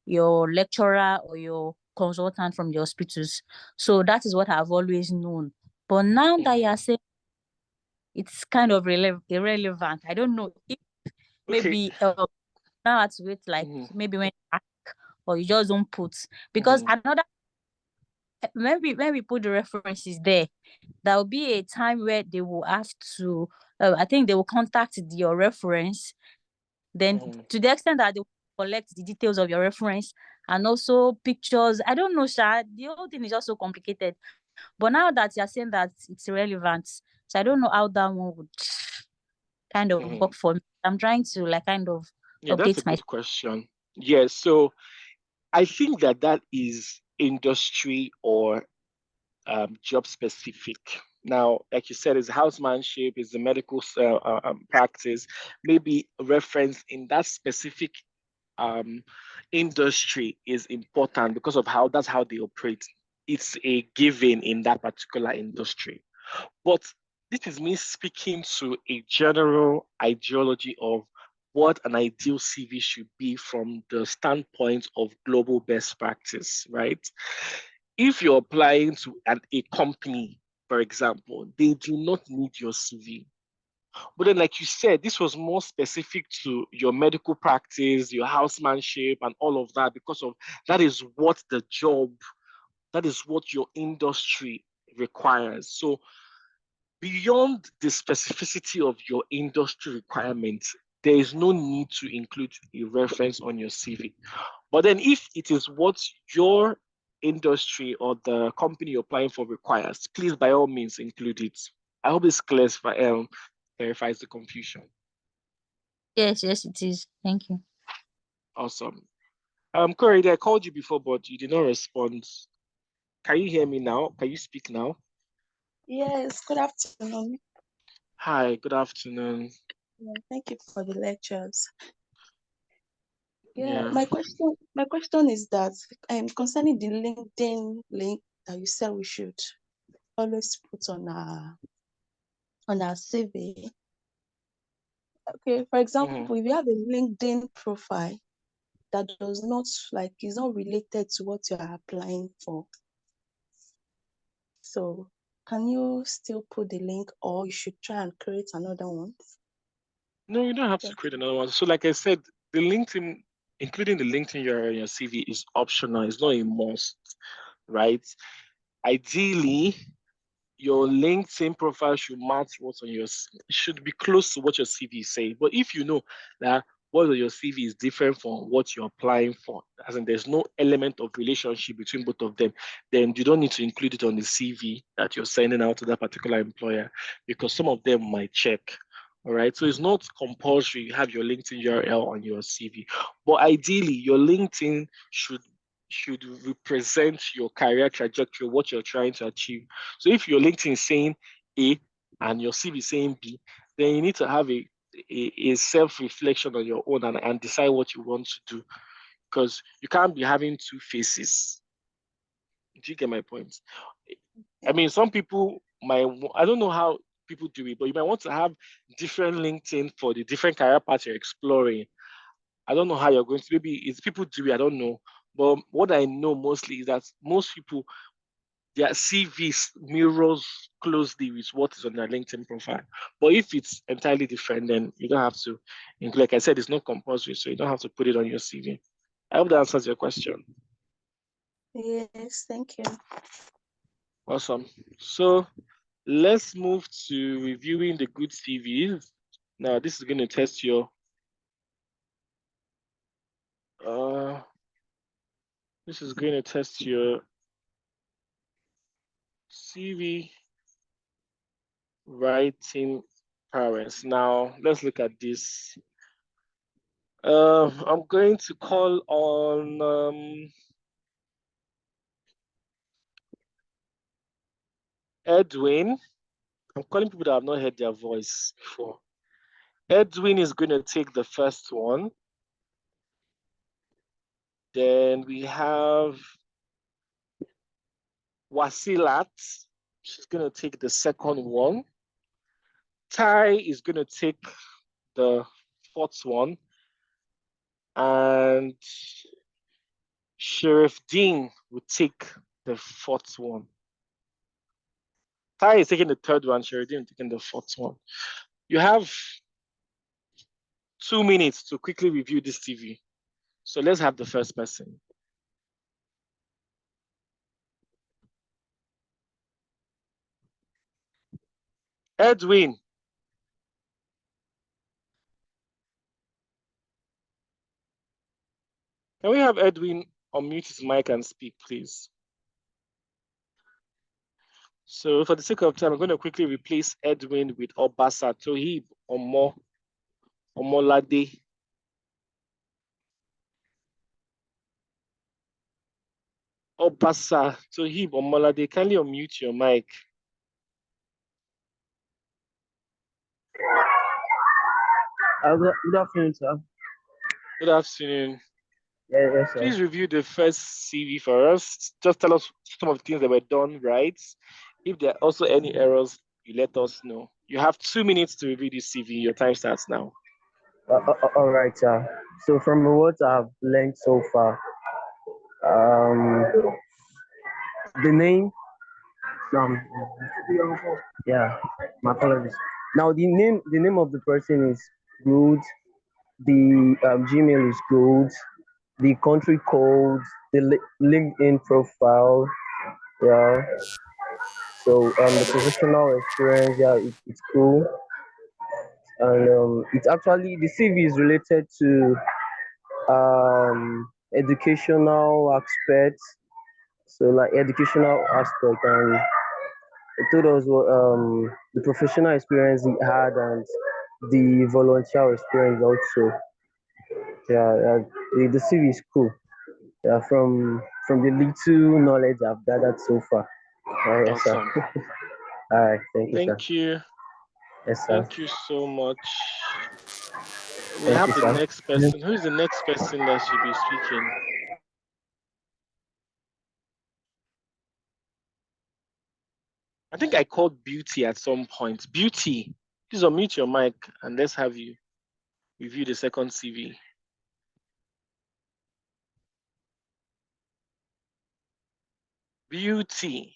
your lecturer or your consultant from the hospitals. So that is what I've always known. But now that you're saying it's kind of irrelevant, I don't know if maybe now it's with like maybe when you ask or you just don't put, because another when we put the references there will be a time where they will have to I think they will contact your reference that Then to the extent that they collect the details of your reference and also pictures. I don't know, Sha. The whole thing is just so complicated. But now that you're saying that it's irrelevant, so I don't know how that one would kind of work for me. I'm trying to kind of that's a update my. good question. Yes, so I think that is industry or job specific. Now, like you said, is housemanship, is the medical practice, maybe reference in that specific industry is important because of that's how they operate. It's a given in that particular industry. But this is me speaking to a general ideology of what an ideal CV should be from the standpoint of global best practice, right? If you're applying to a company, for example, they do not need your CV. But then, like you said, this was more specific to your medical practice, your housemanship, and all of that, because of that is what the job, that is what your industry requires. So beyond the specificity of your industry requirements, there is no need to include a reference on your CV. But then if it is what your industry or the company you're applying for requires, please by all means include it. I hope this clarifies the confusion. Yes, it is. Thank you. Awesome. Corey, I called you before, but you did not respond. Can you hear me now? Can you speak now? Yes, good afternoon. Hi, good afternoon. Thank you for the lectures. Yeah. My question is that concerning the LinkedIn link that you said we should always put on our CV. Okay, for example, if you have a LinkedIn profile that does not is not related to what you are applying for, so can you still put the link, or you should try and create another one? No, you don't have to create another one. So like I said, the LinkedIn, including the LinkedIn URL in your CV is optional. It's not a must, right? Ideally, your LinkedIn profile should match what's on should be close to what your CV is saying. But if you know that what on your CV is different from what you're applying for, as in there's no element of relationship between both of them, then you don't need to include it on the CV that you're sending out to that particular employer, because some of them might check. All right. So it's not compulsory you have your LinkedIn URL on your CV. But ideally, your LinkedIn should represent your career trajectory, what you're trying to achieve. So if your LinkedIn is saying A and your CV is saying B, then you need to have a self-reflection on your own and decide what you want to do, because you can't be having two faces. Do you get my point? I mean, some people I don't know how people do it, but you might want to have different LinkedIn for the different career paths you're exploring. I don't know how you're going to, maybe it's people do it, I don't know. But what I know mostly is that most people, their CV mirrors closely with what is on their LinkedIn profile. But if it's entirely different, then you don't have to. Like I said, it's not compulsory, so you don't have to put it on your CV. I hope that answers your question. Yes, thank you. Awesome. So let's move to reviewing the good CVs. Now, this is going to test your CV writing prowess. Now, let's look at this. I'm going to call on Edwin. I'm calling people that have not heard their voice before. Edwin is going to take the first one. Then we have Wasilat. She's going to take the second one. Tai is going to take the fourth one. And Sheriff Dean will take the fourth one. Tai is taking the third one. Sheriff Dean is taking the fourth one. You have 2 minutes to quickly review this CV. So let's have the first person. Edwin. Can we have Edwin unmute his mic and speak, please? So for the sake of time, I'm going to quickly replace Edwin with Obasa Tohib Omolade. Obasa Tohib Omolade, kindly unmute your mic. Good afternoon, sir. Good afternoon. Yes, sir. Please review the first CV for us. Just tell us some of the things that were done right. If there are also any errors, you let us know. You have 2 minutes to review this CV. Your time starts now. All right, sir. So from what I've learned so far, the name, yeah, my apologies. Now the name of the person is good. The Gmail is good. The country code, the LinkedIn profile, yeah. So the professional experience, yeah, it's cool. And it's actually the CV is related to educational aspects. So like educational aspect, and it told us what the professional experience he had and the volunteer experience also. Yeah, the CV is cool. Yeah, from the little knowledge I've gathered so far. Yes, sir. Awesome. All right, thank you, sir. Thank you. Yes, sir. Thank you so much. We Thank have you, the sir. next person. Who is the next person that should be speaking? I think I called Beauty at some point. Beauty, please unmute your mic and let's have you review the second CV. Beauty.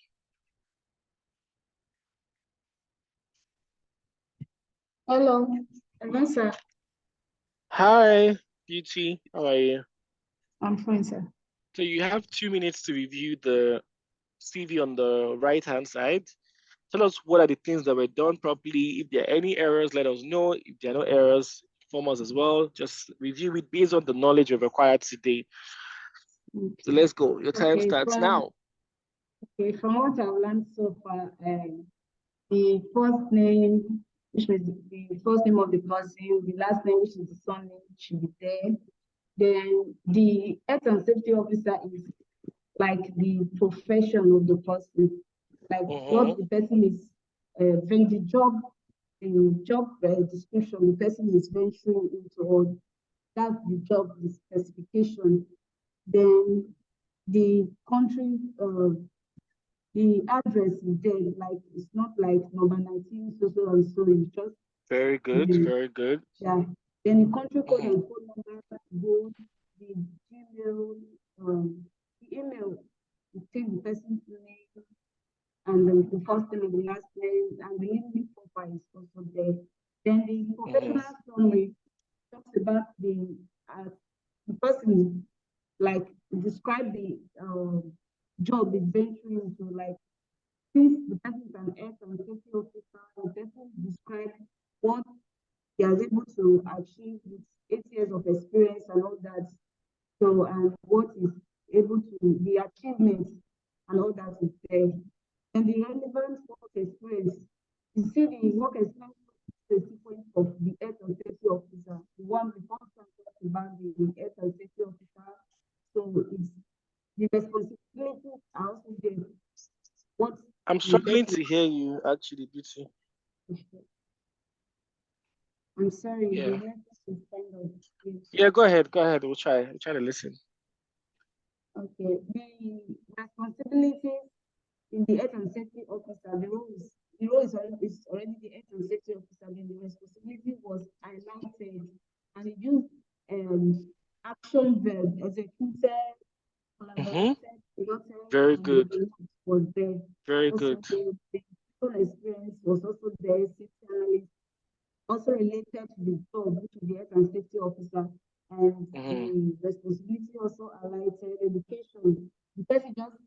Hello. Hello, sir. Hi, Beauty. How are you? I'm fine, sir. So you have 2 minutes to review the CV on the right-hand side. Tell us what are the things that were done properly. If there are any errors, let us know. If there are no errors, inform us as well. Just review it based on the knowledge we've acquired today. Okay. So let's go. Your time starts now. Okay, from what I've learned so far, the first name, which is the first name of the person, the last name, which is the surname, should be there. Then the health and safety officer is like the profession of the person, like what the person is, when the job description, the person is venturing into, or that's the job, the specification. Then the country, the address is there, like it's not like number 19, so and so, it's just very good, very good. Yeah. Then the country code and phone number goes, the Gmail, the email, it takes the person's name and the first name and the last name, and the LinkedIn profile is also there. Then the professional summary talks about the person, like describe the job is venturing into, like since the person is an health and safety officer, the person describe what he is able to achieve with 8 years of experience and all that. So, and what is able to, the achievements and all that is there. And the relevant work experience, you see the work experience is the sequence of the health and safety officer. The one before talking about the health and safety officer. So it's the responsibilities are also there. What I'm struggling to hear you, actually, Beauty. I'm sorry. Yeah. The network is kind of weak. Yeah, go ahead. We'll try to listen. Okay. The responsibilities in the health and safety officer, the role is already the health and safety officer, then the responsibility was highlighted and it used action verb, executed, collaborated, very good. Was there. Very also, good. The experience was also there, safety analyst, also related to the job, which is the health and safety officer, and the responsibility also highlighted education. The person just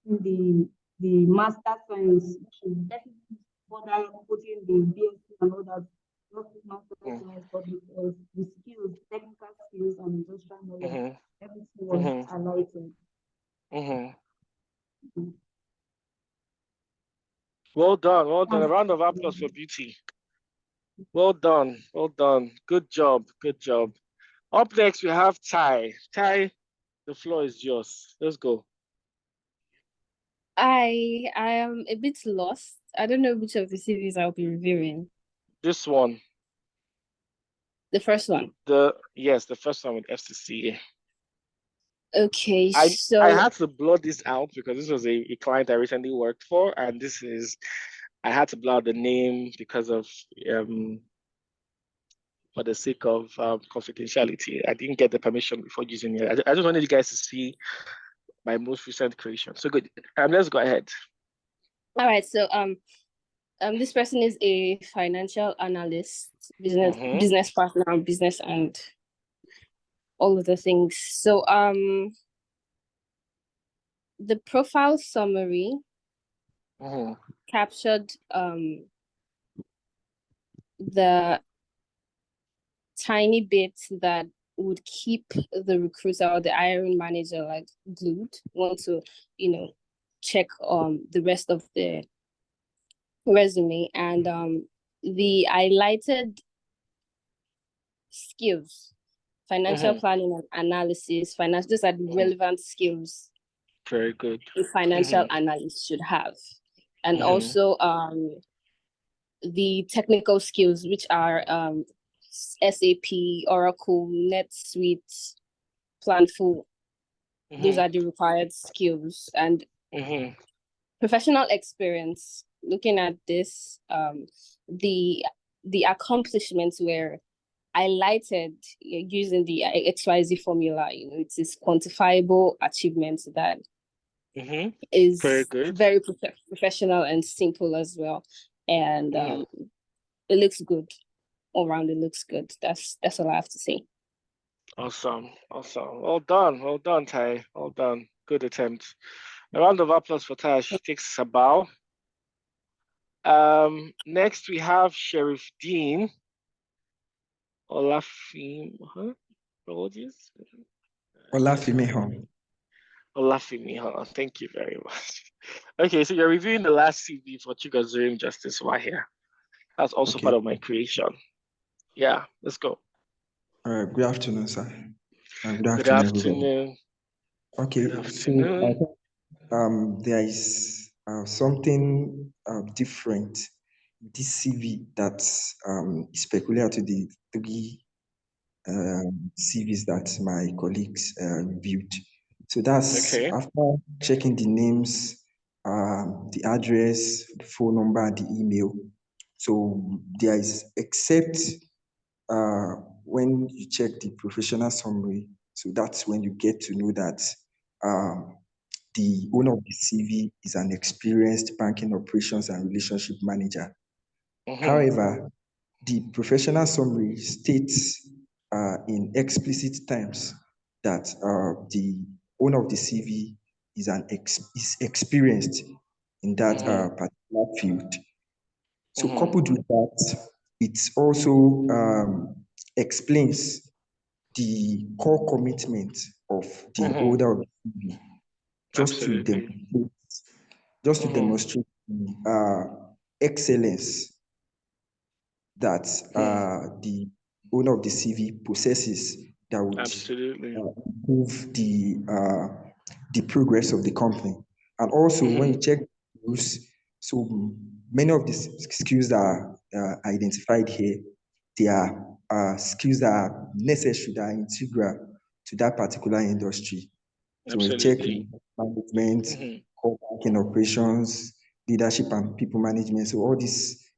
in the master science, which is definitely further putting the BSc and all that, not master science, but the skills, technical skills and industrial knowledge, everything was Well done. Well done. A round of applause for Beauty. Well done. Well done. Good job. Good job. Up next, we have Ty. Ty, the floor is yours. Let's go. I am a bit lost. I don't know which of the CVs I'll be reviewing. This one. The first one. Yes, the first one with FCC. Okay, I so had to blot this out because this was a client I recently worked for, and I had to blot the name because of for the sake of confidentiality. I didn't get the permission before using it. I just wanted you guys to see my most recent creation. So good. Let's go ahead. all right, so this person is a financial analyst, business partner, business and all of the things. So the profile summary captured the tiny bits that would keep the recruiter or the hiring manager like glued, want to, check the rest of the resume. And the highlighted skills, financial planning and analysis, these are the relevant skills very good a financial analyst should have. And also the technical skills, which are SAP, Oracle, NetSuite, Planful. Those are the required skills. And professional experience, looking at this, the accomplishments were highlighted using the XYZ formula. It is quantifiable achievements that is very good, very professional and simple as well. And it looks good all around. It looks good. That's all I have to say. Awesome. Well done, Ty. Well done. Good attempt. A round of applause for Ty. She takes a bow. Next we have Sheriff Dean Olafimiho. Olafimiho. Thank you very much. Okay, so you're reviewing the last CV for Chigozurim Justice here. That's also part of my creation. Yeah, let's go. Good afternoon, sir. Good afternoon. Okay, good afternoon. So there is something different this CV that is peculiar to the three CVs that my colleagues reviewed. So that's after checking the names, the address, the phone number, and the email. So there is, except when you check the professional summary, so that's when you get to know that the owner of the CV is an experienced banking operations and relationship manager. However, the professional summary states in explicit terms that the owner of the CV is is experienced in that particular field. So coupled with that, it also explains the core commitment of the holder of the CV, just to demonstrate the excellence that the owner of the CV possesses that would improve the progress of the company. And also, when you check those, so many of the skills that are identified here, they are skills that are necessary, that are integral to that particular industry. So we check management, core banking operations, leadership and people management. So all these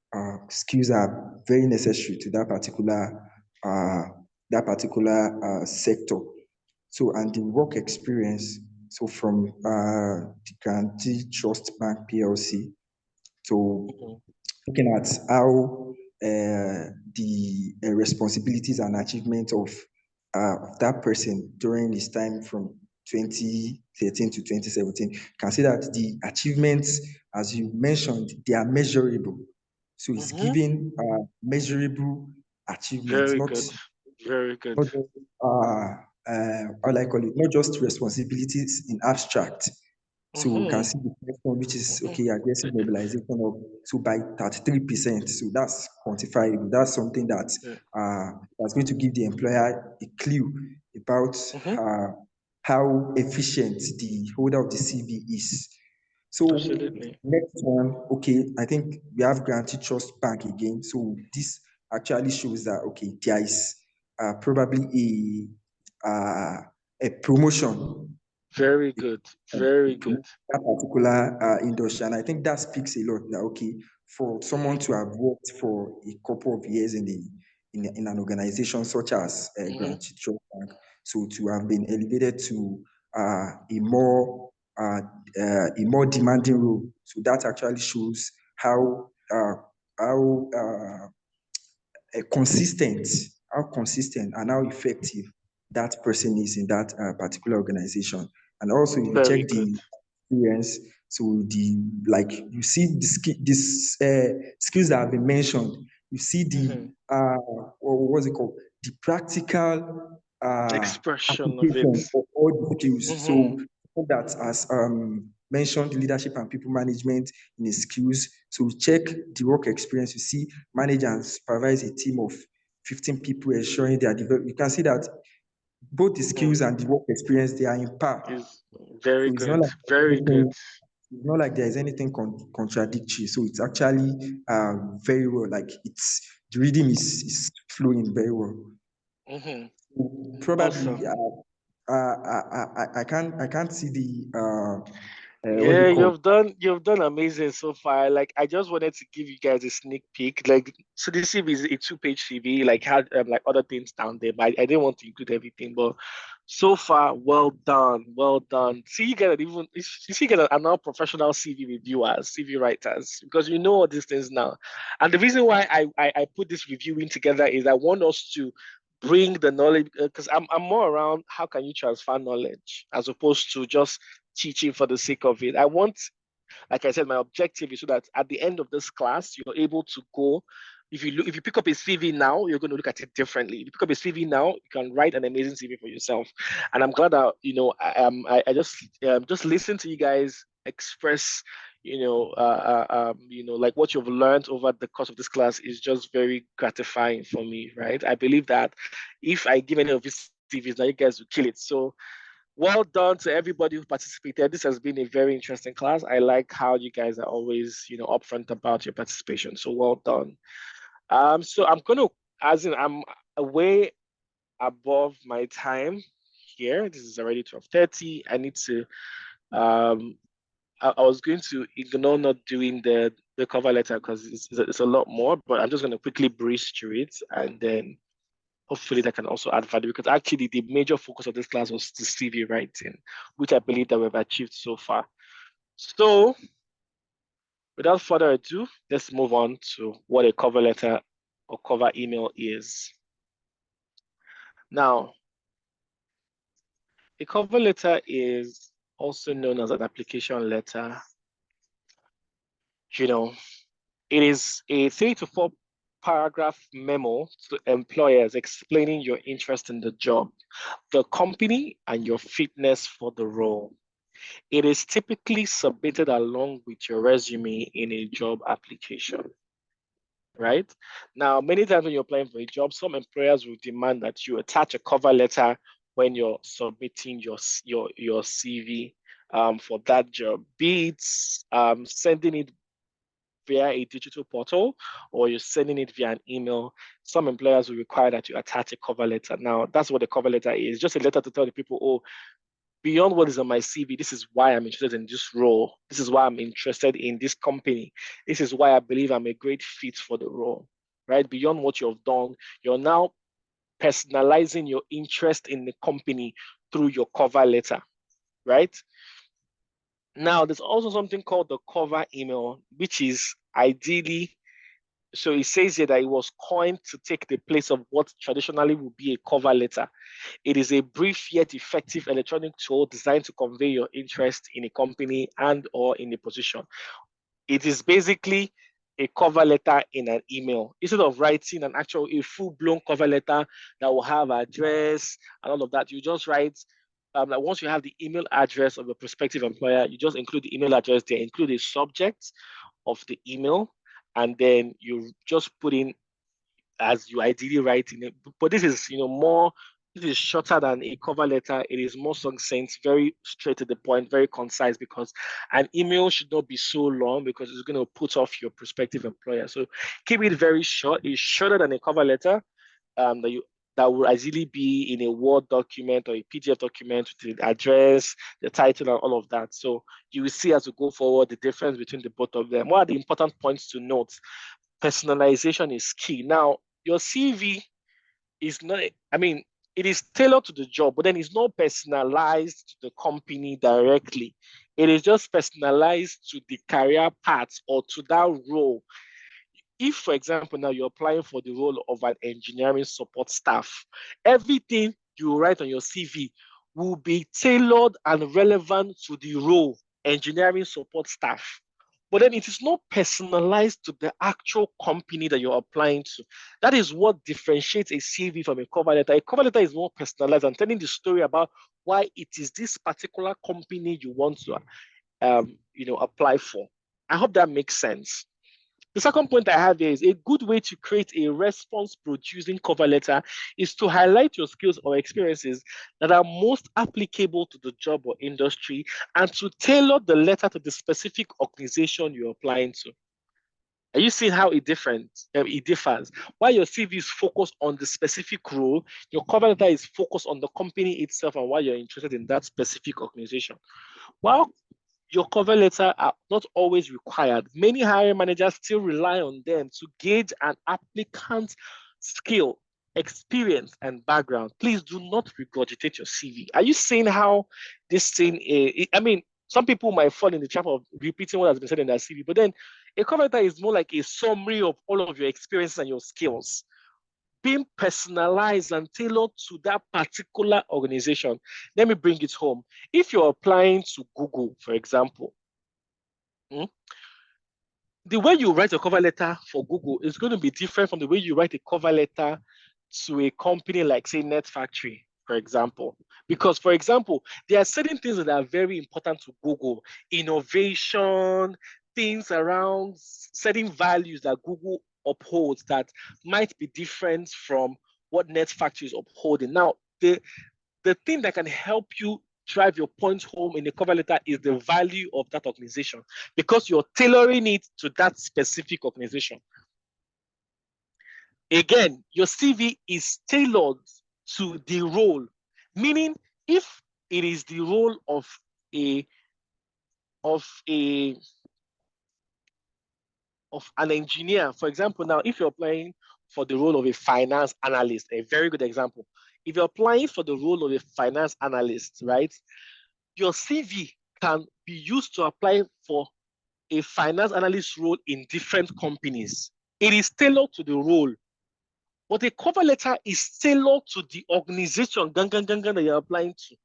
skills are very necessary to that particular sector. So, and the work experience, so from the Guarantee Trust Bank PLC, so looking at how the responsibilities and achievements of that person during his time from 2013 to 2017, can see that the achievements, as you mentioned, they are measurable. So it's giving measurable achievements, very good. Not just, how I call it, not just responsibilities in abstract, So we can see the first one, which is okay, aggressive mobilization of so by 33%. So that's quantifiable. That's something that that's going to give the employer a clue about how efficient the holder of the CV is. So next one, okay, I think we have Guaranteed Trust Bank again. So this actually shows that okay, there is probably a promotion. Very good. Very good. That particular industry, and I think that speaks a lot. That okay, for someone to have worked for a couple of years in an organization such as Guaranteed Trust Bank, so to have been elevated to a more demanding role. So that actually shows how consistent, and how effective that person is in that particular organization. And also, if you check the experience, so the like you see the skills that have been mentioned. You see the what's it called? The practical expression of application it. of all the skills. So that as mentioned, leadership and people management in the skills. So check the work experience. You see, manage and supervise a team of 15 people, ensuring they are developed. You can see that both the skills and the work experience, they are in par. Is very So it's good. not like Very good. it's not like there is anything contradictory. So it's actually very well. Like the reading is flowing very well. Probably I can't see the what Yeah, they call. you've done amazing so far. Like I just wanted to give you guys a sneak peek. Like so this CV is a 2-page CV, like had like other things down there, but I didn't want to include everything. But so far, well done, well done. See, you get an now professional CV reviewers, CV writers, because you know all these things now. And the reason why I put this reviewing together is I want us to bring the knowledge because I'm more around how can you transfer knowledge as opposed to just teaching for the sake of it. I want, like I said, my objective is so that at the end of this class, you're able to go. If you pick up a CV now, you're going to look at it differently. If you pick up a CV now, you can write an amazing CV for yourself. And I'm glad that I just listen to you guys express like what you've learned over the course of this class is just very gratifying for me, right? I believe that if I give any of these CVs, now you guys will kill it. So well done to everybody who participated. This has been a very interesting class. I like how you guys are always, upfront about your participation. So well done. So I'm I'm way above my time here. This is already 12:30. I need to I was going to ignore not doing the cover letter because it's a lot more, but I'm just going to quickly breeze through it and then hopefully that can also add value because actually the major focus of this class was the CV writing, which I believe that we've achieved so far. So without further ado, let's move on to what a cover letter or cover email is. Now, a cover letter is also known as an application letter. It is a 3 to 4 paragraph memo to employers explaining your interest in the job, the company, and your fitness for the role. It is typically submitted along with your resume in a job application, right? Now, many times when you're applying for a job, some employers will demand that you attach a cover letter when you're submitting your CV for that job, be it sending it via a digital portal or you're sending it via an email. Some employers will require that you attach a cover letter. Now, that's what the cover letter is, just a letter to tell the people, oh, beyond what is on my CV, this is why I'm interested in this role. This is why I'm interested in this company. This is why I believe I'm a great fit for the role, right? Beyond what you've done, you're now personalizing your interest in the company through your cover letter, right? Now, there's also something called the cover email, which is ideally, so it says here that it was coined to take the place of what traditionally would be a cover letter. It is a brief yet effective electronic tool designed to convey your interest in a company and or in a position. It is basically a cover letter in an email. Instead of writing a full-blown cover letter that will have address and all of that, you just write like once you have the email address of a prospective employer, you just include the email address there, include a subject of the email, and then you just put in as you ideally write in it. But this is, more, this is shorter than a cover letter. It is more succinct, very straight to the point, very concise, because an email should not be so long because it's going to put off your prospective employer. So keep it very short. It's shorter than a cover letter that will ideally be in a Word document or a PDF document with the address, the title, and all of that. So you will see as we go forward the difference between the both of them. What are the important points to note? Personalization is key. Now, your CV is not, it is tailored to the job, but then it's not personalized to the company directly. It is just personalized to the career path or to that role. If, for example, now you're applying for the role of an engineering support staff, everything you write on your CV will be tailored and relevant to the role, engineering support staff. But then it is not personalized to the actual company that you're applying to. That is what differentiates a CV from a cover letter. A cover letter is more personalized and telling the story about why it is this particular company you want to, apply for. I hope that makes sense. The second point I have here is a good way to create a response-producing cover letter is to highlight your skills or experiences that are most applicable to the job or industry and to tailor the letter to the specific organization you're applying to. Are you seeing how it differs? While your CV is focused on the specific role, your cover letter is focused on the company itself and why you're interested in that specific organization. While your cover letter are not always required, many hiring managers still rely on them to gauge an applicant's skill, experience, and background. Please do not regurgitate your CV. Are you seeing how this thing is? Some people might fall in the trap of repeating what has been said in their CV, but then a cover letter is more like a summary of all of your experiences and your skills, being personalized and tailored to that particular organization. Let me bring it home. If you're applying to Google, for example, the way you write a cover letter for Google is going to be different from the way you write a cover letter to a company like, say, Net Factory, for example. Because, for example, there are certain things that are very important to Google. Innovation, things around certain values that Google upholds that might be different from what Net Factory is upholding. Now, the thing that can help you drive your point home in the cover letter is the value of that organization, because you're tailoring it to that specific organization. Again, your CV is tailored to the role, meaning if it is the role of an engineer, for example, now if you're applying for the role of a finance analyst, a very good example. If you're applying for the role of a finance analyst, right, your CV can be used to apply for a finance analyst role in different companies. It is tailored to the role. But a cover letter is tailored to the organization that you're applying to.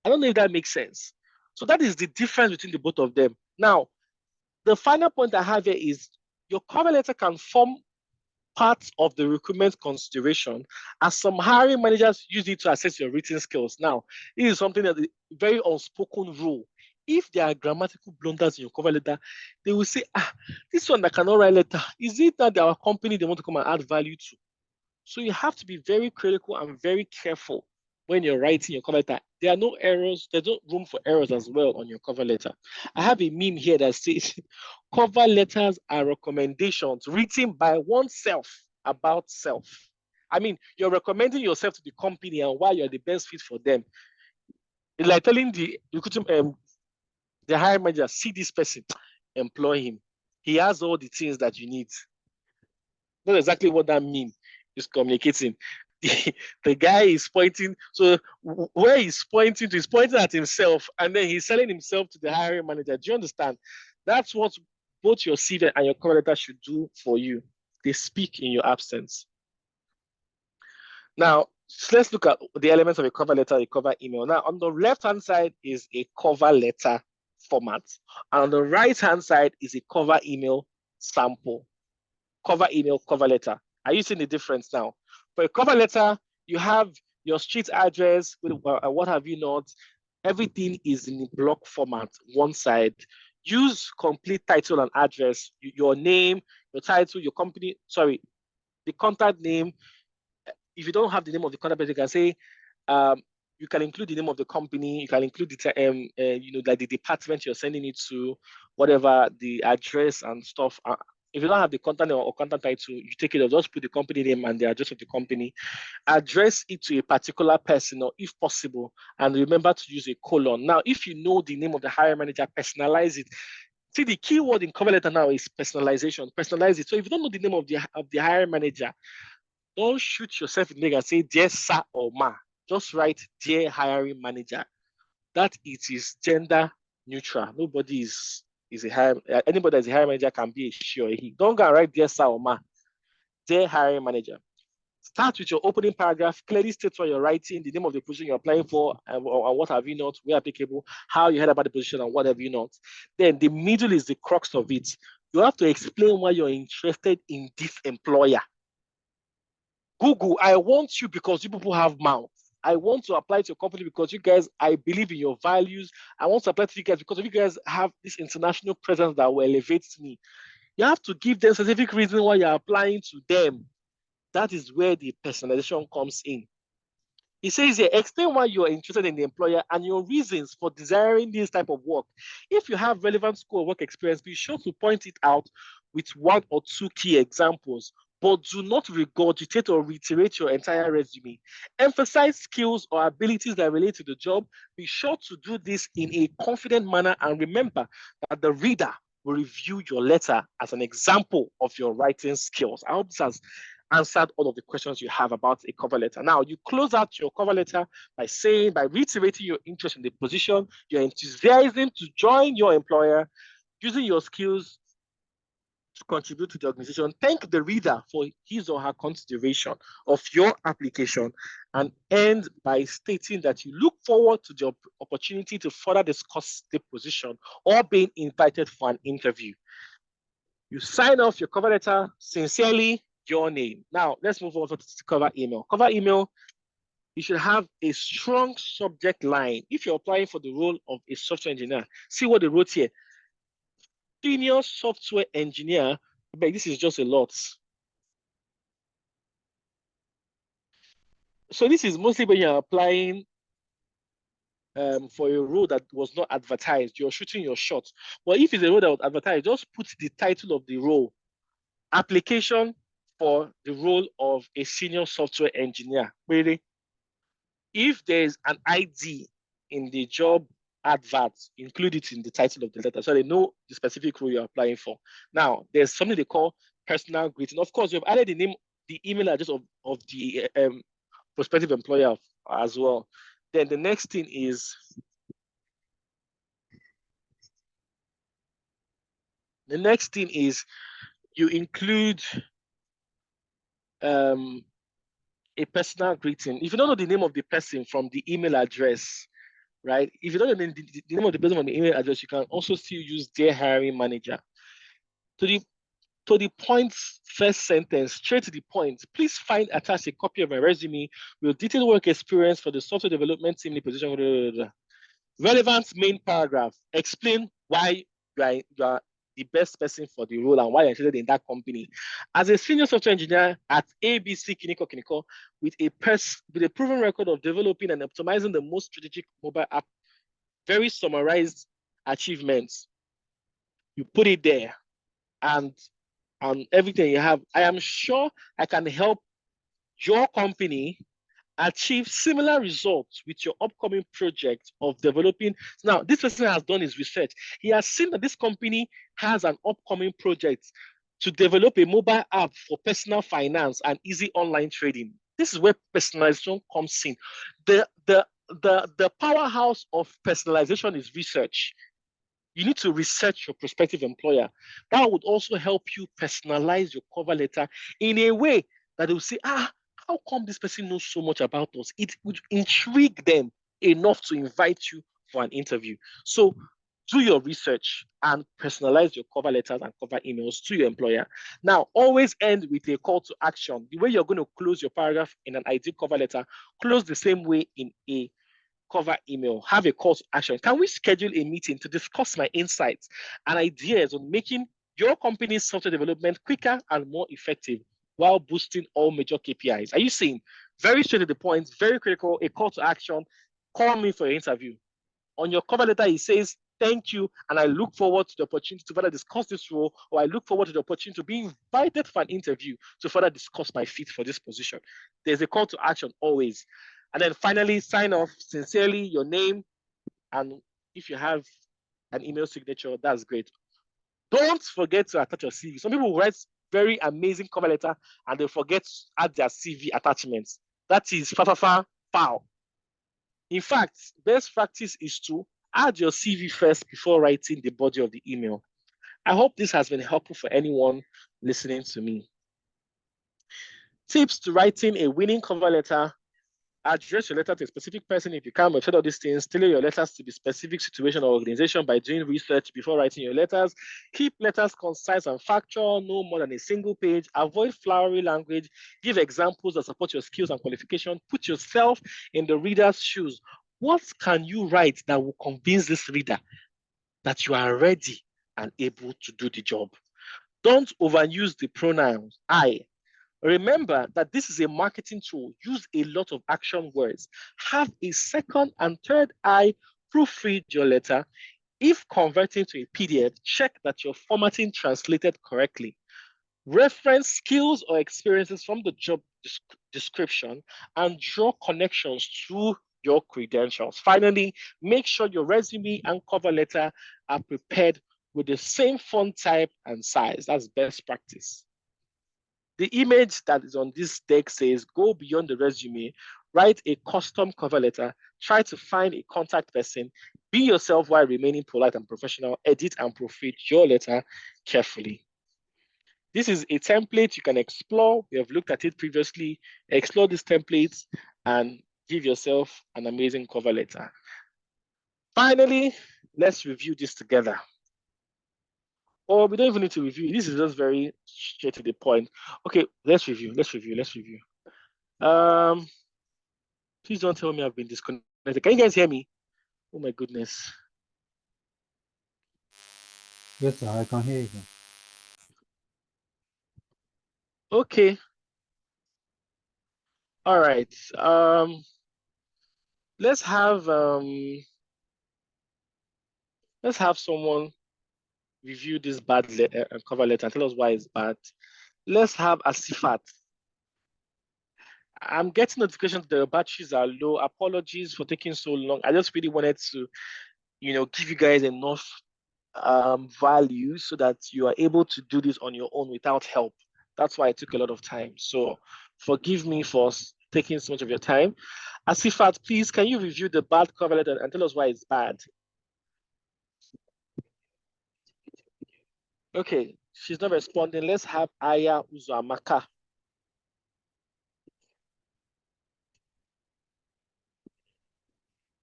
I don't know if that makes sense. So that is the difference between the both of them. Now, the final point I have here is your cover letter can form part of the recruitment consideration, as some hiring managers use it to assess your written skills. Now, this is something that is a very unspoken rule. If there are grammatical blunders in your cover letter, they will say, this one that cannot write letter, is it that our company they want to come and add value to? So you have to be very critical and very careful when you're writing your cover letter. There are no errors. There's no room for errors as well on your cover letter. I have a meme here that says, cover letters are recommendations written by oneself about self. You're recommending yourself to the company and why you're the best fit for them. It's like telling the hiring manager, see this person, employ him. He has all the things that you need. Not exactly what that means. Is communicating. The guy is pointing, so where he's pointing to, he's pointing at himself, and then he's selling himself to the hiring manager. Do you understand? That's what both your CV and your cover letter should do for you. They speak in your absence. Now, let's look at the elements of a cover letter, a cover email. Now, on the left-hand side is a cover letter format, and on the right-hand side is a cover email sample. Cover email, cover letter. Are you seeing the difference now? For a cover letter, you have your street address, what have you not. Everything is in block format, one side. Use complete title and address, your name, your title, your company, sorry, the contact name. If you don't have the name of the contact person, you can say, you can include the name of the company, you can include the like the department you're sending it to, whatever the address and stuff. If you don't have the contact name or contact title, you take it or just put the company name and the address of the company. Address it to a particular person, or if possible, and remember to use a colon. Now, if you know the name of the hiring manager, personalize it. See, the key word in cover letter now is personalization. Personalize it. So if you don't know the name of the hiring manager, don't shoot yourself in the leg and say, dear sir or ma. Just write, dear hiring manager. That it is gender neutral. Nobody is a hiring, anybody that's a hiring manager can be a she or a he. Don't go and write, dear sir or ma. Dear hiring manager. Start with your opening paragraph, clearly state what you're writing, the name of the position you're applying for, and what have you not, where applicable, how you heard about the position, and what have you not. Then the middle is the crux of it. You have to explain why you're interested in this employer. Google, I want you because you people have mouth. I want to apply to your company because you guys, I believe in your values. I want to apply to you guys because you guys have this international presence that will elevate me. You have to give them specific reason why you're applying to them. That is where the personalization comes in. It says here, explain why you're interested in the employer and your reasons for desiring this type of work. If you have relevant school work experience, be sure to point it out with 1 or 2 key examples, but do not regurgitate or reiterate your entire resume. Emphasize skills or abilities that relate to the job. Be sure to do this in a confident manner, and remember that the reader will review your letter as an example of your writing skills. I hope this has answered all of the questions you have about a cover letter. Now, you close out your cover letter by reiterating your interest in the position, your enthusiasm to join your employer, using your skills to contribute to the organization. Thank the reader for his or her consideration of your application, and end by stating that you look forward to the opportunity to further discuss the position or being invited for an interview. You sign off your cover letter, sincerely, your name. Now, let's move on to the cover email. Cover email, you should have a strong subject line. If you're applying for the role of a software engineer, see what they wrote here. Senior software engineer, but this is just a lot. So this is mostly when you're applying for a role that was not advertised. You're shooting your shot. But if it's a role that was advertised, just put the title of the role. Application for the role of a senior software engineer. Really, if there's an ID in the job advert, include it in the title of the letter so they know the specific role you're applying for. Now, there's something they call personal greeting. Of course, you've added the name, the email address of the prospective employer as well. Then the next thing is you include a personal greeting. If you don't know the name of the person from the email address, right? If you don't know the name of the person from the email address, you can also still use their hiring manager. To the point, first sentence, straight to the point. Please find attached a copy of my resume with detailed work experience for the software development team in the position. Relevant main paragraph. Explain why you are the best person for the role and why you're interested in that company. As a senior software engineer at ABC Kiniko, with a proven record of developing and optimizing the most strategic mobile app, very summarized achievements. You put it there, and everything you have. I am sure I can help your company achieve similar results with your upcoming project of developing. Now, this person has done his research. He has seen that this company has an upcoming project to develop a mobile app for personal finance and easy online trading. This is where personalization comes in. The powerhouse of personalization is research. You need to research your prospective employer. That would also help you personalize your cover letter in a way that they will say, how come this person knows so much about us? It would intrigue them enough to invite you for an interview. So do your research and personalize your cover letters and cover emails to your employer. Now, always end with a call to action. The way you're going to close your paragraph in an ideal cover letter, close the same way in a cover email. Have a call to action. Can we schedule a meeting to discuss my insights and ideas on making your company's software development quicker and more effective while boosting all major KPIs? Are you seeing? Very straight to the point, very critical, a call to action. Call me for your interview. On your cover letter, it says, thank you, and I look forward to the opportunity to further discuss this role, or I look forward to the opportunity to be invited for an interview to further discuss my fit for this position. There's a call to action always. And then finally, sign off sincerely, your name, and if you have an email signature, that's great. Don't forget to attach your CV. Some people write very amazing cover letter and they forget to add their CV attachments. That is foul. In fact, best practice is to add your CV first before writing the body of the email. I hope this has been helpful for anyone listening to me. Tips to writing a winning cover letter. Address your letter to a specific person if you can, but all these things. Tailor your letters to the specific situation or organization by doing research before writing your letters. Keep letters concise and factual, no more than a single page. Avoid flowery language. Give examples that support your skills and qualification. Put yourself in the reader's shoes. What can you write that will convince this reader that you are ready and able to do the job? Don't overuse the pronouns I. Remember that this is a marketing tool. Use a lot of action words. Have a second and third eye. Proofread your letter. If converting to a PDF, check that your formatting translated correctly. Reference skills or experiences from the job description and draw connections to your credentials. Finally, make sure your resume and cover letter are prepared with the same font type and size. That's best practice. The image that is on this deck says, go beyond the resume, write a custom cover letter, try to find a contact person, be yourself while remaining polite and professional, edit and proofread your letter carefully. This is a template you can explore. We have looked at it previously. Explore these templates and give yourself an amazing cover letter. Finally, let's review this together. Or we don't even need to review. This is just very straight to the point. Okay, let's review. Please don't tell me I've been disconnected. Can you guys hear me? Oh my goodness. Yes, sir, I can hear you. Okay. All right. Let's have someone review this bad cover letter and tell us why it's bad. Let's have Asifat. I'm getting notifications that the batteries are low. Apologies for taking so long. I just really wanted to, give you guys enough value so that you are able to do this on your own without help. That's why it took a lot of time. So forgive me for taking so much of your time. Asifat, please, can you review the bad cover letter and tell us why it's bad? Okay, she's not responding. Let's have Aya Uzuamaka.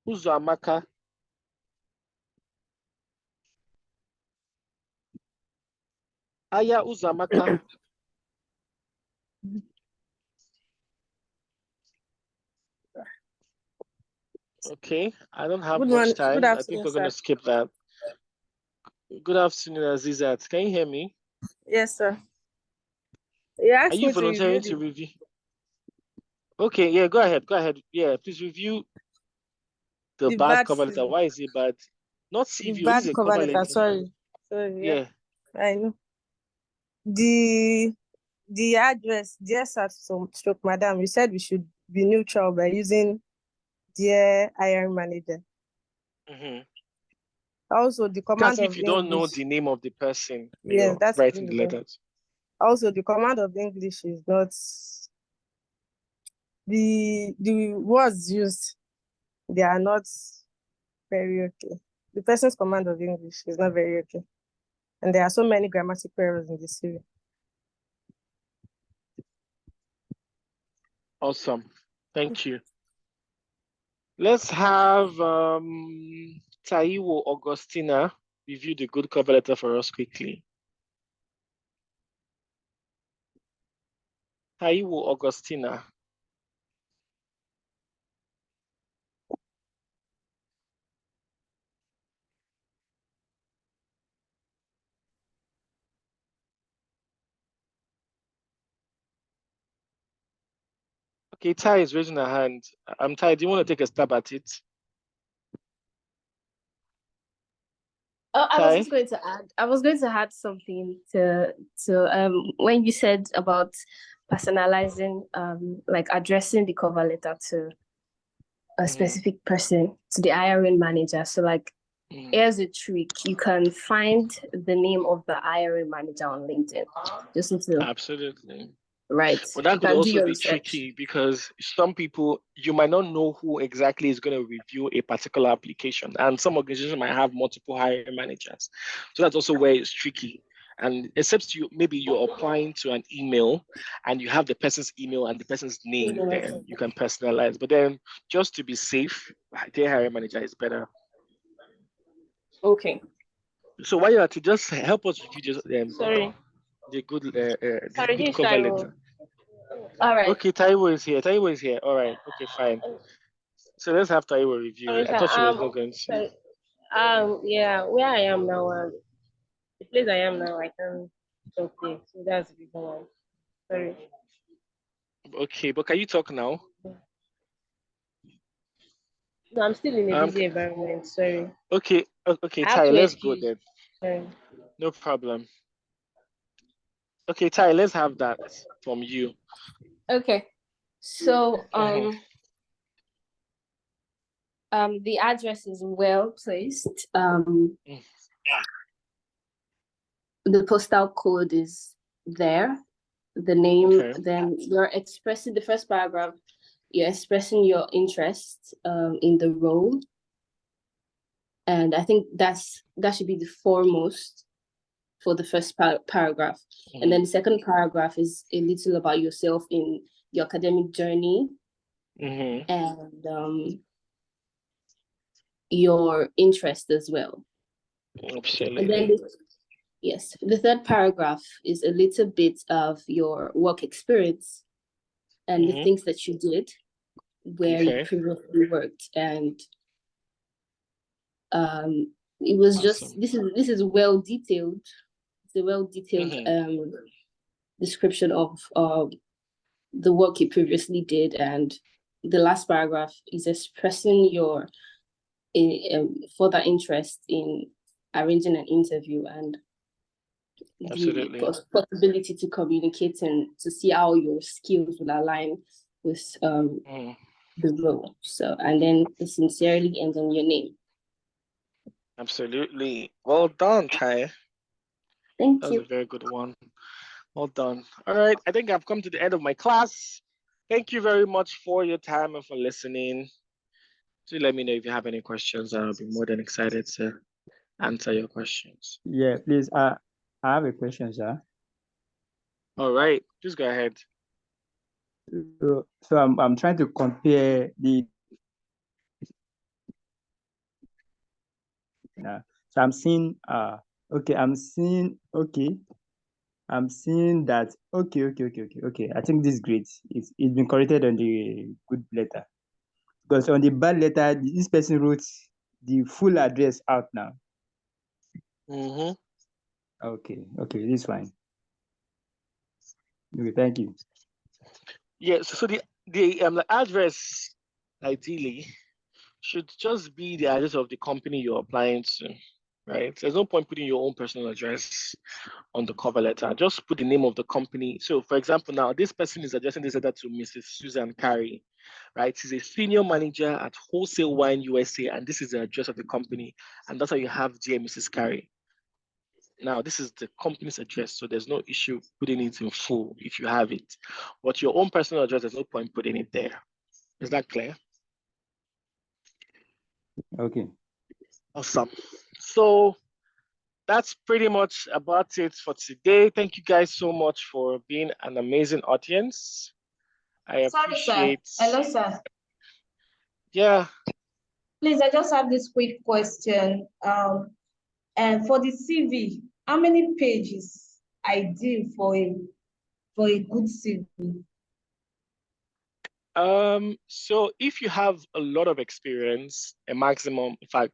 Uzuamaka. Aya Uzuamaka. Okay, I don't have much time. I think we're going to skip that. Good afternoon, Azizat. Can you hear me? Yes, sir. Yeah, are you volunteering to review? Okay, yeah, go ahead. Yeah, please review the bad cover letter. Why is it bad? Not CV. The bad cover letter. Sorry. Yeah. I know. The address, dear sir, stroke madam, you said we should be neutral by using dear hiring manager. Also, the command of if you don't know the name of the person, yes, that's writing the letters. Also, the command of English is not the words used. They are not very okay. The person's command of English is not very okay, and there are so many grammatical errors in this series. Awesome, thank you. Let's have Taiwo Augustina review the good cover letter for us quickly. Taiwo Augustina. Okay, Ty is raising her hand. Ty, do you want to take a stab at it? I was just going to add. I was going to add something to when you said about personalizing, like addressing the cover letter to a specific person, to the hiring manager. So, like, here's a trick: you can find the name of the hiring manager on LinkedIn. Just need to Absolutely. right. But that You could can do also your be research. tricky because some people, you might not know who exactly is going to review a particular application. And some organizations might have multiple hiring managers. So that's also where it's tricky. And except maybe you're applying to an email and you have the person's email and the person's name, then you can personalize. But then just to be safe, their hiring manager is better. Okay. So why you have to just help us review just Sorry. the good Sorry, good this cover Taiwo. letter. All right. Okay, Taiwo is here. Taiwo is here. All right. Okay, fine. So let's have Taiwo review Sorry, it. I sir. thought she was not going to. Sorry. Yeah, where I am now, the place I am now, I can talk there. So that's the reason why. Sorry. Okay, but can you talk now? No, I'm still in a busy environment. Sorry. Okay, okay, I have Ty, to let's go excuse. then. Sorry. No problem. Okay, Ty, let's have that from you. Okay. So the address is well placed. The postal code is there. The name, then you're expressing the first paragraph, you're expressing your interest in the role. And I think that should be the foremost for the first paragraph. And then the second paragraph is a little about yourself in your academic journey and your interest as well. Absolutely. And then yes, the third paragraph is a little bit of your work experience and the things that you did where you previously worked. And it was just this is well detailed. It's a well detailed description of the work you previously did, and the last paragraph is expressing your further interest in arranging an interview and the possibility to communicate and to see how your skills will align with the role. So, and then the sincerely ends on your name. Absolutely. Well done, Ty. Thank that you. That was a very good one. Well done. All right. I think I've come to the end of my class. Thank you very much for your time and for listening. Do let me know if you have any questions. I'll be more than excited to answer your questions. Yeah, please. I have a question, sir. All right. Just go ahead. So I'm trying to compare the. So I'm seeing I'm seeing that okay. I think this is great. It's been corrected on the good letter. Because on the bad letter, this person wrote the full address out now. Okay, this is fine. Okay, thank you. Yeah, so the address ideally should just be the address of the company you're applying to, right? There's no point putting your own personal address on the cover letter. Just put the name of the company. So, for example, now this person is addressing this letter to Mrs. Susan Carey, right? She's a senior manager at Wholesale Wine USA, and this is the address of the company. And that's how you have dear Mrs. Carey. Now, this is the company's address, so there's no issue putting it in full if you have it. But your own personal address, there's no point putting it there. Is that clear? Okay. Awesome. So that's pretty much about it for today. Thank you guys so much for being an amazing audience. I appreciate. Sorry, sir. Hello, sir. Yeah. Please, I just have this quick question. And for the CV, how many pages ideal for a good CV? So if you have a lot of experience, a maximum, in fact,